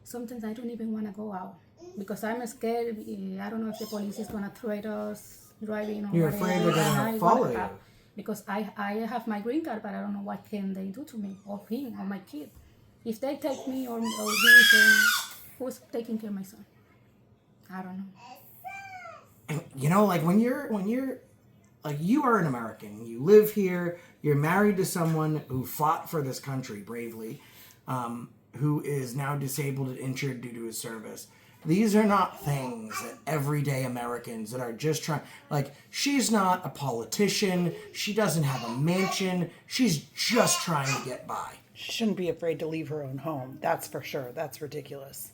[SPEAKER 11] sometimes I don't even want to go out. Because I'm scared. I don't know if the police is going to threat us driving or
[SPEAKER 1] You're
[SPEAKER 11] whatever.
[SPEAKER 1] afraid they're going to follow you.
[SPEAKER 11] Because I have my green card, but I don't know what can they do to me or him or my kid. If they take me or this, then who's taking care of my son? I don't know.
[SPEAKER 1] And like when you're like you are an American, you live here, you're married to someone who fought for this country bravely, who is now disabled and injured due to his service. These are not things that everyday Americans that are just trying, like, she's not a politician, she doesn't have a mansion, she's just trying to get by.
[SPEAKER 12] She shouldn't be afraid to leave her own home. That's for sure. That's ridiculous.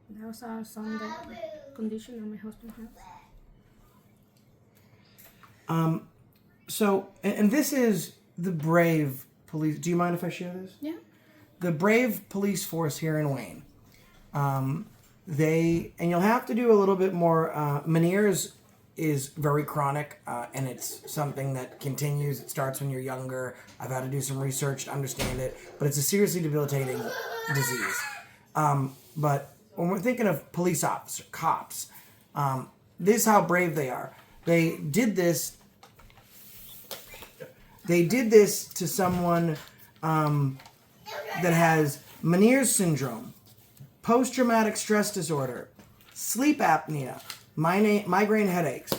[SPEAKER 11] Those are some of the conditions that my husband has.
[SPEAKER 1] So, and this is the brave police. Do you mind if I share this?
[SPEAKER 11] Yeah.
[SPEAKER 1] The brave police force here in Wayne. And you'll have to do a little bit more. Meniere's is very chronic, and it's something that continues. It starts when you're younger. I've had to do some research to understand it, but it's a seriously debilitating disease. But when we're thinking of police officers, cops, this is how brave they are. They did this to someone that has Meniere's syndrome, post-traumatic stress disorder, sleep apnea, migraine headaches,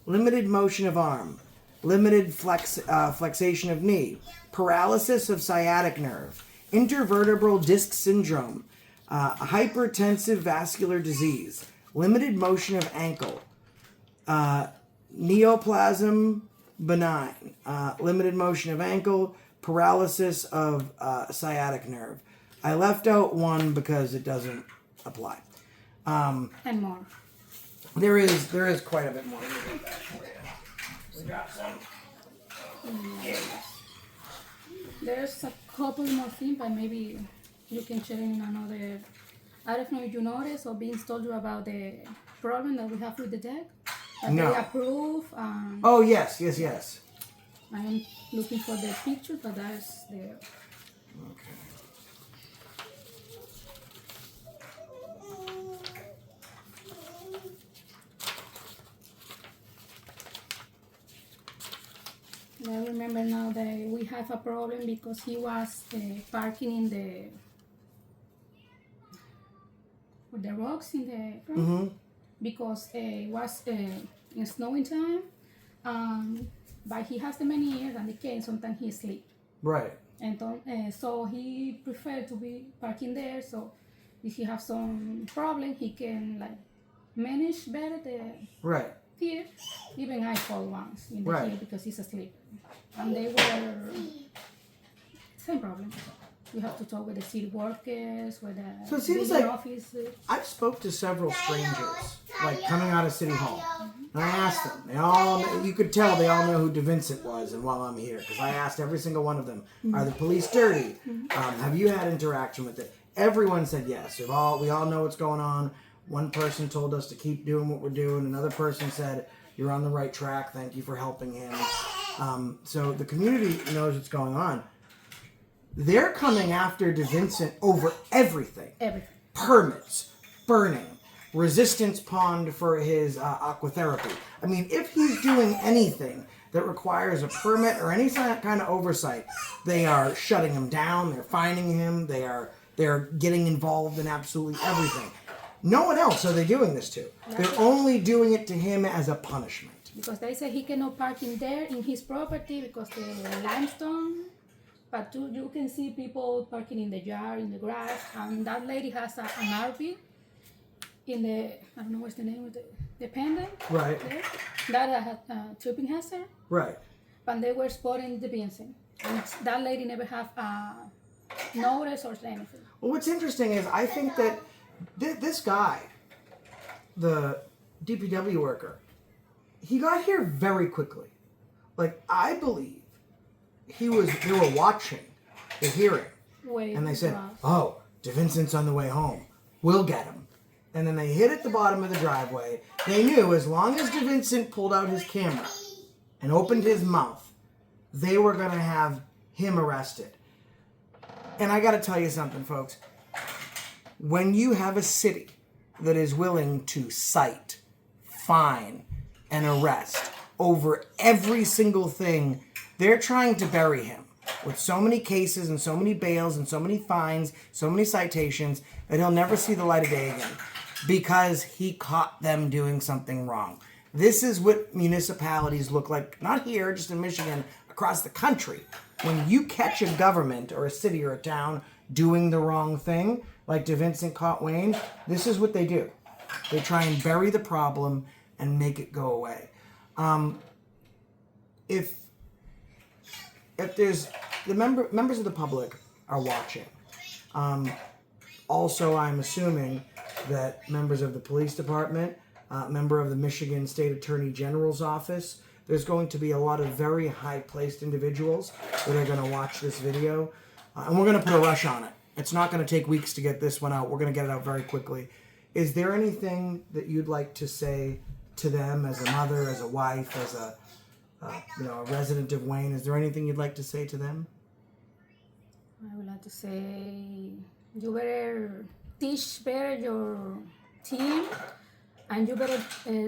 [SPEAKER 1] limited motion of arm, limited flexation of knee, paralysis of sciatic nerve, intervertebral disc syndrome, hypertensive vascular disease, limited motion of ankle, neoplasm benign, limited motion of ankle, paralysis of sciatic nerve. I left out one because it doesn't apply.
[SPEAKER 11] And more.
[SPEAKER 1] There is quite a bit more. We got some.
[SPEAKER 11] There's a couple more things, but maybe you can share in another. I don't know if you noticed or being told you about the problem that we have with the deck. That
[SPEAKER 1] No.
[SPEAKER 11] they approve.
[SPEAKER 1] Oh yes.
[SPEAKER 11] I am looking for the picture, but that's there.
[SPEAKER 1] Okay.
[SPEAKER 11] I remember now that we have a problem because he was parking in with the rocks in the front.
[SPEAKER 1] Mm-hmm.
[SPEAKER 11] Because it was in snowing time, but he has the many years and the cane, sometimes he sleep.
[SPEAKER 1] Right.
[SPEAKER 11] And so he preferred to be parking there, so if he have some problem, he can like manage better the
[SPEAKER 1] Right.
[SPEAKER 11] fear. Even I fall once in the
[SPEAKER 1] Right.
[SPEAKER 11] hill because he's asleep. And they were Same problem. You have to talk with the city workers, with the
[SPEAKER 1] So it seems
[SPEAKER 11] building
[SPEAKER 1] like-
[SPEAKER 11] officers.
[SPEAKER 1] I spoke to several strangers, like coming out of City Hall. And I asked them, you could tell they all know who DeVincent was and while I'm here. Because I asked every single one of them, are the police dirty? Have you had interaction with it? Everyone said yes. We all know what's going on. One person told us to keep doing what we're doing. Another person said, you're on the right track. Thank you for helping him. So the community knows what's going on. They're coming after DeVincent over everything.
[SPEAKER 11] Everything.
[SPEAKER 1] Permits, burning, resistance pond for his aquatherapy. I mean, if he's doing anything that requires a permit or any kind of oversight, they are shutting him down. They're fining him. They're getting involved in absolutely everything. No one else are they doing this to. They're only doing it to him as a punishment.
[SPEAKER 11] Because they say he cannot park in there in his property because the limestone. But you can see people parking in the yard, in the grass, and that lady has an RV in the, I don't know what's the name of the pendant.
[SPEAKER 1] Right.
[SPEAKER 11] There. That had tripping hazard.
[SPEAKER 1] Right.
[SPEAKER 11] But they were spotting the Vincent. And that lady never have notice or anything.
[SPEAKER 1] Well, what's interesting is I think that this guy, the DPW worker, he got here very quickly. Like, I believe they were watching the hearing. And they said, oh, DeVincent's on the way home. We'll get him. And then they hid at the bottom of the driveway. They knew as long as DeVincent pulled out his camera and opened his mouth, they were going to have him arrested. And I got to tell you something, folks. When you have a city that is willing to cite, fine, and arrest over every single thing, they're trying to bury him with so many cases and so many bails and so many fines, so many citations, that he'll never see the light of day again because he caught them doing something wrong. This is what municipalities look like, not here, just in Michigan, across the country. When you catch a government or a city or a town doing the wrong thing, like DeVincent caught Wayne, this is what they do. They try and bury the problem and make it go away. If there's the members of the public are watching. Also, I'm assuming that members of the police department, member of the Michigan State Attorney General's office, there's going to be a lot of very high-placed individuals that are going to watch this video, and we're going to put a rush on it. It's not going to take weeks to get this one out. We're going to get it out very quickly. Is there anything that you'd like to say to them as a mother, as a wife, as a resident of Wayne? Is there anything you'd like to say to them?
[SPEAKER 11] I would like to say you better teach better your team and you better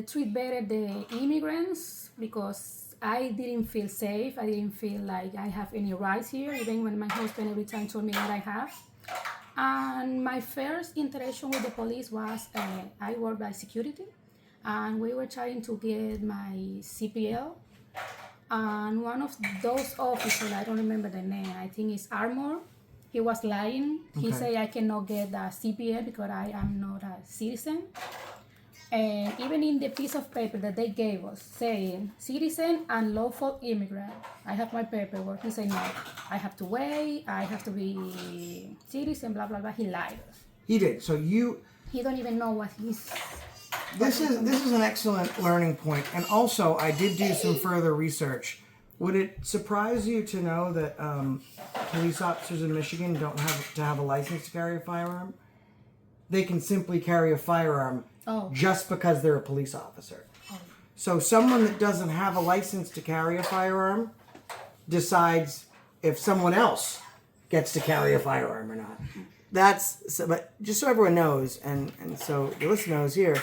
[SPEAKER 11] treat better the immigrants because I didn't feel safe. I didn't feel like I have any rights here, even when my husband every time told me that I have. And my first interaction with the police was I work by security and we were trying to get my CPL. And one of those officers, I don't remember the name, I think it's Armor, he was lying. He said I cannot get the CPL because I am not a citizen. And even in the piece of paper that they gave us saying citizen and lawful immigrant, I have my paperwork. He said no, I have to wait, I have to be citizen, blah, blah, blah. He lied.
[SPEAKER 1] He did. So
[SPEAKER 11] he don't even know what he's...
[SPEAKER 1] This is an excellent learning point. And also, I did do some further research. Would it surprise you to know that police officers in Michigan don't have to have a license to carry a firearm? They can simply carry a firearm just because they're a police officer. So someone that doesn't have a license to carry a firearm decides if someone else gets to carry a firearm or not. But just so everyone knows, and so the listener knows here,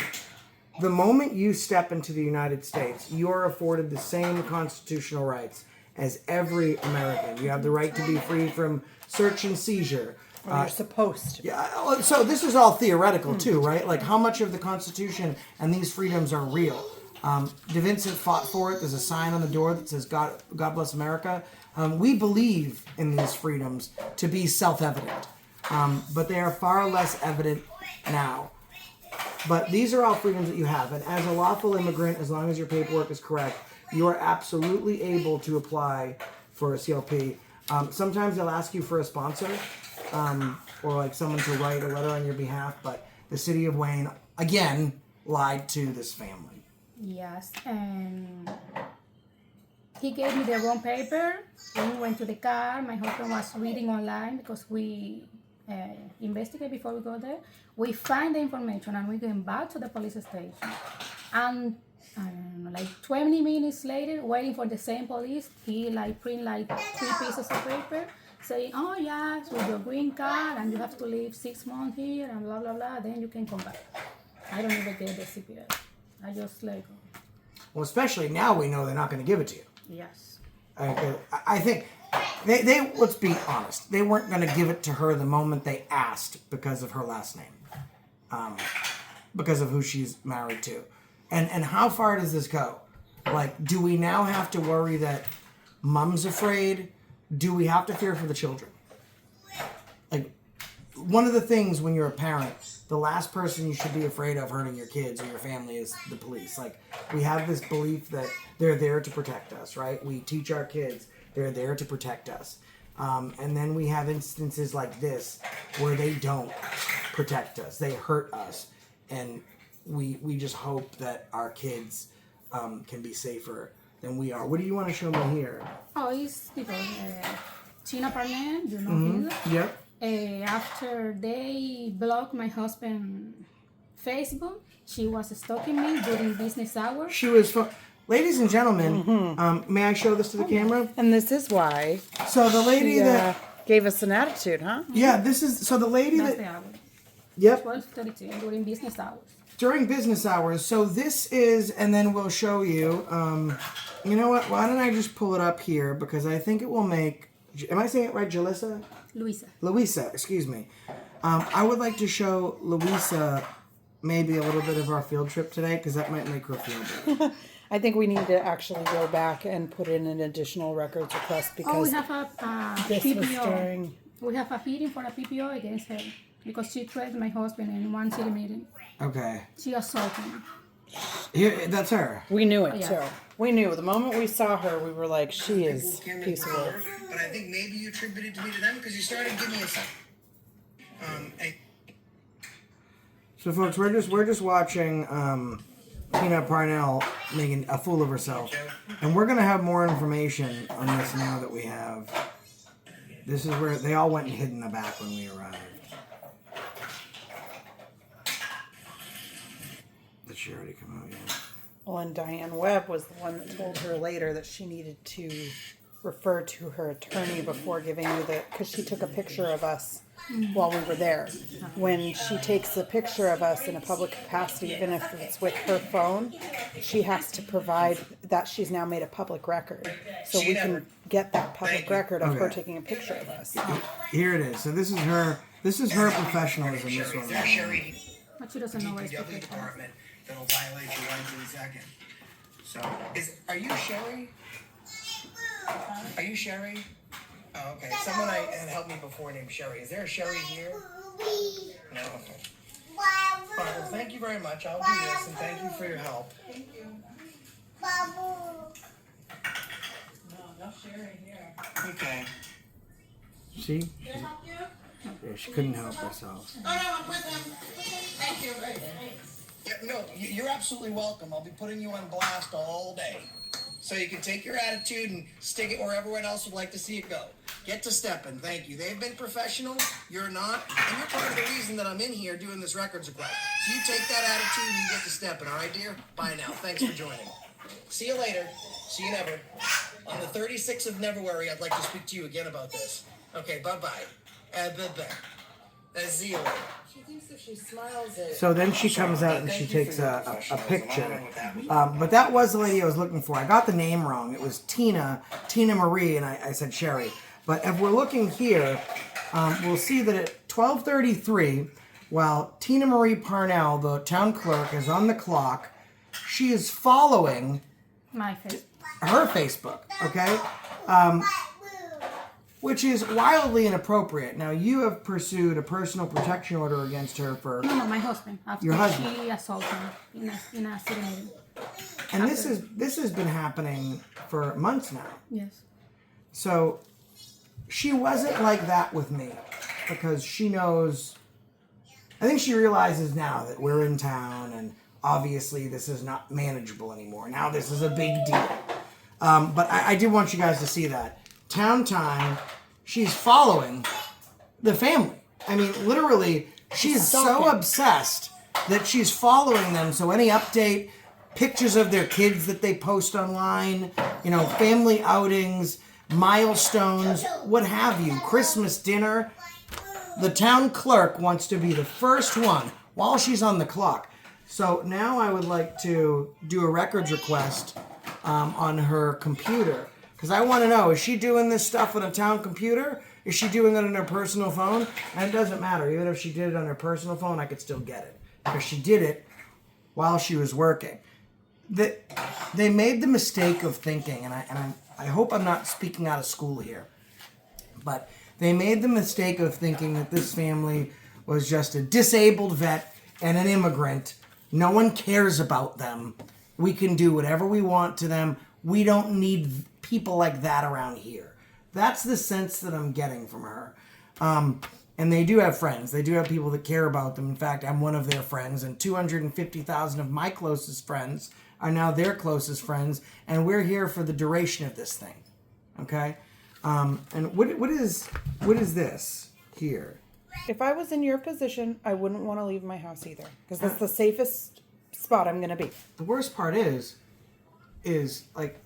[SPEAKER 1] the moment you step into the United States, you are afforded the same constitutional rights as every American. You have the right to be free from search and seizure.
[SPEAKER 7] You're supposed to.
[SPEAKER 1] Yeah. So this is all theoretical too, right? Like how much of the Constitution and these freedoms are real? DeVincent fought for it. There's a sign on the door that says God bless America. We believe in these freedoms to be self-evident, but they are far less evident now. But these are all freedoms that you have. And as a lawful immigrant, as long as your paperwork is correct, you are absolutely able to apply for a CLP. Sometimes they'll ask you for a sponsor, or like someone to write a letter on your behalf, but the city of Wayne, again, lied to this family.
[SPEAKER 11] Yes, and he gave me the wrong paper. When we went to the car, my husband was reading online because we investigate before we go there. We find the information and we went back to the police station. And I don't know, like 20 minutes later, waiting for the same police, he like print like 3 pieces of paper saying, oh yes, with your green card and you have to live 6 months here and blah, blah, blah, then you can come back. I don't even get the CPS. I just like,
[SPEAKER 1] Well, especially now we know they're not going to give it to you.
[SPEAKER 11] yes.
[SPEAKER 1] I think they let's be honest, they weren't going to give it to her the moment they asked because of her last name, because of who she's married to. And how far does this go? Like, do we now have to worry that mom's afraid? Do we have to fear for the children? Like, one of the things when you're a parent, the last person you should be afraid of hurting your kids or your family is the police. Like, we have this belief that they're there to protect us, right? We teach our kids they're there to protect us. And then we have instances like this where they don't protect us. They hurt us. And we just hope that our kids can be safer than we are. What do you want to show me here?
[SPEAKER 11] Oh, it's people, Tina Parnell, you know him?
[SPEAKER 1] Yep.
[SPEAKER 11] After they blocked my husband Facebook, she was stalking me during business hours.
[SPEAKER 1] She was... Ladies and gentlemen, may I show this to the camera?
[SPEAKER 7] And this is why.
[SPEAKER 1] So the lady that
[SPEAKER 7] gave us an attitude, huh?
[SPEAKER 1] Yeah, this is so the lady
[SPEAKER 11] That's
[SPEAKER 1] that.
[SPEAKER 11] the hour.
[SPEAKER 1] Yep.
[SPEAKER 11] 12:32 during business hours.
[SPEAKER 1] During business hours. So this is, and then we'll show you. You know what? Why don't I just pull it up here because I think it will make. Am I saying it right, Jalissa? Louisa, excuse me. I would like to show Louisa maybe a little bit of our field trip today because that might make her feel better.
[SPEAKER 7] I think we need to actually go back and put in an additional records request because
[SPEAKER 11] we have a
[SPEAKER 7] this was
[SPEAKER 11] PPO.
[SPEAKER 7] during...
[SPEAKER 11] We have a hearing for a PPO against her because she threatened my husband in one city meeting.
[SPEAKER 1] Okay.
[SPEAKER 11] She assaulted me.
[SPEAKER 1] Here, that's her.
[SPEAKER 7] We knew it
[SPEAKER 11] Yeah.
[SPEAKER 7] too. We knew. The moment we saw her, we were like, she is a piece of work.
[SPEAKER 1] But I think maybe you attributed to me to them because you started giving me a second. So folks, we're just watching Tina Parnell making a fool of herself. And we're gonna have more information on this now that we have. This is where they all went and hid in the back when we arrived. Did she already come out yet?
[SPEAKER 7] Well, and Diane Webb was the one that told her later that she needed to refer to her attorney before giving you the, because she took a picture of us while we were there. When she takes a picture of us in a public capacity, even if it's with her phone, she has to provide that she's now made a public record. So we can get that public record of her taking a picture of us.
[SPEAKER 1] Here it is. So this is her professionalism. This one.
[SPEAKER 11] But she doesn't know what it's
[SPEAKER 1] Department that'll violate your rights in a second. So, are you Sherry? Are you Sherry? Oh, okay. Someone had helped me before named Sherry. Is there a Sherry here? No. Okay. Fine. Well, thank you very much. I'll do this, and thank you for your help.
[SPEAKER 5] Thank you. No Sherry here.
[SPEAKER 1] Okay. See?
[SPEAKER 5] Can I help you?
[SPEAKER 1] Yeah, she couldn't help herself.
[SPEAKER 5] Oh, no, I'm with him. Thank you. Thanks.
[SPEAKER 1] Yeah, no, you're absolutely welcome. I'll be putting you on blast all day. So you can take your attitude and stick it where everyone else would like to see it go. Get to stepping. Thank you. They've been professional. You're not. And you're part of the reason that I'm in here doing this records request. So you take that attitude and you get to stepping. All right, dear? Bye now. Thanks for joining. See you later. See you never. On the 36th of Neverwary, I'd like to speak to you again about this. Okay, bye-bye. See you later.
[SPEAKER 6] She thinks if she smiles it...
[SPEAKER 1] So then she comes out and she takes a picture. But that was the lady I was looking for. I got the name wrong. It was Tina Marie, and I said Sherry. But if we're looking here, we'll see that at 12:33, while Tina Marie Parnell, the town clerk, is on the clock, she is following
[SPEAKER 11] My face.
[SPEAKER 1] her Facebook, okay? Which is wildly inappropriate. Now, you have pursued a personal protection order against her for...
[SPEAKER 11] No, my husband. After
[SPEAKER 1] Your husband.
[SPEAKER 11] She assaulted me in a city meeting.
[SPEAKER 1] And this has been happening for months now.
[SPEAKER 11] Yes.
[SPEAKER 1] So, she wasn't like that with me because she knows, I think she realizes now that we're in town and obviously this is not manageable anymore. Now this is a big deal. But I did want you guys to see that. Town time, she's following the family. I mean, literally, she's so obsessed that she's following them. So any update, pictures of their kids that they post online, you know, family outings, milestones, what have you, Christmas dinner. The town clerk wants to be the first one while she's on the clock. So now I would like to do a records request on her computer. Because I want to know, is she doing this stuff on a town computer? Is she doing it on her personal phone? And it doesn't matter. Even if she did it on her personal phone, I could still get it. Because she did it while she was working. They made the mistake of thinking, and I hope I'm not speaking out of school here, but they made the mistake of thinking that this family was just a disabled vet and an immigrant. No one cares about them. We can do whatever we want to them. We don't need people like that around here. That's the sense that I'm getting from her. And they do have friends. They do have people that care about them. In fact, I'm one of their friends, and 250,000 of my closest friends are now their closest friends, and we're here for the duration of this thing. Okay? And what is this here?
[SPEAKER 12] If I was in your position, I wouldn't want to leave my house either, because that's the safest spot I'm going to be.
[SPEAKER 1] The worst part is like,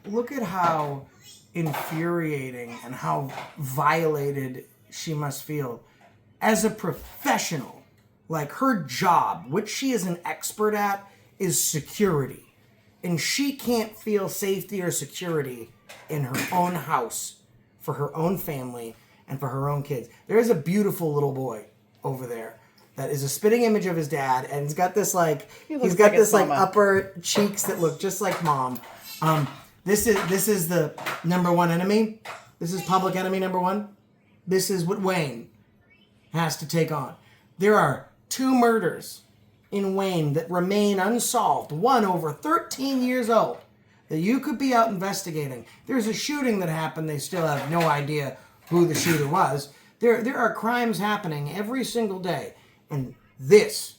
[SPEAKER 1] look at how infuriating and how violated she must feel as a professional. Like, her job, which she is an expert at, is security. And she can't feel safety or security in her own house for her own family and for her own kids. There is a beautiful little boy over there that is a spitting image of his dad, and he's got this he's got this upper cheeks that look just like mom. This is the number one enemy. This is public enemy number one. This is what Wayne has to take on. There are 2 murders in Wayne that remain unsolved. One over 13 years old that you could be out investigating. There's a shooting that happened. They still have no idea who the shooter was. There are crimes happening every single day. And this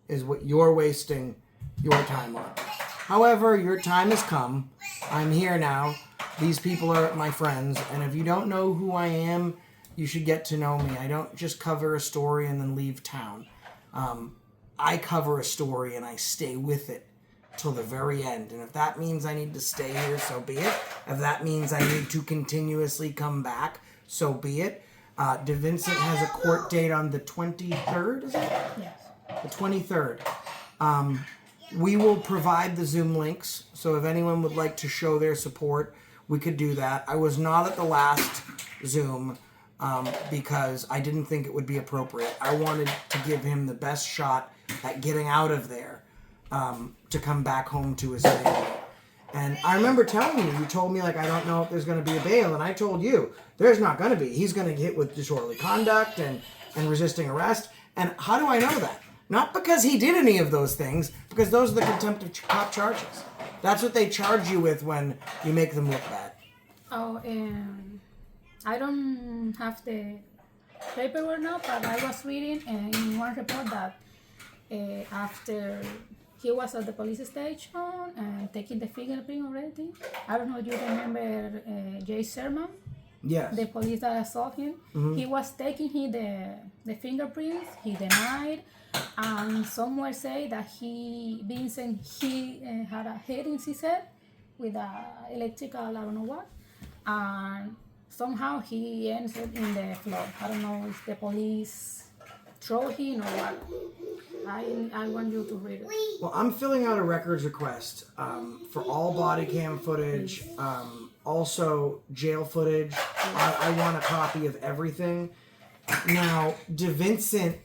[SPEAKER 1] is what you're wasting your time on. However, your time has come. I'm here now. These people are my friends. And if you don't know who I am, you should get to know me. I don't just cover a story and then leave town. I cover a story and I stay with it till the very end. And if that means I need to stay here, so be it. If that means I need to continuously come back, so be it. DeVincent has a court date on the 23rd, is it?
[SPEAKER 11] Yes.
[SPEAKER 1] The 23rd. We will provide the Zoom links, so if anyone would like to show their support, we could do that. I was not at the last Zoom because I didn't think it would be appropriate. I wanted to give him the best shot at getting out of there to come back home to his family. And I remember telling you, you told me, like, I don't know if there's going to be a bail, and I told you, there's not going to be. He's going to get hit with disorderly conduct and resisting arrest. And how do I know that? Not because he did any of those things, because those are the contempt of cop charges. That's what they charge you with when you make them look bad.
[SPEAKER 11] Oh, I don't have the paperwork now, but I was reading in one report that after he was at the police station and taking the fingerprint already. I don't know if you remember Jay Sherman.
[SPEAKER 1] Yes.
[SPEAKER 11] The police that saw him. Mm-hmm. He was taking the fingerprints. He denied. And somewhere say that Vincent had a hit in his head with a electrical, I don't know what. And somehow he ends up in the floor. I don't know if the police throw him or what. I want you to read it.
[SPEAKER 1] Well, I'm filling out a records request for all body cam footage, also jail footage. I want a copy of everything. Now, DeVincent,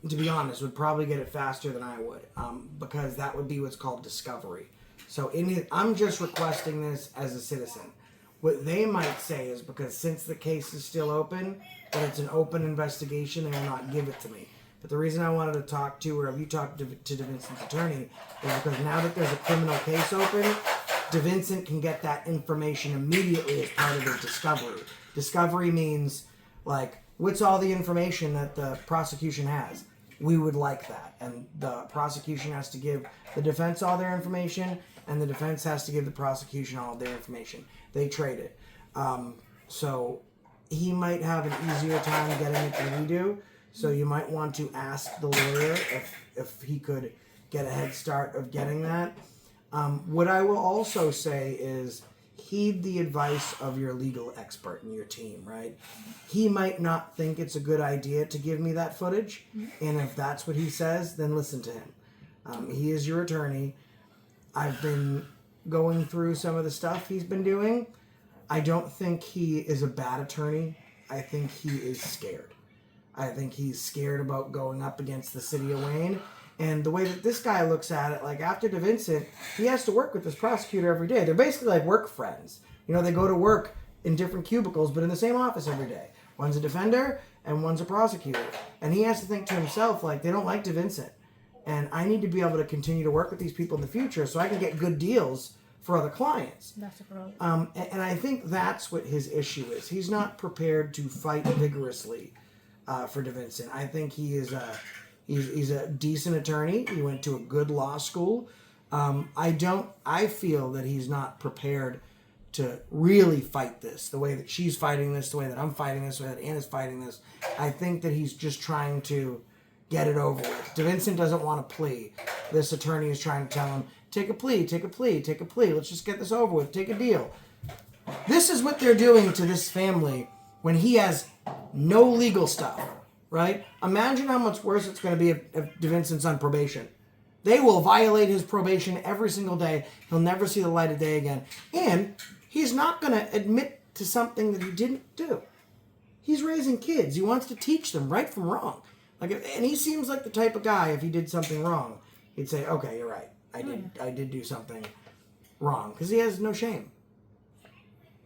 [SPEAKER 1] to be honest, would probably get it faster than I would because that would be what's called discovery. So I'm just requesting this as a citizen. What they might say is because since the case is still open, but it's an open investigation, they will not give it to me. But the reason I wanted to talk to, or have you talked to DeVincent's attorney, is because now that there's a criminal case open, DeVincent can get that information immediately as part of his discovery. Discovery means, like, what's all the information that the prosecution has? We would like that. And the prosecution has to give the defense all their information, and the defense has to give the prosecution all their information. They trade it. So he might have an easier time getting it than we do. So you might want to ask the lawyer if he could get a head start of getting that. What I will also say is heed the advice of your legal expert in your team, right? He might not think it's a good idea to give me that footage, and if that's what he says, then listen to him. He is your attorney. I've been going through some of the stuff he's been doing. I don't think he is a bad attorney. I think he is scared. I think he's scared about going up against the city of Wayne. And the way that this guy looks at it, like after DeVincent, he has to work with this prosecutor every day. They're basically like work friends. You know, they go to work in different cubicles, but in the same office every day. One's a defender and one's a prosecutor. And he has to think to himself, like, they don't like DeVincent. And I need to be able to continue to work with these people in the future so I can get good deals for other clients.
[SPEAKER 11] That's a problem.
[SPEAKER 1] And I think that's what his issue is. He's not prepared to fight vigorously for DeVincent. I think he is he's a decent attorney. He went to a good law school. I feel that he's not prepared to really fight this the way that she's fighting this, the way that I'm fighting this, the way that Anna's fighting this. I think that he's just trying to get it over with. DeVincent doesn't want to plea. This attorney is trying to tell him, take a plea, take a plea, take a plea. Let's just get this over with. Take a deal. This is what they're doing to this family when he has no legal stuff, right? Imagine how much worse it's going to be if DeVincent's on probation. They will violate his probation every single day. He'll never see the light of day again. And he's not going to admit to something that he didn't do. He's raising kids. He wants to teach them right from wrong. And he seems like the type of guy, if he did something wrong, he'd say, okay, you're right. I did do something wrong. Because he has no shame.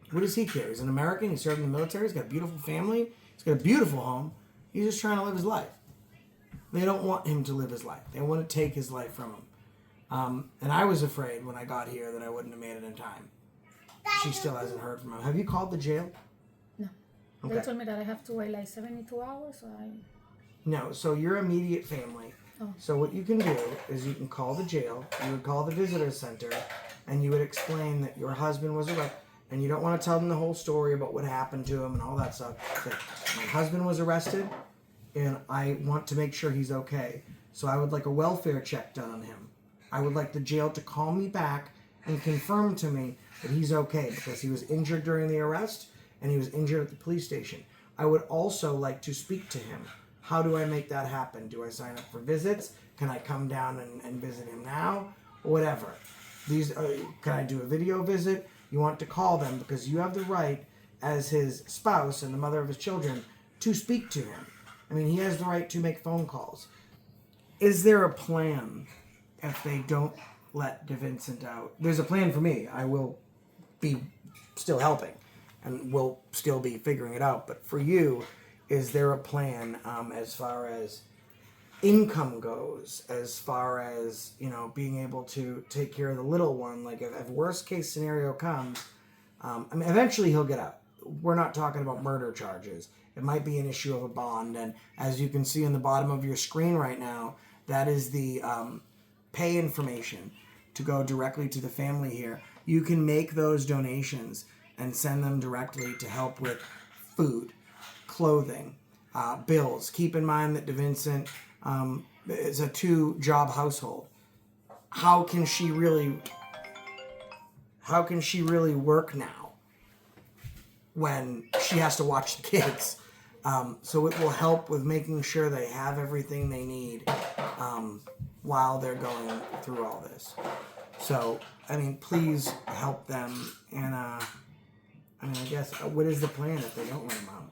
[SPEAKER 1] What does he care? He's an American. He served in the military. He's got a beautiful family. He's got a beautiful home. He's just trying to live his life. They don't want him to live his life. They want to take his life from him. And I was afraid when I got here that I wouldn't have made it in time. She still hasn't heard from him. Have you called the jail?
[SPEAKER 11] No.
[SPEAKER 1] Okay.
[SPEAKER 11] They told me that I have to wait like 72 hours. So
[SPEAKER 1] No, so your immediate family.
[SPEAKER 11] Oh.
[SPEAKER 1] So what you can do is you can call the jail, you would call the visitor center, and you would explain that your husband was arrested, and you don't want to tell them the whole story about what happened to him and all that stuff. Say, my husband was arrested, and I want to make sure he's okay. So I would like a welfare check done on him. I would like the jail to call me back and confirm to me that he's okay because he was injured during the arrest and he was injured at the police station. I would also like to speak to him. How do I make that happen? Do I sign up for visits? Can I come down and visit him now? Whatever. Can I do a video visit? You want to call them because you have the right as his spouse and the mother of his children to speak to him. I mean, he has the right to make phone calls. Is there a plan if they don't let DeVincent out? There's a plan for me. I will be still helping and we'll still be figuring it out. But for you, is there a plan as far as income goes, as far as, you know, being able to take care of the little one? Like if worst case scenario comes, I mean, eventually he'll get out. We're not talking about murder charges. It might be an issue of a bond. And as you can see in the bottom of your screen right now, that is the pay information to go directly to the family here. You can make those donations and send them directly to help with food, clothing, bills. Keep in mind that DeVincent is a 2-job household. How can she really work now when she has to watch the kids? So it will help with making sure they have everything they need while they're going through all this. So, I mean, please help them. And, I guess, what is the plan if they don't let them out?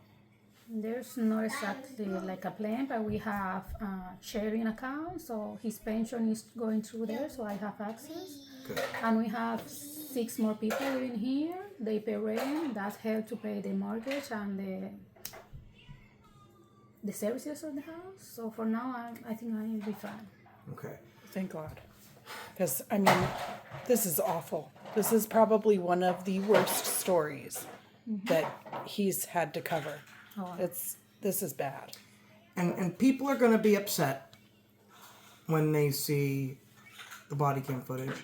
[SPEAKER 11] there's not exactly like a plan, but we have sharing account, so his pension is going through there, so I have access.
[SPEAKER 1] Good.
[SPEAKER 11] And we have 6 more people living here. They pay rent. That helps to pay the mortgage and the services of the house. So for now, I think I will be fine.
[SPEAKER 1] Okay.
[SPEAKER 12] Thank God. Because, I mean, this is awful. This is probably one of the worst stories that he's had to cover. This is bad.
[SPEAKER 1] And people are going to be upset when they see the body cam footage.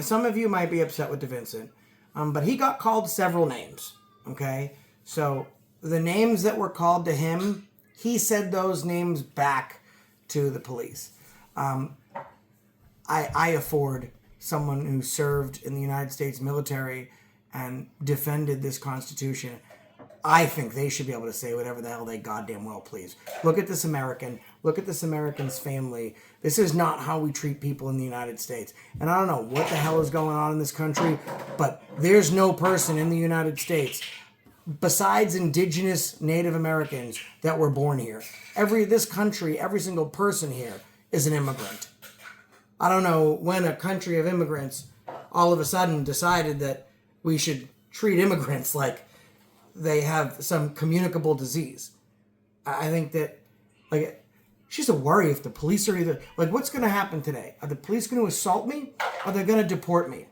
[SPEAKER 1] Some of you might be upset with DeVincent, but he got called several names, okay? So the names that were called to him, he said those names back to the police. I afford someone who served in the United States military and defended this Constitution. I think they should be able to say whatever the hell they goddamn well please. Look at this American. Look at this American's family. This is not how we treat people in the United States. And I don't know what the hell is going on in this country, but there's no person in the United States besides indigenous Native Americans that were born here. This country, every single person here is an immigrant. I don't know when a country of immigrants all of a sudden decided that we should treat immigrants like they have some communicable disease. I think that, like, it's just a worry if the police are either, like, what's going to happen today? Are the police going to assault me? Or are they going to deport me?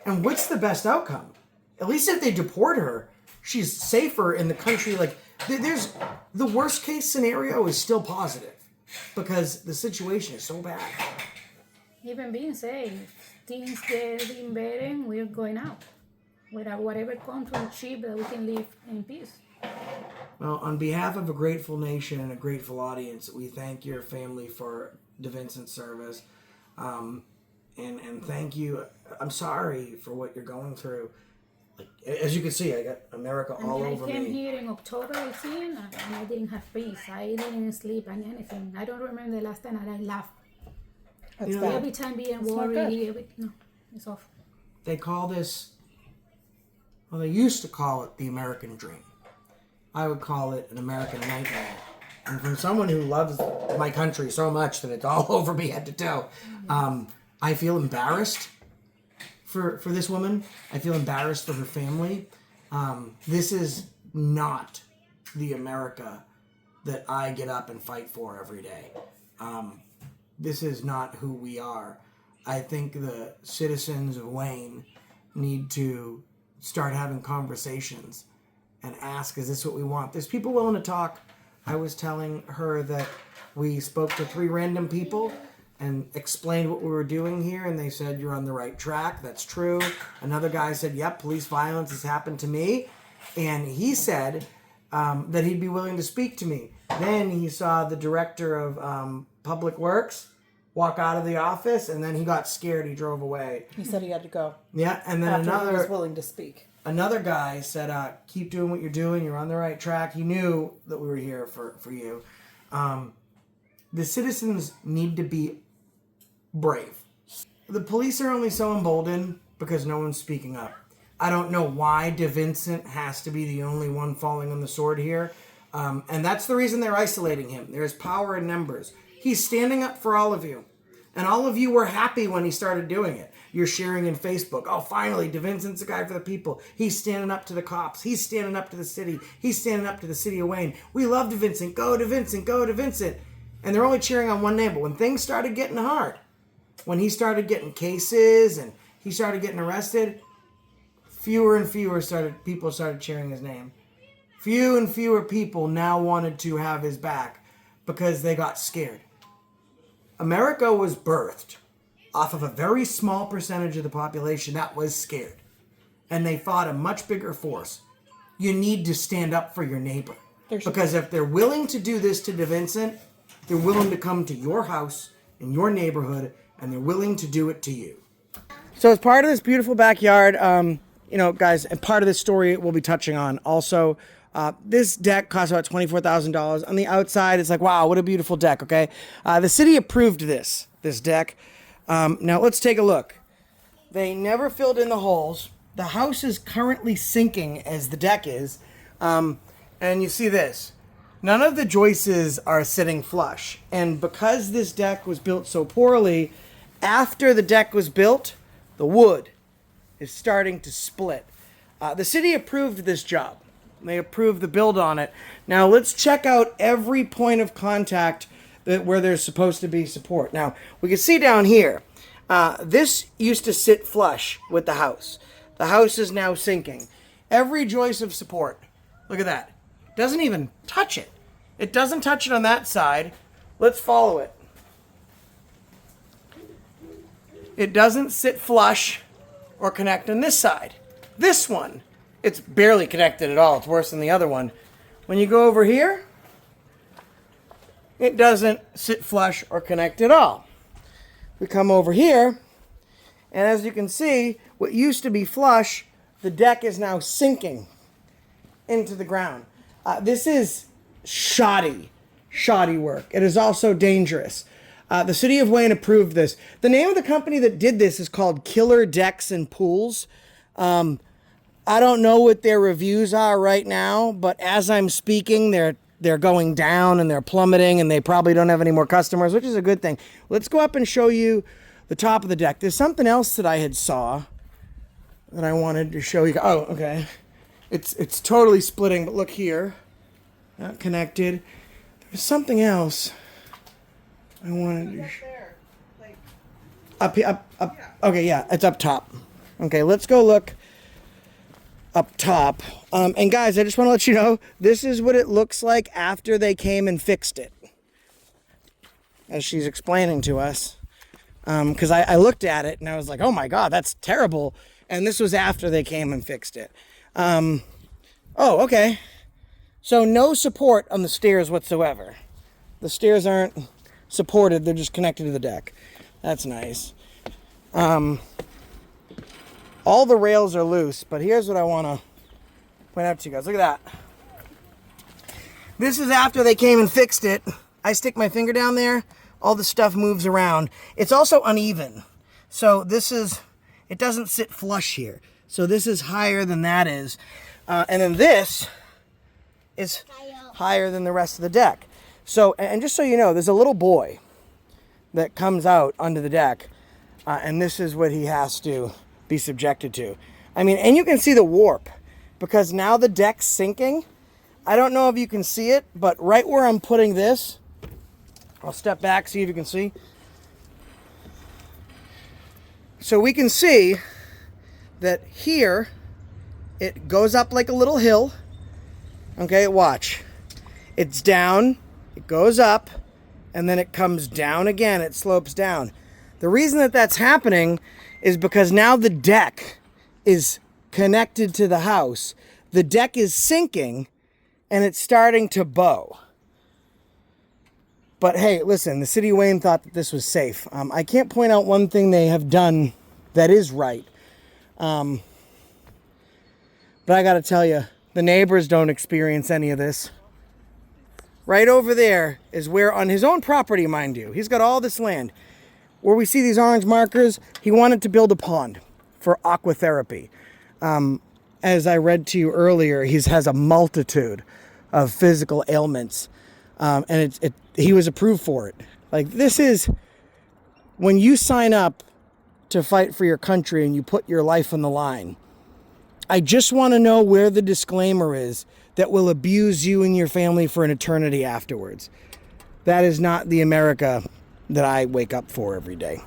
[SPEAKER 1] And what's the best outcome? At least if they deport her, she's safer in the country. Like, there's the worst case scenario is still positive because the situation is so bad.
[SPEAKER 11] Even being safe, things getting better, we're going out. With whatever country cheap that we can live in peace.
[SPEAKER 1] Well, on behalf of a grateful nation and a grateful audience, we thank your family for DeVincent's service. And thank you. I'm sorry for what you're going through. Like, as you can see, I got America all over me.
[SPEAKER 11] I came here in October 18 and I didn't have peace. I didn't sleep and anything. I don't remember the last time that I laughed.
[SPEAKER 12] That's bad.
[SPEAKER 11] Every time being worried. No, it's awful.
[SPEAKER 1] They call this... Well, they used to call it the American dream. I would call it an American nightmare. And from someone who loves my country so much that it's all over me head to toe, I feel embarrassed for this woman. I feel embarrassed for her family. This is not the America that I get up and fight for every day. This is not who we are. I think the citizens of Wayne need to start having conversations and ask, is this what we want? There's people willing to talk. I was telling her that we spoke to 3 random people and explained what we were doing here, and they said, you're on the right track. That's true. Another guy said, yep, police violence has happened to me. And he said that he'd be willing to speak to me. Then he saw the director of Public Works walk out of the office, and then he got scared. He drove away.
[SPEAKER 12] He said he had to go.
[SPEAKER 1] Yeah, and then
[SPEAKER 12] After he was willing to speak.
[SPEAKER 1] Another guy said, keep doing what you're doing. You're on the right track. He knew that we were here for you. The citizens need to be brave. The police are only so emboldened because no one's speaking up. I don't know why DeVincent has to be the only one falling on the sword here. And that's the reason they're isolating him. There's power in numbers. He's standing up for all of you. And all of you were happy when he started doing it. You're sharing in Facebook. Oh, finally, DeVincent's a guy for the people. He's standing up to the cops. He's standing up to the city. He's standing up to the city of Wayne. We love DeVincent. Go DeVincent. Go DeVincent. And they're only cheering on one name. But when things started getting hard, when he started getting cases and he started getting arrested, fewer and fewer people started cheering his name. Few and fewer people now wanted to have his back because they got scared. America was birthed off of a very small percentage of the population that was scared. And they fought a much bigger force. You need to stand up for your neighbor. Because if they're willing to do this to DeVincent, they're willing to come to your house, in your neighborhood, and they're willing to do it to you. So as part of this beautiful backyard, guys, and part of this story we'll be touching on also, this deck costs about $24,000. On the outside, it's like, wow, what a beautiful deck, okay? The city approved this deck. Now, let's take a look. They never filled in the holes. The house is currently sinking as the deck is. And you see this. None of the joists are sitting flush. And because this deck was built so poorly, after the deck was built, the wood is starting to split. The city approved this job. They approved the build on it. Now let's check out every point of contact where there's supposed to be support. Now we can see down here, This used to sit flush with the house. The house is now sinking. Every joist of support, look at that. Doesn't even touch it. It doesn't touch it on that side. Let's follow it. It doesn't sit flush or connect on this side. This one, it's barely connected at all. It's worse than the other one. When you go over here, it doesn't sit flush or connect at all. We come over here, and as you can see, what used to be flush, the deck is now sinking into the ground. This is shoddy work. It is also dangerous. The city of Wayne approved this. The name of the company that did this is called Killer Decks and Pools. I don't know what their reviews are right now, but as I'm speaking, they're going down and they're plummeting, and they probably don't have any more customers, which is a good thing. Let's go up and show you the top of the deck. There's something else that I had saw that I wanted to show you. Oh, okay. It's totally splitting, but look here. Not connected. There's something else I wanted to up here, up. Okay, yeah, it's up top. Okay, let's go look up top. And guys, I just want to let you know, this is what it looks like after they came and fixed it, as she's explaining to us. Because I looked at it and I was like, oh my God, that's terrible. And this was after they came and fixed it. Oh, okay. So no support on the stairs whatsoever. The stairs aren't supported, they're just connected to the deck. That's nice. All the rails are loose, but here's what I want to point out to you guys. Look at that. This is after they came and fixed it. I stick my finger down there, all the stuff moves around. It's also uneven. So it doesn't sit flush here. So this is higher than that is. And then this is higher than the rest of the deck. So, and just so you know, there's a little boy that comes out onto the deck, and this is what he has to be subjected to. I mean, and you can see the warp, because now the deck's sinking. I don't know if you can see it, but right where I'm putting this, I'll step back, see if you can see. So we can see that here, it goes up like a little hill. Okay, watch. It's down, it goes up, and then it comes down again. It slopes down. The reason that that's happening is because now the deck is connected to the house. The deck is sinking, and it's starting to bow. But hey, listen, the city of Wayne thought that this was safe. I can't point out one thing they have done that is right. But I gotta tell you, the neighbors don't experience any of this. Right over there is where, on his own property, mind you, he's got all this land. Where we see these orange markers, he wanted to build a pond for aquatherapy. As I read to you earlier, he has a multitude of physical ailments. And he was approved for it. Like, this is, when you sign up to fight for your country and you put your life on the line, I just want to know where the disclaimer is that will abuse you and your family for an eternity afterwards. That is not the America that I wake up for every day.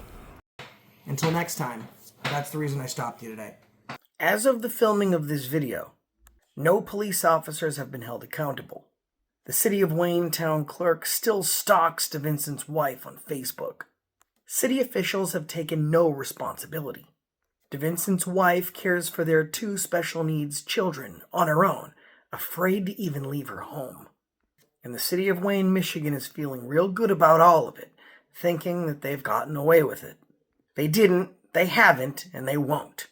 [SPEAKER 1] Until next time, that's the reason I stopped you today. As of the filming of this video, no police officers have been held accountable. The City of Wayne town clerk still stalks DeVincent's wife on Facebook. City officials have taken no responsibility. DeVincent's wife cares for their 2 special needs children on her own, afraid to even leave her home. And the City of Wayne, Michigan is feeling real good about all of it, thinking that they've gotten away with it. They didn't, they haven't, and they won't.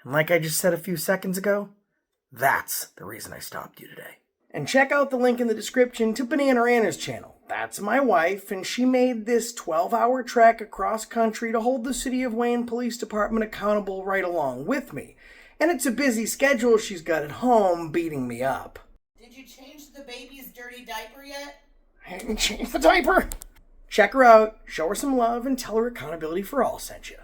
[SPEAKER 1] And like I just said a few seconds ago, that's the reason I stopped you today. And check out the link in the description to Banana Anna's channel. That's my wife, and she made this 12-hour trek across country to hold the City of Wayne Police Department accountable right along with me. And it's a busy schedule she's got at home beating me up.
[SPEAKER 7] Did you change the baby's dirty diaper yet?
[SPEAKER 1] I haven't changed the diaper. Check her out, show her some love, and tell her Accountability for All sent you.